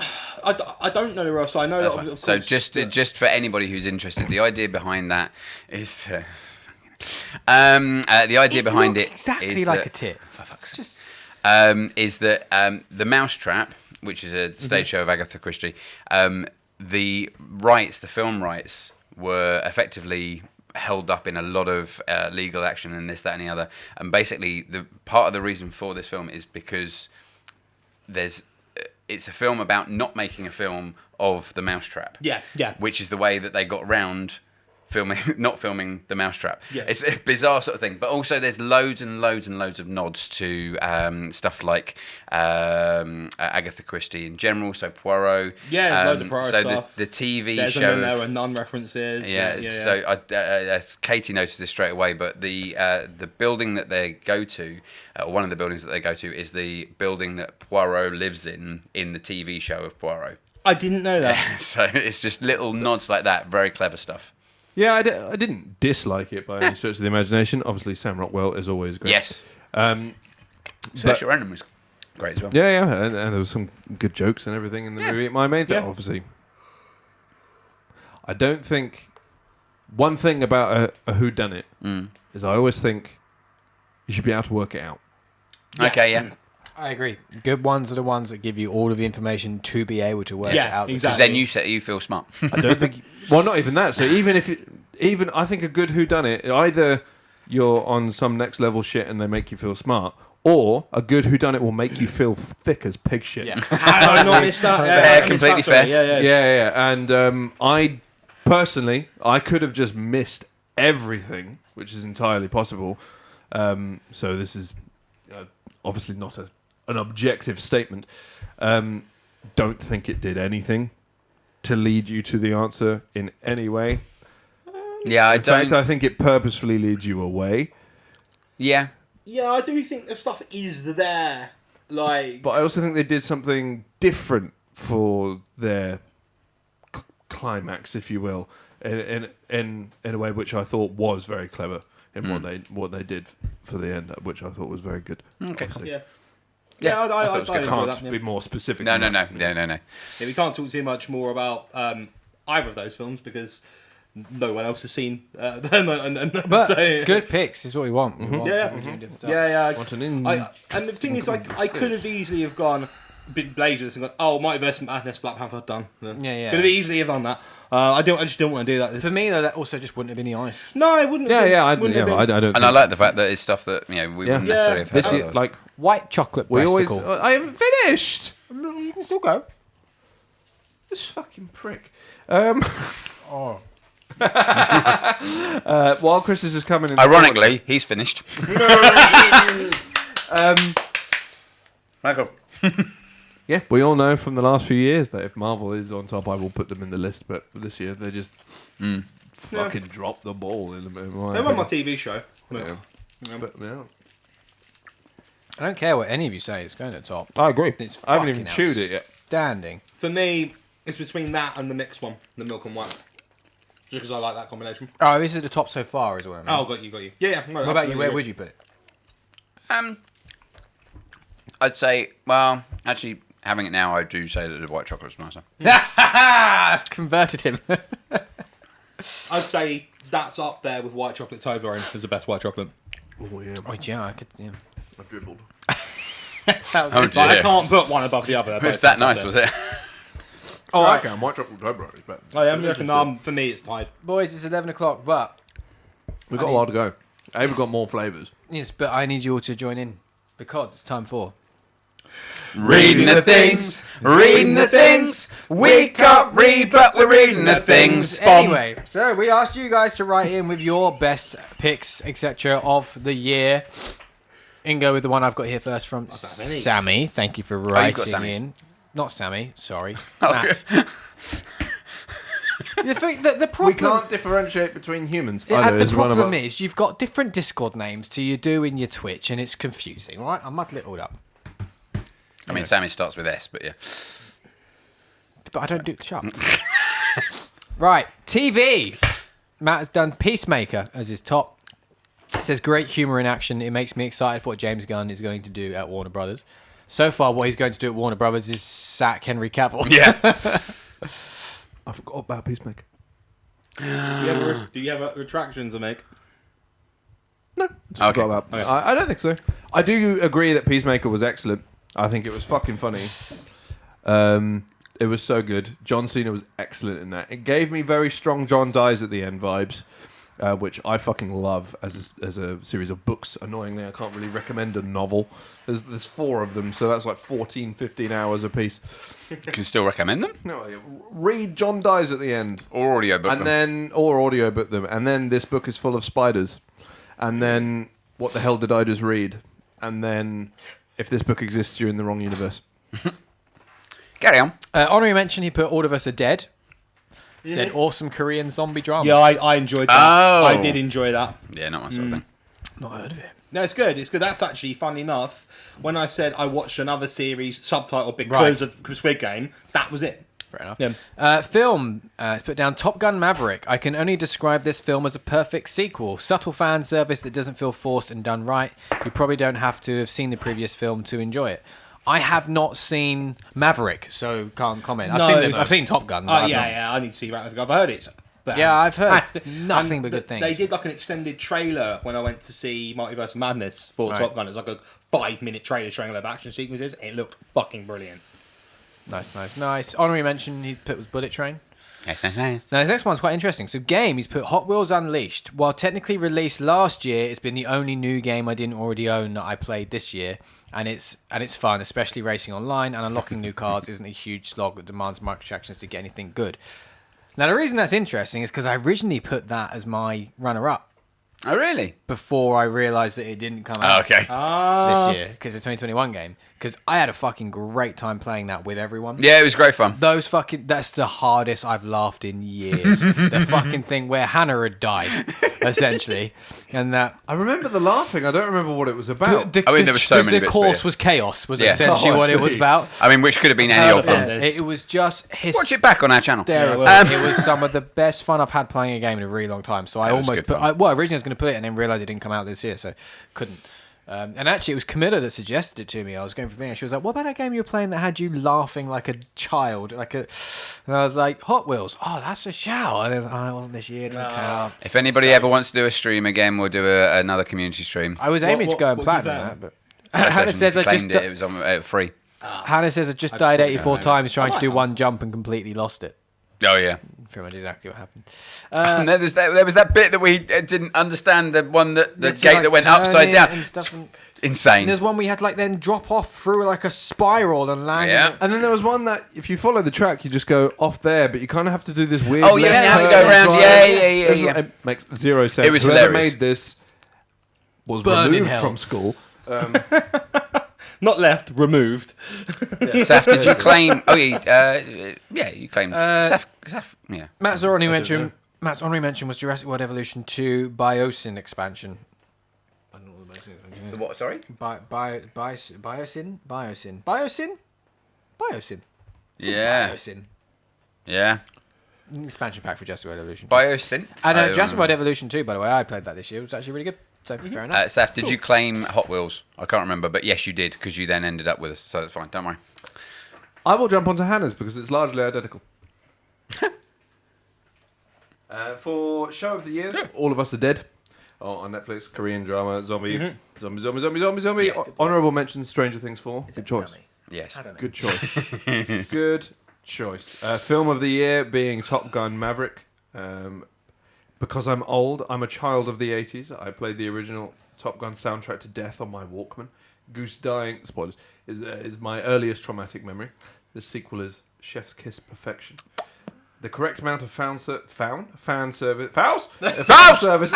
know the rest. I know that, of course. So just for anybody who's interested, the idea behind that is the idea behind it exactly is like that, a tit. for fuck's sake, Just is that the Mousetrap, which is a stage show of Agatha Christie, the film rights were effectively held up in a lot of legal action and this, that, and the other. And basically, the part of the reason for this film is because it's a film about not making a film of the Mousetrap. Yeah. Which is the way that they got around not filming the mousetrap. Yeah. It's a bizarre sort of thing. But also, there's loads and loads and loads of nods to stuff like Agatha Christie in general. So Poirot. Yeah, there's loads of Poirot so stuff. the TV There's show. there were Nun references. Yeah. So Katie noticed this straight away. But the building that they go to, one of the buildings that they go to, is the building that Poirot lives in the TV show of Poirot. I didn't know that. So it's just little nods like that. Very clever stuff. Yeah, I didn't dislike it by any stretch of the imagination. Obviously, Sam Rockwell is always great. Yes. Saoirse Ronan was great as well. Yeah, and there was some good jokes and everything in the movie. My main thing, obviously, I don't think... One thing about a whodunit is I always think you should be able to work it out. Okay, yeah. I agree. Good ones are the ones that give you all of the information to be able to work it out. Because then you feel smart. I don't think... Well, not even that. So even I think a good whodunit, either you're on some next level shit and they make you feel smart, or a good whodunit will make you feel thick as pig shit. Yeah. I not missed that. Yeah, completely fair. Yeah. And I personally, I could have just missed everything, which is entirely possible. So this is obviously not an objective statement. Don't think it did anything to lead you to the answer in any way. Yeah, In fact, I think it purposefully leads you away. Yeah. Yeah, I do think the stuff is there. But I also think they did something different for their climax, if you will, in a way which I thought was very clever in what they did for the end, which I thought was very good. Okay. Obviously. Yeah, I thought it was good. enjoy Can't that. be more specific. No. than that. No. Yeah, we can't talk too much more about either of those films because no one else has seen them. But so, good picks is what we want. We want Yeah. people doing different stuff. Yeah. Want an And the thing is, I could have easily have gone been blazed with this and gone, oh, Multiverse of Madness, Black Panther, done. Yeah. Could have easily have done that. I just didn't want to do that. For me, though, that also just wouldn't have been the honest. No, it wouldn't. I wouldn't have been. don't. And I like the fact that it's stuff that we wouldn't necessarily have heard This of. year, like White chocolate we always. breasticle. I haven't finished. You can still go. This fucking prick. Oh. While Chris is just coming in. Ironically, he's finished. Michael. Yeah, we all know from the last few years that if Marvel is on top, I will put them in the list. But this year, they just fucking dropped the ball. They were on my TV show. Yeah. But, yeah. I don't care what any of you say. It's going to the top. I agree. It's I haven't even fucking chewed it yet. Standing. For me, it's between that and the mixed one, the milk and white. Just because I like that combination. Oh, this is the top so far, is what I mean. Oh, got you. Yeah. No, What about you? Where would you put it? I'd say, well, actually, having it now, I do say that the white chocolate's nicer. Converted him. I'd say that's up there with white chocolate Toblerone as the best white chocolate. Oh yeah, Oh, yeah, I could. Yeah. I dribbled. Oh, But I can't put one above the other. It was that nice, was it? Oh, I can. White chocolate Toblerone is better. I am looking. For me, it's tied. Boys, it's 11 o'clock, but We've got a while to go. We've got more flavours. yes, but I need you all to join in because it's time for. Reading the things. We can't read, but we're reading the things. Anyway, so we asked you guys to write in with your best picks, etc., of the year. Ingo with the one I've got here first from Sammy. Thank you for writing in. Not Sammy, sorry. Matt. The problem, We can't differentiate between humans. the problem is you've got different Discord names to you do in your Twitch, and it's confusing, right? I'll muddle it all up. I mean, Sammy starts with S, but yeah. But I don't do shut up. Right, TV. Matt has done Peacemaker as his top. It says great humour in action. It makes me excited for what James Gunn is going to do at Warner Brothers. So far, what he's going to do at Warner Brothers is sack Henry Cavill. Yeah. I forgot about Peacemaker. Do you have retractions to make? No. Just Okay. forgot about. I don't think so. I do agree that Peacemaker was excellent. I think it was fucking funny. It was so good. John Cena was excellent in that. It gave me very strong John dies at the end vibes. which I fucking love as a series of books. Annoyingly, I can't really recommend a novel. There's 4 of them, so that's like 14, 15 hours a piece. You can still recommend them? No, read John Dies at the end. Or audiobook them. Or audiobook them. And then This Book is Full of Spiders. And then What the Hell Did I Just Read? And then If This Book Exists, You're in the Wrong Universe. Carry on. Honorary mention, he put All of Us Are Dead. Said awesome Korean zombie drama. Yeah, I enjoyed that. Oh. I did enjoy that. Yeah, not my sort of thing. Not heard of it. No, it's good. It's good. That's actually, funny enough, when I said I watched another series subtitled because of Squid Game, that was it. Fair enough. Yeah. Film. It's put down Top Gun Maverick. I can only describe this film as a perfect sequel. Subtle fan service that doesn't feel forced and done right. You probably don't have to have seen the previous film to enjoy it. I have not seen Maverick, so can't comment. I've seen Top Gun. Yeah, I need to see Maverick. I've heard it's bad. Yeah, I've heard Fantastic. nothing but good things. They did like an extended trailer when I went to see Multiverse of Madness for Top Gun. It's like a 5-minute trailer showing a lot of action sequences. It looked fucking brilliant. Nice. Honorary mention he put was Bullet Train. Nice. Now, his next one's quite interesting. So, game, he's put Hot Wheels Unleashed. While technically released last year, it's been the only new game I didn't already own that I played this year. And it's fun, especially racing online, and unlocking new cars isn't a huge slog that demands microtransactions to get anything good. Now, the reason that's interesting is because I originally put that as my runner-up Oh, really? before I realised that it didn't come out Okay. this year, because it's a 2021 game. Because I had a fucking great time playing that with everyone. Yeah, it was great fun. That's the hardest I've laughed in years. The fucking thing where Hannah had died, essentially. And that... I remember the laughing. I don't remember what it was about. There were so many The bits, course but yeah. was chaos, was Yeah. essentially what it was see. about. I mean, which could have been any of them. Yeah. It was just Watch it back on our channel. hysterical. It was some of the best fun I've had playing a game in a really long time. So I That was almost good fun. originally I was going to put it and then realised it didn't come out this year, so couldn't. And actually, it was Camilla that suggested it to me. I was going for being. She was like, "What about that game you were playing that had you laughing like a child?" And I was like, "Hot Wheels." Oh, that's a shout. And it wasn't this year. It doesn't count. If anybody ever wants to do a stream again, we'll do another community stream. I was aiming to go and what platinum you that, but Hannah says I just it was on free. Hannah says I just died 84 times trying to do one jump and completely lost it. Oh yeah. Pretty much exactly what happened. And there was that bit that we didn't understand. The one the It's gate like that went upside turning down. and stuff and Insane. there's one we had like then drop off through like a spiral and land. Yeah. And then there was one that, if you follow the track, you just go off there, but you kind of have to do this weird. Oh, yeah, left you have to turn go around. drive. Yeah. It makes zero sense. It was Whoever hilarious. made this was Burn in removed hell. from school. Not left, removed. Saf, did you claim? Oh yeah, you claimed. Saf, yeah. Matt's honorary mention was Jurassic World Evolution 2 Biosyn expansion. I don't know what the Biosyn expansion is. What? Sorry. Biosyn? It's Yeah. Biosyn. Yeah. Expansion pack for Jurassic World Evolution 2. Biosynth. And Jurassic World Evolution 2, by the way, I played that this year. It was actually really good. So, fair enough. Saf, did you claim Hot Wheels? I can't remember, but yes, you did because you then ended up with us. So that's fine. Don't worry. I will jump onto Hannah's because it's largely identical. For show of the year, All of Us Are Dead. On Netflix, Korean drama, zombie. Honourable mention, Stranger Things 4. Good choice. Yes. I don't know. Good choice. Good choice. Film of the year being Top Gun Maverick. Because I'm old, I'm a child of the 80s. I played the original Top Gun soundtrack to death on my Walkman. Goose dying, spoilers, is my earliest traumatic memory. The sequel is Chef's Kiss Perfection. The correct amount of fan service,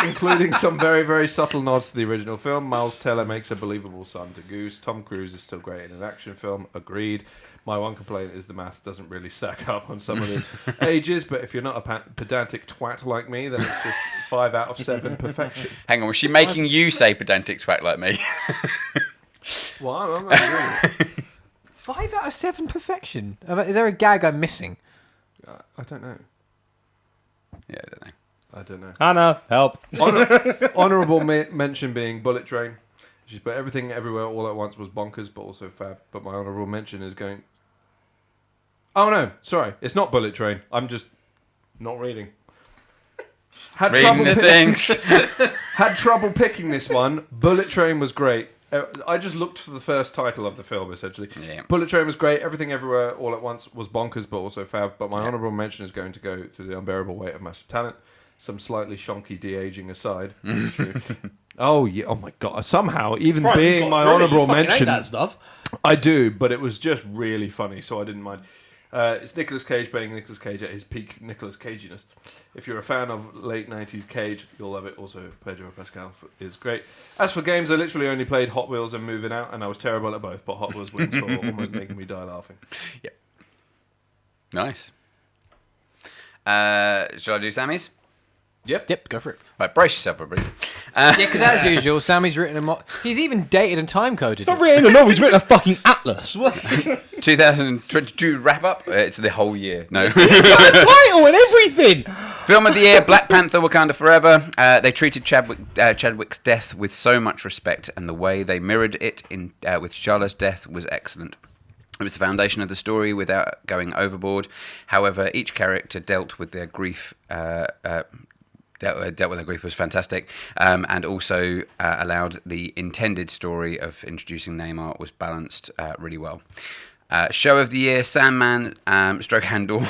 including some very, very subtle nods to the original film. Miles Teller makes a believable son to Goose. Tom Cruise is still great in an action film. Agreed. My one complaint is the math doesn't really stack up on some of the ages, but if you're not a pedantic twat like me, then it's just 5 out of 7 perfection. Hang on, was she making you say pedantic twat like me? Well, I'm not really. 5 out of 7 perfection. Is there a gag I'm missing? I don't know. Yeah, I don't know. I don't know. Hannah, help. Honourable mention being Bullet Train. She's put Everything Everywhere All at Once was bonkers, but also fab. But my honourable mention is going... Oh no, sorry. It's not Bullet Train. I'm just not reading. Reading the things. Had trouble picking this one. Bullet Train was great. I just looked for the first title of the film, essentially. Yeah. Bullet Train was great. Everything Everywhere All at Once was bonkers, but also fab. But my honourable mention is going to go to The Unbearable Weight of Massive Talent. some slightly shonky de-aging aside. True. Oh yeah! Oh my god! Somehow, even Right, being my honourable mention, that stuff. I do, but it was just really funny, so I didn't mind. It's Nicolas Cage playing Nicolas Cage at his peak Nicolas Caginess. If you're a fan of late 90s Cage, you'll love it. Also, Pedro Pascal is great. As for games, I literally only played Hot Wheels and Moving Out, and I was terrible at both, but Hot Wheels wins for almost making me die laughing. Yep. Nice. Shall I do Sammy's? Yep, go for it. Right, brace yourself, everybody. Yeah, because as usual, Sammy's written he's even dated and time coded Not it. written a novel, he's written a fucking atlas. What? 2022 wrap up. It's the whole year. No. Got a title and everything. Film of the year: Black Panther: Wakanda Forever. They treated Chadwick's death with so much respect, and the way they mirrored it in with T'Challa's death was excellent. It was the foundation of the story without going overboard. However, each character dealt with their grief. Dealt with their grief was fantastic, and also allowed the intended story of introducing Neymar was balanced really well. Show of the year: Sandman, stroke Andor.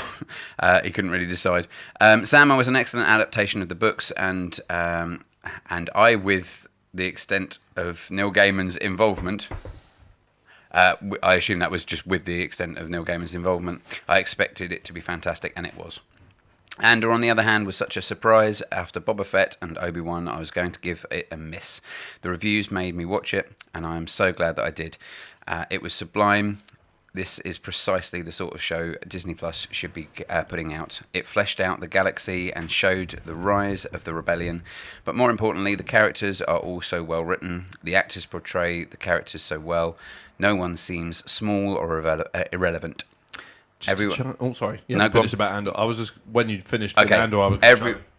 He couldn't really decide. Sandman was an excellent adaptation of the books, and I, with the extent of Neil Gaiman's involvement, I assume that was just with the extent of Neil Gaiman's involvement, I expected it to be fantastic, and it was. Andor, on the other hand, was such a surprise. After Boba Fett and Obi-Wan, I was going to give it a miss. The reviews made me watch it, and I am so glad that I did. It was sublime. This is precisely the sort of show Disney Plus should be putting out. It fleshed out the galaxy and showed the rise of the rebellion. But more importantly, the characters are all so well written. The actors portray the characters so well. No one seems small or irrelevant. Sorry. Yeah, No, finish about Andor. I was just when you finished with Andor. I was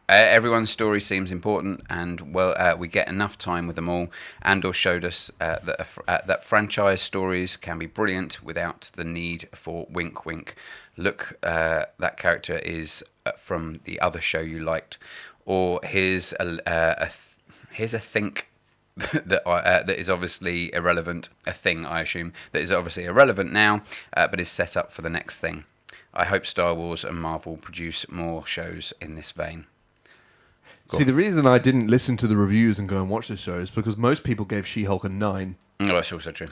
everyone's story seems important, and we get enough time with them all. Andor showed us that franchise stories can be brilliant without the need for wink, wink. Look, that character is from the other show you liked, or here's a think. that is obviously irrelevant, a thing I assume, that is obviously irrelevant now, but is set up for the next thing. I hope Star Wars and Marvel produce more shows in this vein. See, the reason I didn't listen to the reviews and go and watch this show is because most people gave She-Hulk a 9. Oh, that's also true.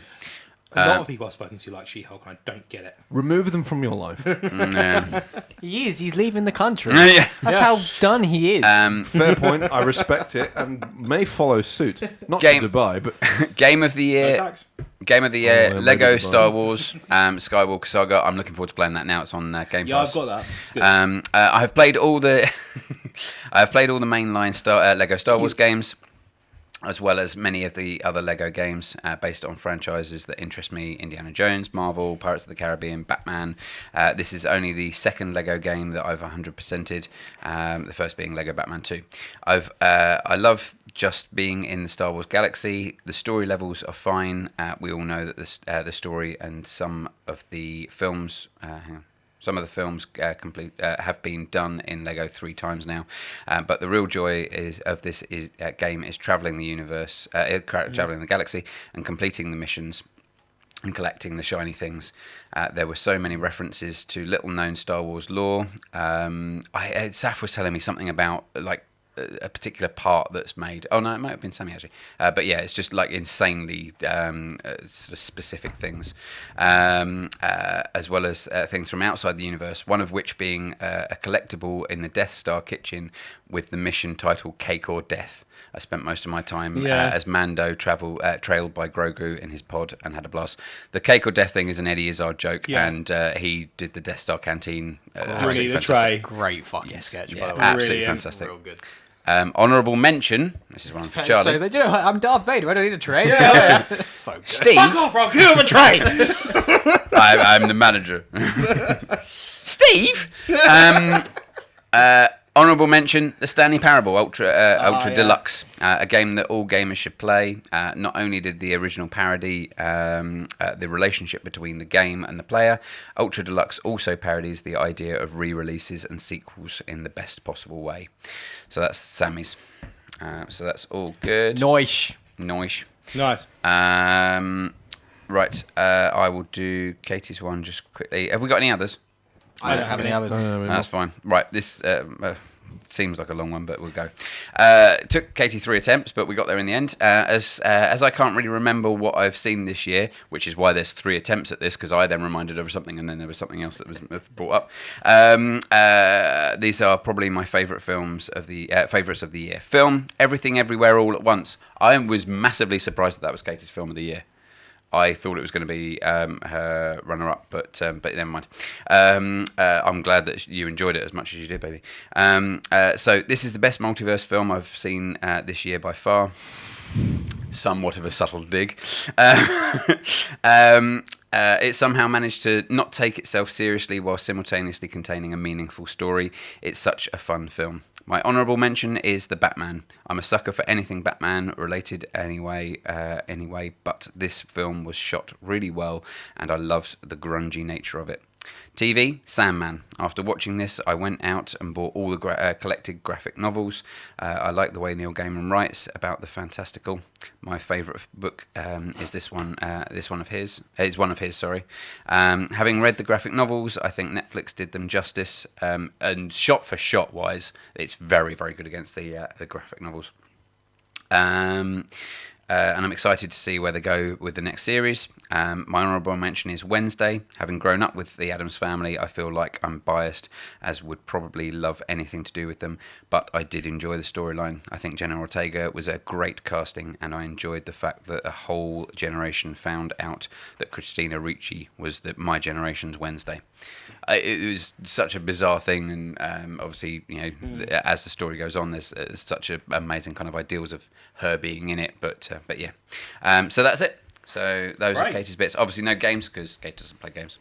A lot of people I've spoken to like She-Hulk, and I don't get it. Remove them from your life. He is. He's leaving the country. Yeah. That's how done he is. Fair point. I respect it and may follow suit. Not to Dubai, but Game of the year. No tax. Game of the year: maybe Lego Dubai. Star Wars Skywalker Saga. I'm looking forward to playing that now. It's on Game Pass. Yeah, I've got that. It's good. I have played all the mainline Lego Star Wars games, as well as many of the other Lego games based on franchises that interest me: Indiana Jones, Marvel, Pirates of the Caribbean, Batman. This is only the second Lego game that I've 100%ed. The first being Lego Batman 2. I love just being in the Star Wars galaxy. The story levels are fine. We all know that the story and some of the films. Some of the films have been done in Lego 3 times now, but the real joy of this game is traveling the universe, traveling the galaxy, and completing the missions and collecting the shiny things. There were so many references to little-known Star Wars lore. Saf was telling me something about like a particular part that's made. Oh no, it might have been Sammy actually. But yeah, it's just like insanely sort of specific things, as well as things from outside the universe. One of which being a collectible in the Death Star kitchen with the mission title "Cake or Death." I spent most of my time as Mando trailed by Grogu in his pod and had a blast. The Cake or Death thing is an Eddie Izzard joke, and he did the Death Star canteen. Really, the tray. Great fucking sketch, by the way. Absolutely Really, fantastic. Real good. Honourable mention. This is one for Charlie. So, I'm Darth Vader. I don't need a tray. So good. Steve. Fuck off, I'll kill the train. I'm the manager. Steve. Honourable mention: The Stanley Parable Ultra Deluxe, a game that all gamers should play. Not only did the original parody the relationship between the game and the player, Ultra Deluxe also parodies the idea of re-releases and sequels in the best possible way. So that's Sammy's. So that's all good. Noish. Nice. Right, I will do Katie's one just quickly. Have we got any others? I don't have any others. That's fine. Right, this seems like a long one, but we'll go. Took Katie 3 attempts, but we got there in the end. As I can't really remember what I've seen this year, which is why there's 3 attempts at this, because I then reminded her of something, and then there was something else that was brought up. These are probably my favourites of the year. Film Everything Everywhere All at Once. I was massively surprised that was Katie's film of the year. I thought it was going to be her runner-up, but never mind. I'm glad that you enjoyed it as much as you did, baby. So this is the best multiverse film I've seen this year by far. Somewhat of a subtle dig. It somehow managed to not take itself seriously while simultaneously containing a meaningful story. It's such a fun film. My honourable mention is The Batman. I'm a sucker for anything Batman related anyway, but this film was shot really well and I loved the grungy nature of it. TV, Sandman. After watching this, I went out and bought all the collected graphic novels. I like the way Neil Gaiman writes about the fantastical. My favourite book is this one. Is one of his. Sorry. Having read the graphic novels, I think Netflix did them justice. And shot for shot wise, it's very, very good against the graphic novels. And I'm excited to see where they go with the next series. My honourable mention is Wednesday. Having grown up with the Addams Family, I feel like I'm biased, as would probably love anything to do with them, but I did enjoy the storyline. I think Jenna Ortega was a great casting, and I enjoyed the fact that a whole generation found out that Christina Ricci was my generation's Wednesday. It was such a bizarre thing, and obviously, as the story goes on, there's such amazing kind of ideals of her being in it, but yeah. So that's it. So those are Katie's bits. Obviously, no games because Kate doesn't play games.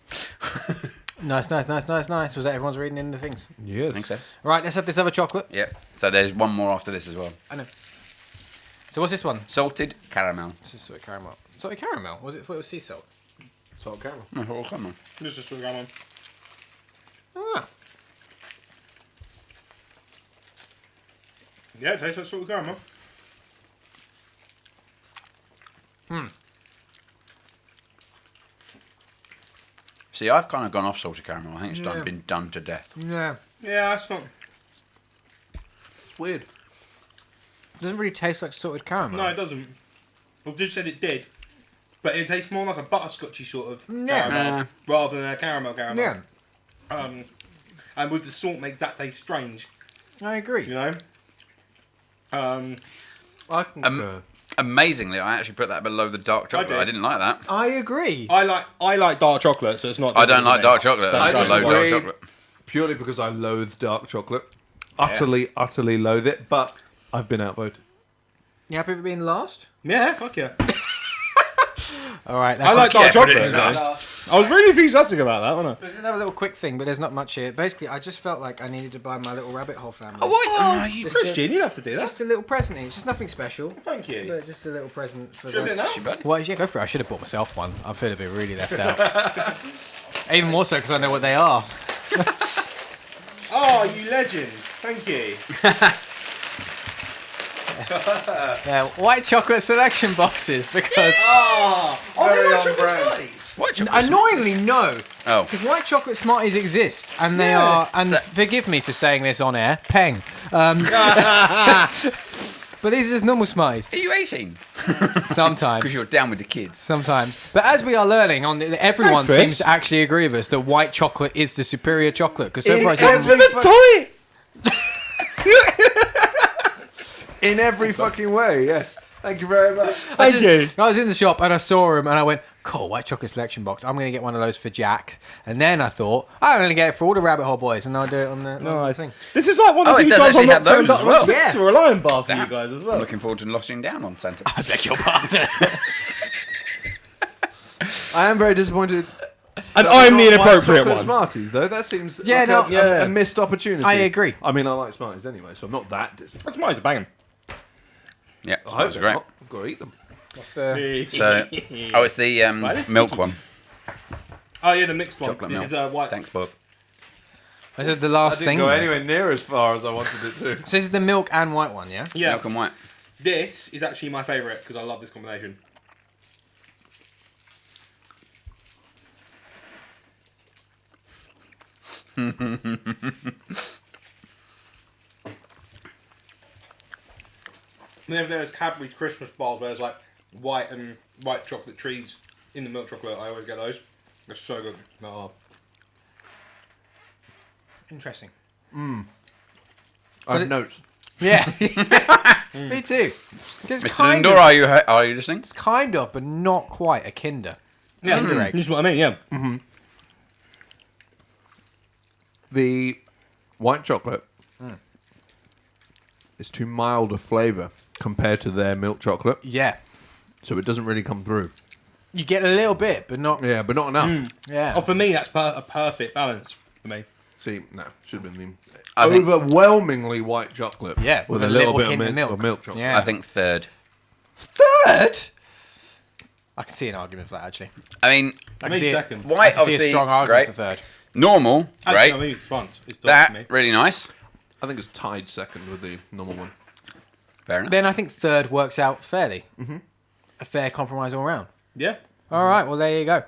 Nice. Was that everyone's reading in the things? Yes. I think so. Right, let's have this other chocolate. Yeah. So there's one more after this as well. I know. So what's this one? Salted caramel. This is salted caramel. Salted caramel? Was it? I thought it was sea salt. Salted caramel. No, salted caramel. This is still going on. Ah. Yeah, it tastes like salted caramel. See, I've kind of gone off salted caramel. I think it's been done to death. Yeah. Yeah, that's not. It's weird. It doesn't really taste like salted caramel. No, it doesn't. Well, just said it did, but it tastes more like a butterscotchy sort of Yeah. caramel rather than a caramel. Yeah. And with the salt makes that taste strange. I agree. You know. I concur. Amazingly, I actually put that below the dark chocolate. did. I didn't like that. I agree. I like dark chocolate, so it's not. I don't like dark chocolate. That's I right. below dark chocolate. Purely because I loathe dark chocolate. Utterly loathe it, but I've been outvoted. You happy with being last? Yeah, fuck yeah. All right. I like dark chocolate. Yeah, I was really enthusiastic about that, wasn't I? There's another little quick thing, but there's not much here. Basically, I just felt like I needed to buy my little rabbit hole family. Oh, what? You Christian, you have to do that. Just a little present. It's just nothing special. Thank you. But just a little present for Should them. have done that. Well, yeah, go for it. I should have bought myself one. I feel a bit really left out. Even more so because I know what they are. Oh, you legend. Thank you. Yeah, white chocolate selection boxes because Very on brand. What chocolate? annoyingly no, Oh. because white chocolate Smarties exist and they are. And forgive me for saying this on air, peng. But these are just normal Smarties. Are you 18? Sometimes. Because you're down with the kids. Sometimes. But as we are learning, everyone Thanks, Chris. seems to actually agree with us that white chocolate is the superior chocolate. Because so far it's toy. In every fucking way, yes. Thank you very much. Thank you. I was in the shop and I saw them and I went, cool, white chocolate selection box. I'm going to get one of those for Jack. And then I thought, I'm going to get it for all the rabbit hole boys and I'll do it on the thing. This is like one of Oh, the it few does times I'm actually not have those turned up as well. Yeah. to a lion bar for you Damn. guys as I'm well. looking forward to locking down on Santa. I beg your pardon. I am very disappointed. And I'm the Not inappropriate white chocolate one. Smarties, though. That seems Yeah, like no, a missed opportunity. I agree. I mean, I like Smarties anyway, so I'm not that disappointed. That's mine. It's banging. Yeah, I that hope was they're great. not. I've got to eat them. What's the... So, it's the milk one. Oh yeah, the mixed one. Chocolate This milk. is white. Thanks, Bob. This is the I last didn't thing. go though. anywhere near as far as I wanted it to. So this is the milk and white one, yeah? Yeah. Milk and white. This is actually my favourite because I love this combination. then there's Cadbury's Christmas bars where there's like white chocolate trees in the milk chocolate. I always get those. They're so good. Oh. Interesting. I have notes. Yeah. Me too. It's Mr. kind Lindor, of, are you listening? it's kind of, but not quite a Kinder. Yeah, Kinder egg. this is what I mean. Yeah. The white chocolate is too mild a flavour compared to their milk chocolate, Yeah. so it doesn't really come through. You get a little bit, but not. Yeah, but not enough. Yeah. Oh, for me, that's a perfect balance for me. See, no, should have been I the think- overwhelmingly white chocolate. Yeah, with a little bit of milk chocolate. Yeah. I think third. Third? I can see an argument for that, actually. I mean, I can Me see, second. I white, can see a obviously, strong argument great. for third. Normal, Actually, right? I mean, it's front. It's top for me. That, really nice. I think it's tied second with the normal one. Fair enough. Then I think third works out fairly. A fair compromise all round. Yeah. All right, well, there you go.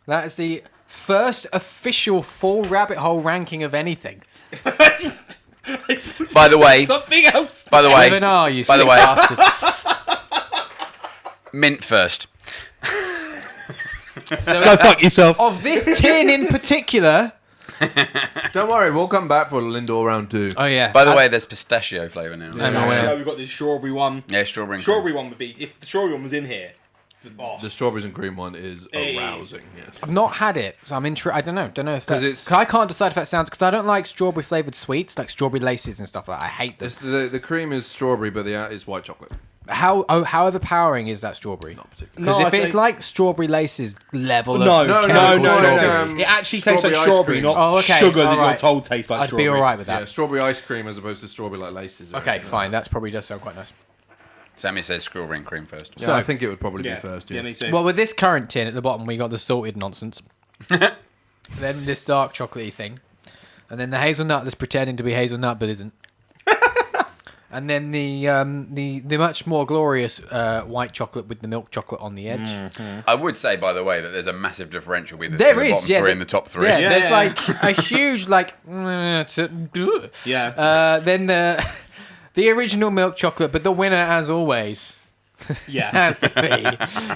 That is the first official full rabbit hole ranking of anything. By the way, Something else. by the way, Even are you by the sick way- bastard. mint first. So, Go fuck yourself. of this tin in particular. Don't worry, we'll come back for Lindor round 2. Oh, yeah. By the way, there's pistachio flavour now. I'm aware. Yeah, we've got this strawberry one. Yeah, strawberry. and Strawberry one would be if the strawberry one was in here. Oh, The strawberries and cream one is It is. arousing. Yes. I've not had it, so I'm interested. I don't know if 'Cause that, it's- 'cause I can't decide if that sounds because I don't like strawberry flavored sweets, like strawberry laces and stuff like that. I hate them. It's the cream is strawberry, but the out is white chocolate. How overpowering is that strawberry? Not particularly. Because No, if I it's think- like strawberry laces level No, of no, chemical no, strawberry, It actually tastes like Strawberry ice strawberry, cream. not Oh, okay, sugar that alright. you're told tastes like I'd strawberry. be all right with Yeah, that. strawberry ice cream as opposed to strawberry like laces. or Okay, anything fine. like That's probably does sound quite nice. Sammy says strawberry and cream first. that. Yeah, So- I think it would probably Yeah, be first. yeah, Yeah. me too. Well, with this current tin at the bottom, we got the salted nonsense. Then this dark chocolatey thing, and then the hazelnut that's pretending to be hazelnut but isn't. And then the much more glorious white chocolate with the milk chocolate on the edge. I would say, by the way, that there's a massive differential between There the is, bottom yeah. three and the top three. Yeah, Yeah, there's yeah. like a huge Yeah. then the original milk chocolate, but the winner, as always, Yeah. has to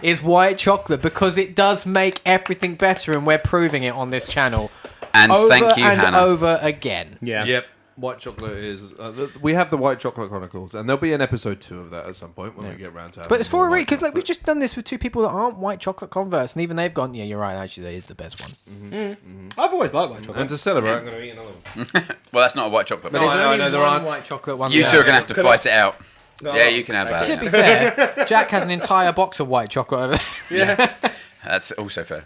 be, is white chocolate because it does make everything better, and we're proving it on this channel And over thank you, and Hannah. over again. Yeah. Yep. White chocolate is. We have the White Chocolate Chronicles, and there'll be an episode 2 of that at some point when we get round to. But it's for a more reason white because like we've chocolate. just done this with two people that aren't white chocolate converts, and even they've gone, yeah, you're right. Actually, that is the best one. I've always liked white And chocolate. to celebrate, I'm going to eat another one. Well, that's not a white chocolate. But bar. there's I only know, there one aren't. white chocolate one. You there. two are going to have to fight it out. Yeah, you can have that. To be fair, Jack has an entire box of white chocolate over there. Yeah. That's also fair.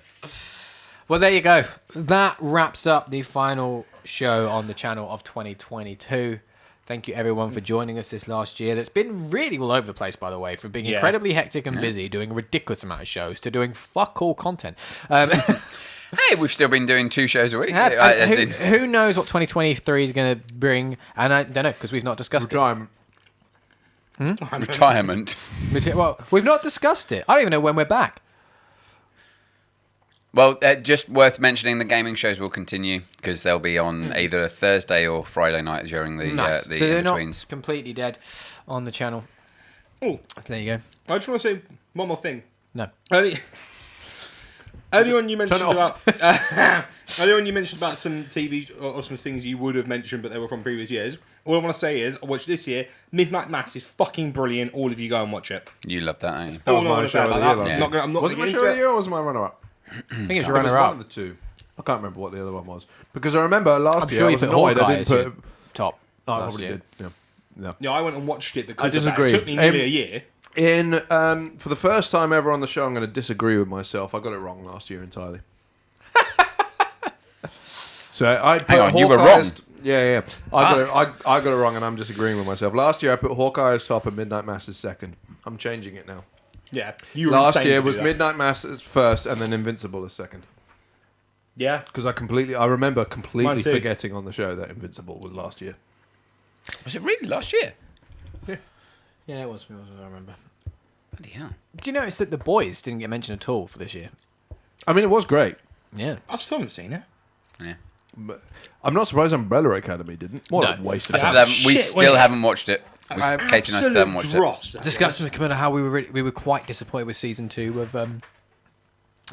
Well, there you go. That wraps up the final show on the channel of 2022. Thank you, everyone, for joining us this last year. That's been really all over the place, by the way, from being Yeah. incredibly hectic and busy, doing a ridiculous amount of shows, to doing fuck all content. Hey, we've still been doing 2 shows a week. Who knows what 2023 is going to bring? And I don't know, because we've not discussed Retirement. Retirement. it. Well, we've not discussed it. I don't even know when we're back. Well, just worth mentioning, the gaming shows will continue because they'll be on either Thursday or Friday night during the Nice. the So they're not in-betweens. completely dead on the channel. Oh, There you go. I just want to say one more thing. No. Earlier on you mentioned Turn it about earlier on you mentioned about some TV or some things you would have mentioned, but they were from previous years. All I want to say is, I watched this year. Midnight Mass is fucking brilliant. All of you go and watch it. You love that, don't you? That was All I my want to say show of about the that. year last I'm not gonna. I'm not Was it gonna my get show of into the it. year or was it my runner-up? I think it was It was runner one up. of the two. I can't remember what the other one was. Because I remember last I'm year sure I you was put annoyed I Hawkeye didn't as your put... top. Oh, I last probably year. did. Yeah. Yeah, I went and watched it because I of that. disagree. It took me nearly a year. For the first time ever on the show, I'm going to disagree with myself. I got it wrong last year entirely. So I put Hang on, you were Hawkeye wrong. as- Yeah. I got it wrong, and I'm disagreeing with myself. Last year I put Hawkeye as top and Midnight Mass as second. I'm changing it now. Yeah, you were Last insane year to do was that. Midnight Mass as first, and then Invincible as second. Yeah, Because I remember completely Mine too. forgetting on the show that Invincible was last year. Was it really last year? Yeah, it was. I remember. Bloody hell. Do you notice that The Boys didn't get mentioned at all for this year? I mean, it was great. Yeah. I still haven't seen it. Yeah. But I'm not surprised Umbrella Academy didn't. What a No. waste of I time. still haven't, we shit, still wasn't it? haven't watched it. Katie and I still haven't watched it. dross. Discussing with how we were quite disappointed with season 2 of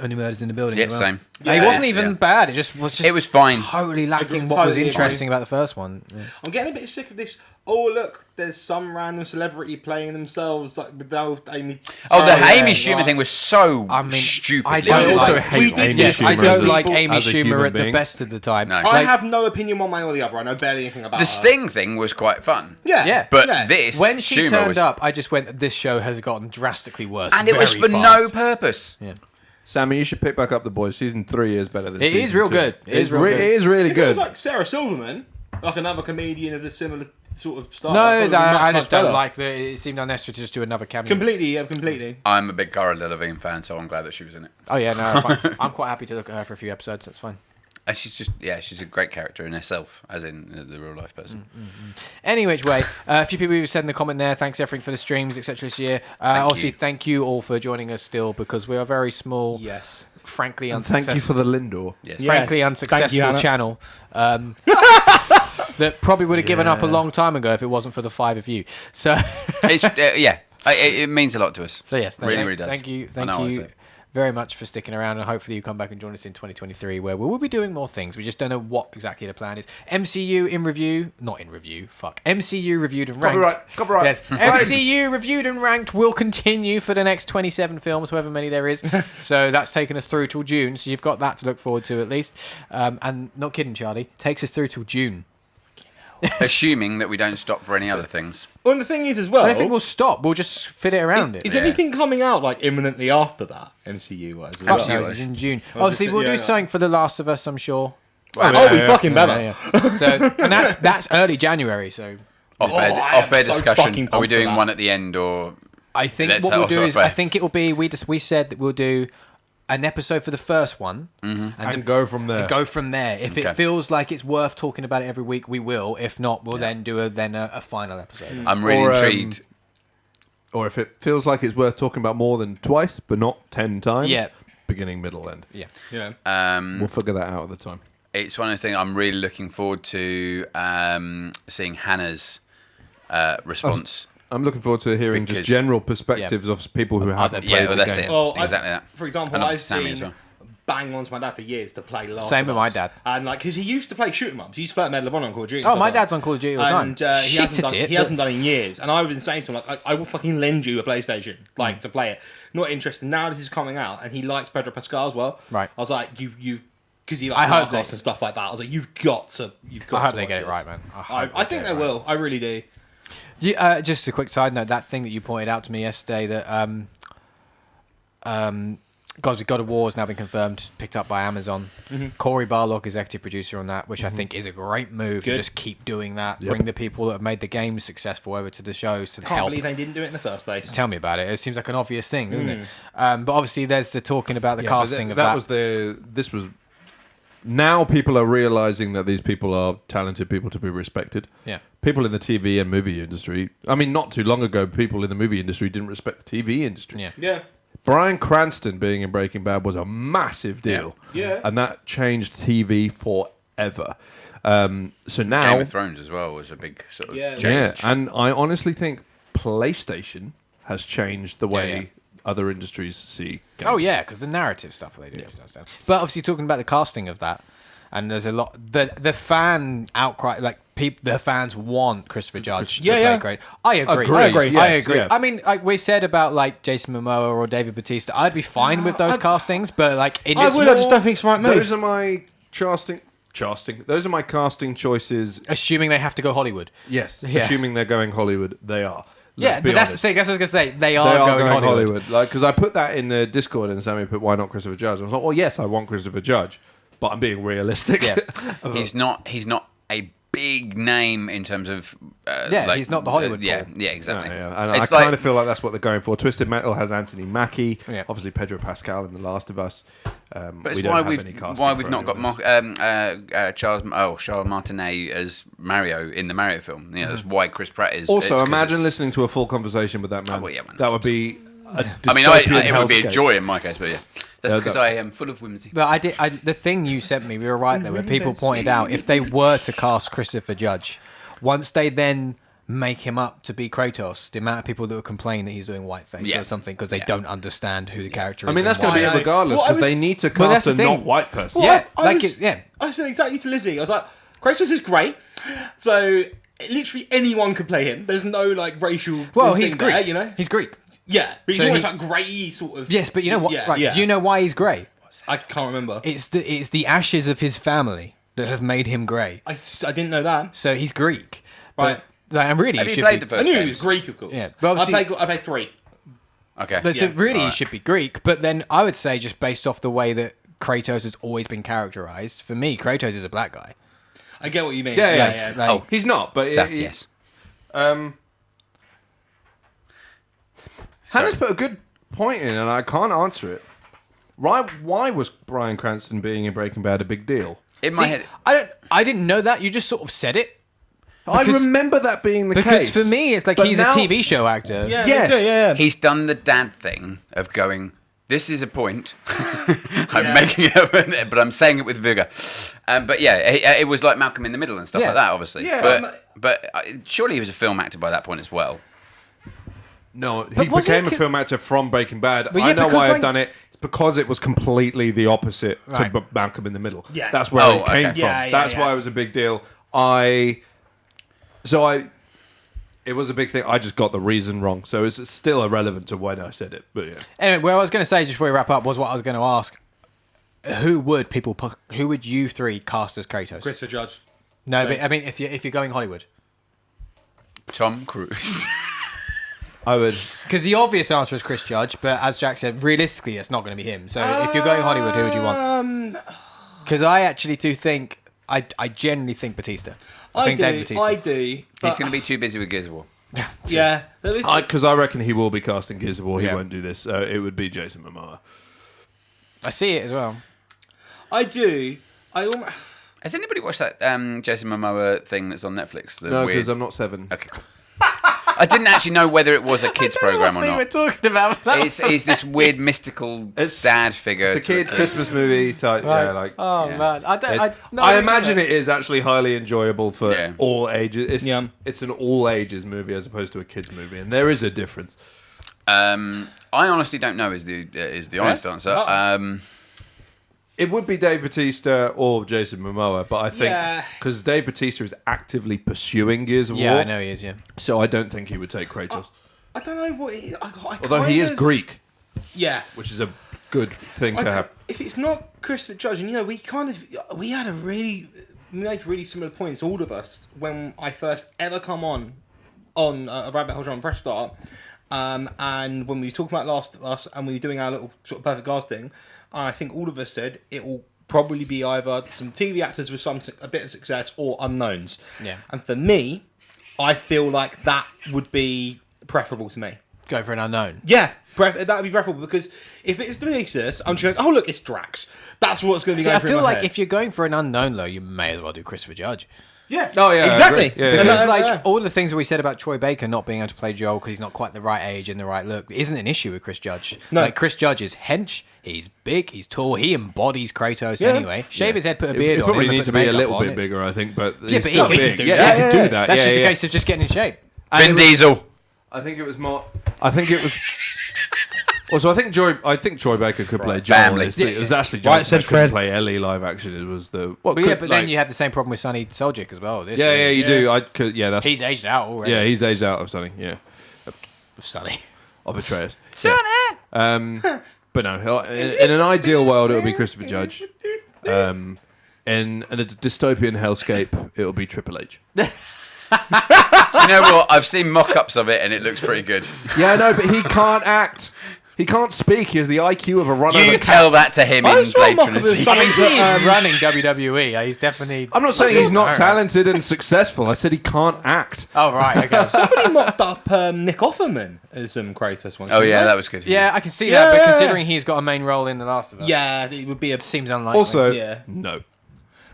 Only Murders in the Building. Yeah, as well. same. It wasn't even bad. It was It was fine. Totally lacking what Totally was interesting about the first one. Yeah. I'm getting a bit sick of this. Oh look, there's some random celebrity playing themselves like without Amy. Oh, the Amy yeah, Schumer right. thing was so I mean, stupid. I I don't also like- hate we did Amy this. I Schumer don't as a- like Amy as a Schumer human at the being. best of the time. No. I Like, have no opinion one way or the other. I know barely anything about The her. Sting thing was quite fun. Yeah. But Yeah. this, when she Schumer turned was, up, I just went, this show has gotten drastically worse. and it was very for fast. no purpose. Yeah. Sammy, you should pick back up The Boys. Season 3 is better than It season is real 2. good. It is real good. It is really If it was good. like Sarah Silverman, like another comedian of the similar sort of style. No, that'd probably be much, I much just don't better. like that. It seemed unnecessary to just do another cameo. Completely, yeah, completely. I'm a big Cara Delevingne fan, so I'm glad that she was in it. Oh yeah, no, I'm quite happy to look at her for a few episodes. That's fine. And she's just, she's a great character in herself, as in the real life person. Any which way, a few people who said in the comment there, thanks everything for the streams, etc. this year. Obviously, you. thank you all for joining us still, because we are very small, Yes. frankly And unsuccessful. thank you for the Lindor. Yes. Yeah. Frankly Yes. unsuccessful Thank you, Hannah. channel that probably would have given up a long time ago if it wasn't for the 5 of you. So, It's, it means a lot to us. so yes, Really, thank, really does. Thank you, I thank know, I you say. very much for sticking around, and hopefully you come back and join us in 2023, where we will be doing more things. We just don't know what exactly the plan is. MCU in review, not in review. Fuck. MCU reviewed and ranked. Copyright. Yes, MCU reviewed and ranked will continue for the next 27 films, however many there is. So that's taken us through till June. So you've got that to look forward to at least. And not kidding, Charlie, takes us through till June. Assuming that we don't stop for any other things. Well, and the thing is as well. I don't think we'll stop. We'll just fit it around it. Is Yeah. anything coming out like imminently after that MCU wise? As Fuck well? knows, it's in June. Well, Obviously, just- we'll yeah, do yeah. something for The Last of Us, I'm sure. Oh, we fucking better. Yeah, yeah. So, and that's early January. So Off-air, I am off-air so discussion. fucking Are we pumped for doing that. one at the end, or I think Let's what we'll start do off is, right. I think it will be. We said that we'll do an episode for the first one And go from there. and go from there. If it Okay. feels like it's worth talking about it every week, we will. If not, we'll then do a final episode. I'm really Or, intrigued. Or if it feels like it's worth talking about more than twice, but not 10 times, Yeah. beginning, middle, end. Yeah. Yeah. We'll figure that out at the time. It's one of those things I'm really looking forward to seeing Hannah's response. I'm looking forward to hearing Because- just general perspectives of people who haven't played Yeah, well, the that's game. it. Well, Exactly that. For example, And I've obviously Sammy been as well. bang on to my dad for years to play Last Same of with my Us. dad. And like, because he used to play shoot 'em ups. He used to play at Medal of Honor on Call of Duty. Oh, my dad's on Call of Duty all the time. And he, Shit hasn't at done, it, he but- hasn't done in years. And I've been saying to him, like, I will fucking lend you a PlayStation, like, to play it. Not interested. Now this is coming out, and he likes Pedro Pascal as well. Right. I was like, you, because he I likes hope Narcos they- and stuff like that. I was like, you've got to I hope to they watch get it this. right, man. I think they will. I really do. Just a quick side note: that thing that you pointed out to me yesterday, that God of War has now been confirmed, picked up by Amazon. Corey Barlog, executive producer on that, which I think is a great move. To Good. just keep doing that, Yep. bring the people that have made the game successful over to the shows to Can't help. believe they didn't do it in the first place. Tell me about it. It seems like an obvious thing, doesn't it? But obviously, there's the talking about the Yeah, but casting of that. was this was. Now people are realizing that these people are talented people to be respected. Yeah. People in the TV and movie industry. I mean, not too long ago, people in the movie industry didn't respect the TV industry. Yeah. Yeah. Bryan Cranston being in Breaking Bad was a massive deal. Yeah. And that changed TV forever. So now, Game of Thrones as well was a big sort of Yeah. change. yeah, and I honestly think PlayStation has changed the way yeah. other industries see games. Oh yeah, because the narrative stuff they do. But obviously, talking about the casting of that, and there's a lot. The fan outcry, like the fans want Christopher Judge to Yeah, play yeah. great. I agree. Agreed, I agree. I yes, agree. yeah. I mean, like we said about like Jason Momoa or David Bautista, I'd be fine with those castings, but like it I is would. I just don't think it's the right move. Those are my casting. Those are my casting choices. assuming they have to go Hollywood. Yes, Yeah. assuming they're going Hollywood, they are. Yeah, Let's be but that's the honest. thing. That's what I was gonna say. They They are are going Hollywood. Like, because I put that in the Discord and Sammy put, "Why not Christopher Judge?" I was like, "Well, yes, I want Christopher Judge, but I'm being realistic." Yeah. He's not a big name in terms of He's not the Hollywood Yeah, exactly. yeah. And It's I kind of feel like that's what they're going for. Twisted Metal has Anthony Mackie, Yeah. obviously Pedro Pascal in The Last of Us. But we it's don't why have we've any casting why for we've not got anyone. Charles Martinet as Mario in the Mario film. You know, that's why Chris Pratt is. Also, it's 'cause imagine it's- listening to a full conversation with that man. well, yeah, man. That would be a I mean, dystopian it would be a hellscape. joy in my case, but yeah, that's Yeah, because that- I am full of whimsy. But the thing you sent me, we were right there, where people pointed out if they were to cast Christopher Judge, once they then make him up to be Kratos. The amount of people that would complain that he's doing whiteface or something because they don't understand who the character is. I mean, that's going to be it regardless because they need to Well, that's cast the a thing. not white person. Well, Yeah, I said exactly to Lizzie. I was like, Kratos is great. So literally anyone could play him. There's no like racial. Well, thing he's Greek. there, you know. He's Greek. Yeah, but he's So always he- like grey sort of. Yes, but you know what? Yeah, right, yeah. do you know why he's grey? I can't remember. It's the ashes of his family that have made him grey. I didn't know that. So he's Greek. Right. But, like, and really, Have he you should played be. the first I knew he games? was Greek, of course. Yeah, but obviously- I played 3. Okay. But so Yeah. really, he Alright. should be Greek. But then I would say, just based off the way that Kratos has always been characterized, for me, Kratos is a black guy. I get what you mean. Yeah. Like, Oh, He's not, but Seth, yes. Hannah's put a good point in, and I can't answer it. Why was Bryan Cranston being in Breaking Bad a big deal? In my See, head, I didn't know that. You just sort of said it. I Because- remember that being the Because case. for me, it's like But he's now- a TV show actor. Yeah. Yes. Me too, yeah. he's done the dad thing of going, this is a point. I'm Yeah. making it, but I'm saying it with vigor. But yeah, it was like Malcolm in the Middle and stuff Yeah. like that, obviously. Yeah. But surely he was a film actor by that point as well. No, he But wasn't became it a film actor from Breaking Bad. But I yeah, know because, why like- I've done it. It's because it was completely the opposite Right. to Malcolm in the Middle. Yeah. That's where Oh, it came okay. from. Yeah, That's yeah. why it was a big deal. It was a big thing. I just got the reason wrong, so it's still irrelevant to when I said it. But yeah, Anyway, what I was going to say just before we wrap up was what I was going to ask. Who would you three cast as Kratos? Christopher Judge. No, but I mean, if you're going Hollywood, Tom Cruise. I would. because the obvious answer is Chris Judge, but as Jack said, realistically, it's not going to be him. So if you're going Hollywood, who would you want? Because I actually do think I genuinely think Batista. I think Dave Batista. I do. He's but- going to be too busy with Gears of War. Yeah. There is- Because I reckon he will be casting Gears of War. He Yeah. won't do this. It would be Jason Momoa. I see it as well. I do. Has anybody watched that Jason Momoa thing that's on Netflix? The No, weird- because I'm not 7. Okay. I didn't actually know whether it was a kids program or not. talking about. It's this weird mystical dad figure. It's a to kid kids. Christmas movie type. Right. Yeah, like. Oh Yeah. man, I don't. It's- No, I don't imagine get it is actually highly enjoyable for Yeah. all ages. Yeah. It's an all ages movie as opposed to a kids movie, and there is a difference. I honestly don't know. Is the honest answer? It would be Dave Bautista or Jason Momoa, but I think Yeah. because Dave Bautista is actively pursuing Gears of Yeah, War, I know he is. Yeah. so I don't think he would take Kratos. I don't know what. Although he is Greek, Yeah. which is a good thing to have. If it's not Christopher Judge, and we made really similar points, all of us, when I first ever come on a Rabbit Hole John Press Start, and when we were talking about Last of Us, and we were doing our little sort of perfect cast thing, I think all of us said it will probably be either some TV actors with a bit of success or unknowns. Yeah. And for me, I feel like that would be preferable to me. Go for an unknown. Yeah, that would be preferable because if it's Vinicius, I'm just like, oh look, it's Drax. That's what's going to be See, going I through feel my like head. if you're going for an unknown, though, you may as well do Christopher Judge. Yeah. Oh, yeah, I Exactly. agree. Yeah, Because yeah. like all the things that we said about Troy Baker not being able to play Joel because he's not quite the right age and the right look isn't an issue with Chris Judge. No. Like Chris Judge is hench, he's big, he's tall, he embodies Kratos Yeah. anyway. Shave his head, put a It beard on probably him, and needs put to the be a makeup little on. bit It's- bigger, I think, but Yeah, he's but still he can big. do Yeah, that. he can do that. That's yeah, just yeah. a case of just getting in shape. And Vin it was- Diesel. I think it was more. I think it was. Also, I think Troy Baker could play Joel. Family. It was actually Right, Johnson said that couldn't Fred. play Ellie live action. It was the. What But could, yeah, but then like- you have the same problem with Sonny Soljic as well. This Yeah, year. yeah, you do. I could. Yeah, that's. He's aged out already. Yeah, he's aged out of something. Yeah, Sonny. of Atreus. Yeah. But no, in an ideal world, it would be Christopher Judge. In a dystopian hellscape, it will be Triple H. You know what? I've seen mock-ups of it, and it looks pretty good. Yeah, no, but he can't act. He can't speak. He has the IQ of a runner. You tell that to him I in saw Blade mock-up of Trinity. some- I mean, But, he's running WWE. He's definitely. I'm not saying he's not Alright. talented and successful. I said he can't act. Oh right, okay. Somebody mocked up Nick Offerman as Kratos once. Oh didn't yeah, they? that was good. Yeah, I can see Yeah, that, but yeah, considering he's got a main role in The Last of Us, Yeah, it would be a. seems unlikely. Also, Yeah. no.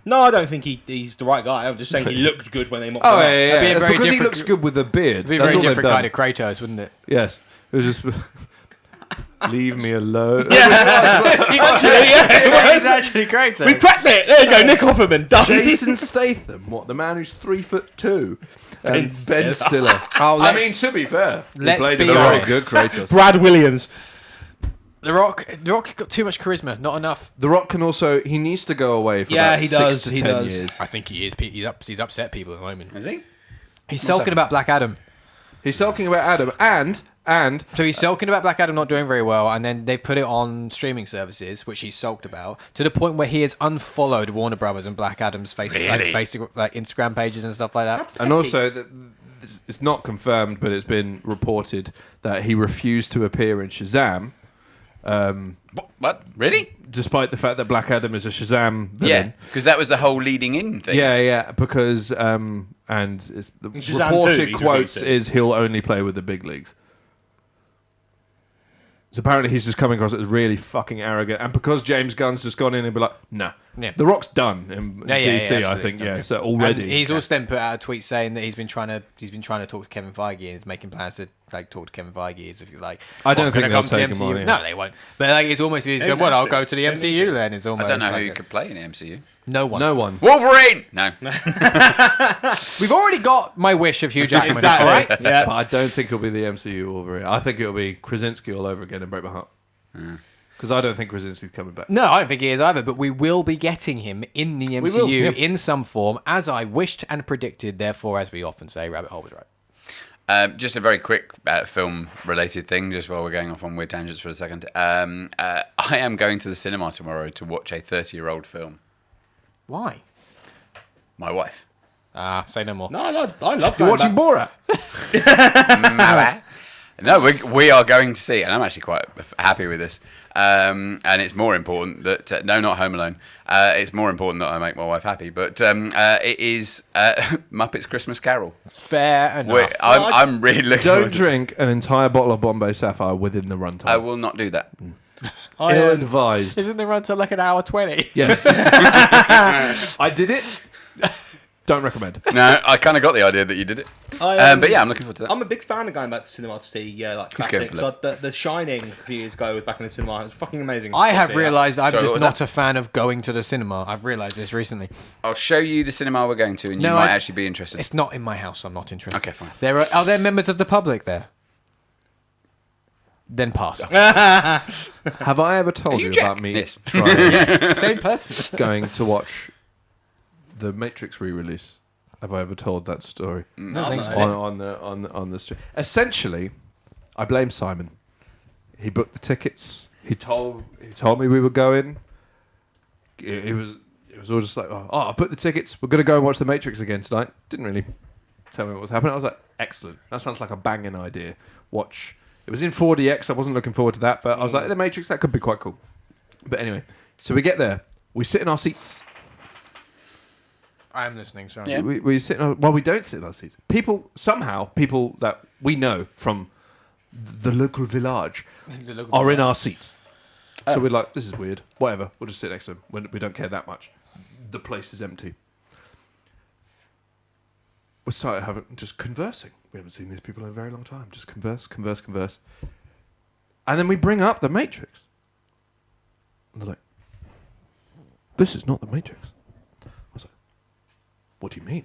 No, I don't think he's the right guy. I'm just saying he looked good when they mocked Oh, him yeah, up. yeah, It'd be yeah. a very Because he different- looks good with a beard. it'd be a That's very all they've different kind done. of Kratos, wouldn't it? Yes. It was just. Leave me alone. It's actually great. Though. We cracked it. There you go, Nick Offerman. Done. Jason Statham, what, the man who's 3'2", and Ben Stiller. Oh, I mean, to be fair, he let's played be a very honest. good Kratos. Brad Williams. The Rock got too much charisma, not enough. The Rock can also, he needs to go away for Yeah, about he 6 does, to he 10 does. years. I think he is. He's upset people at the moment. Is he? He's sulking about Black Adam. He's sulking about Adam, and So he's sulking about Black Adam not doing very well, and then they put it on streaming services, which he's sulked about, to the point where he has unfollowed Warner Brothers and Black Adam's Facebook, Really? like Instagram pages and stuff like that. and also, it's not confirmed, but it's been reported that he refused to appear in Shazam, What? Really? despite the fact that Black Adam is a Shazam Yeah, villain. because that was the whole leading in thing. Yeah, because and it's, the Shazam 2, reported he's quotes refused to. is he'll only play with the big leagues. So apparently he's just coming across as really fucking arrogant, and because James Gunn's just gone in and be like, nah, Yeah. The Rock's done in DC, I absolutely. think, so already. And he's also then put out a tweet saying that he's been trying to talk to Kevin Feige and he's making plans to like talk to Kevin Feige as if he's like, I don't "Gonna think they'll come to the take him MCU?" on, yeah. No, they won't. But like it's almost he's going, well, I'll go to the MCU then. It's I almost don't know like who could play in the MCU. no one. No one. Wolverine! No. We've already got my wish of Hugh Jackman. Exactly. All right. Yeah. But I don't think it'll be the MCU Wolverine. I think it'll be Krasinski all over again and break my heart. Because I don't think Krasinski's coming back. No, I don't think he is either, but we will be getting him in the MCU will, yeah. in some form, as I wished and predicted. Therefore, as we often say, Rabbit Hole was right. Just a very quick film-related thing, just while we're going off on weird tangents for a second. I am going to the cinema tomorrow to watch a 30-year-old film. Why? My wife. Say no more. No, I love You're going watching back. Borat? No, we are going to see, and I'm actually quite happy with this. And it's more important that no, not Home Alone. It's more important that I make my wife happy. But it is Muppets Christmas Carol. Fair enough. I'm really looking. Don't forward to- drink an entire bottle of Bombay Sapphire within the runtime. I will not do that. Ill-advised. Isn't the run to like an hour 20? Yeah. I did it. Don't recommend. No, I kind of got the idea that you did it. But yeah, I'm looking forward to that. I'm a big fan of going back to cinema to see like Just go for classics. Like the Shining a few years ago was back in the cinema. It was fucking amazing. I have To see that. realised I'm Sorry, just what was not that? a fan of going to the cinema. I've realised this recently. I'll show you the cinema we're going to, and you No, might I- actually be interested. It's not in my house. I'm not interested. Okay, fine. Are there members of the public there? Then pass. Have I ever told you you Jack? about me Yes. trying Yes, same person. going to watch the Matrix re-release? Have I ever told that story? No, thanks. On the street. Essentially, I blame Simon. He booked the tickets. He told me we were going. It was all just like, oh, I booked the tickets. We're gonna go and watch the Matrix again tonight. Didn't really tell me what was happening. I was like, excellent. That sounds like a banging idea. Watch. It was in 4DX. I wasn't looking forward to that, but I was like, the Matrix, that could be quite cool. But anyway, so we get there. We sit in our seats. I am listening. Sorry. Yeah. We sit. Well, we don't sit in our seats. People that we know from the local village are in our seats. So we're like, this is weird. Whatever. We'll just sit next to them. We don't care that much. The place is empty. We started just conversing. We haven't seen these people in a very long time. Just converse. And then we bring up the Matrix. And they're like, this is not the Matrix. I was like, what do you mean?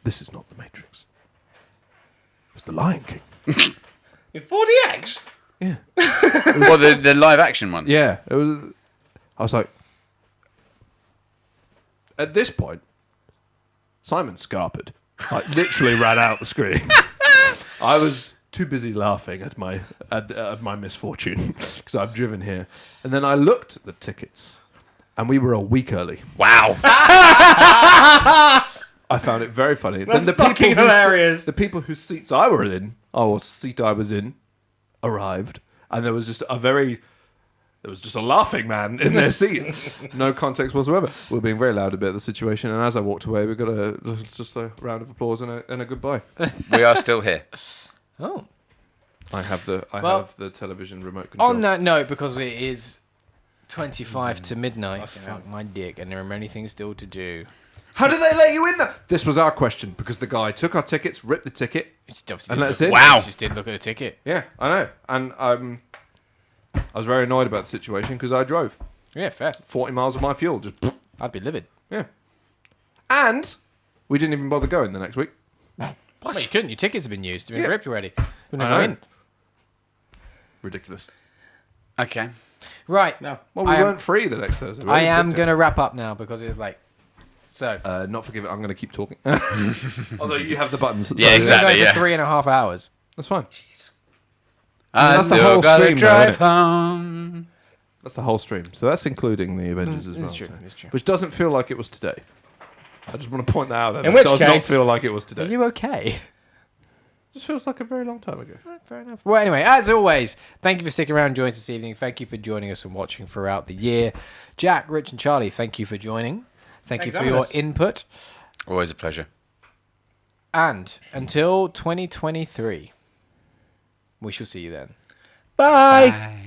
This is not the Matrix. It was the Lion King. In 4DX. Yeah. Well, the live action one. Yeah. It was. I was like, at this point, Simon scarpered. Like literally ran out the screen. I was too busy laughing at my misfortune because I've driven here, and then I looked at the tickets, and we were a week early. Wow. I found it very funny. That's then fucking hilarious. The people whose seats I was in, arrived, and there was just a laughing man in their seat. No context whatsoever. We were being very loud about the situation, and as I walked away, we got just a round of applause and a goodbye. We are still here. Oh. I have the Well, television remote control. On that note, because it is 25 to midnight, fuck my dick, and there are many things still to do. How did they let you in there? This was our question because the guy took our tickets, ripped the ticket. It's obviously And that's didn't it? look- Wow. Just didn't look at the ticket. Yeah, I know. And I was very annoyed about the situation because I drove Yeah, fair. 40 miles of my fuel. Just I'd be livid. yeah. And we didn't even bother going the next week. Well, you couldn't. Your tickets have been used. You've been Yeah. ripped already. You wouldn't I go know. in. Ridiculous. Okay. Right. No. Well, we I am- weren't free the next Thursday. We I only am booked it. going to wrap up now because it's late. So. Not forgive it. I'm going to keep talking. Although you have the buttons. Yeah, so- exactly. We're going yeah. for 3.5 hours. That's fine. I That's the still whole gotta stream, drive though, home. That's the whole stream. So that's including the Avengers as well. It's true. so- It's true. Which doesn't feel like it was today. I just want to point that out. That In it which does not case- feel like it was Are today. you okay? Just feels like a very long time ago. Fair enough. Well, anyway, as always, thank you for sticking around and joining us this evening. Thank you for joining us and watching throughout the year. Jack, Rich, and Charlie, thank you for joining. Thank Thanks you for for having your us. input. Always a pleasure. And until 2023, we shall see you then. Bye. Bye.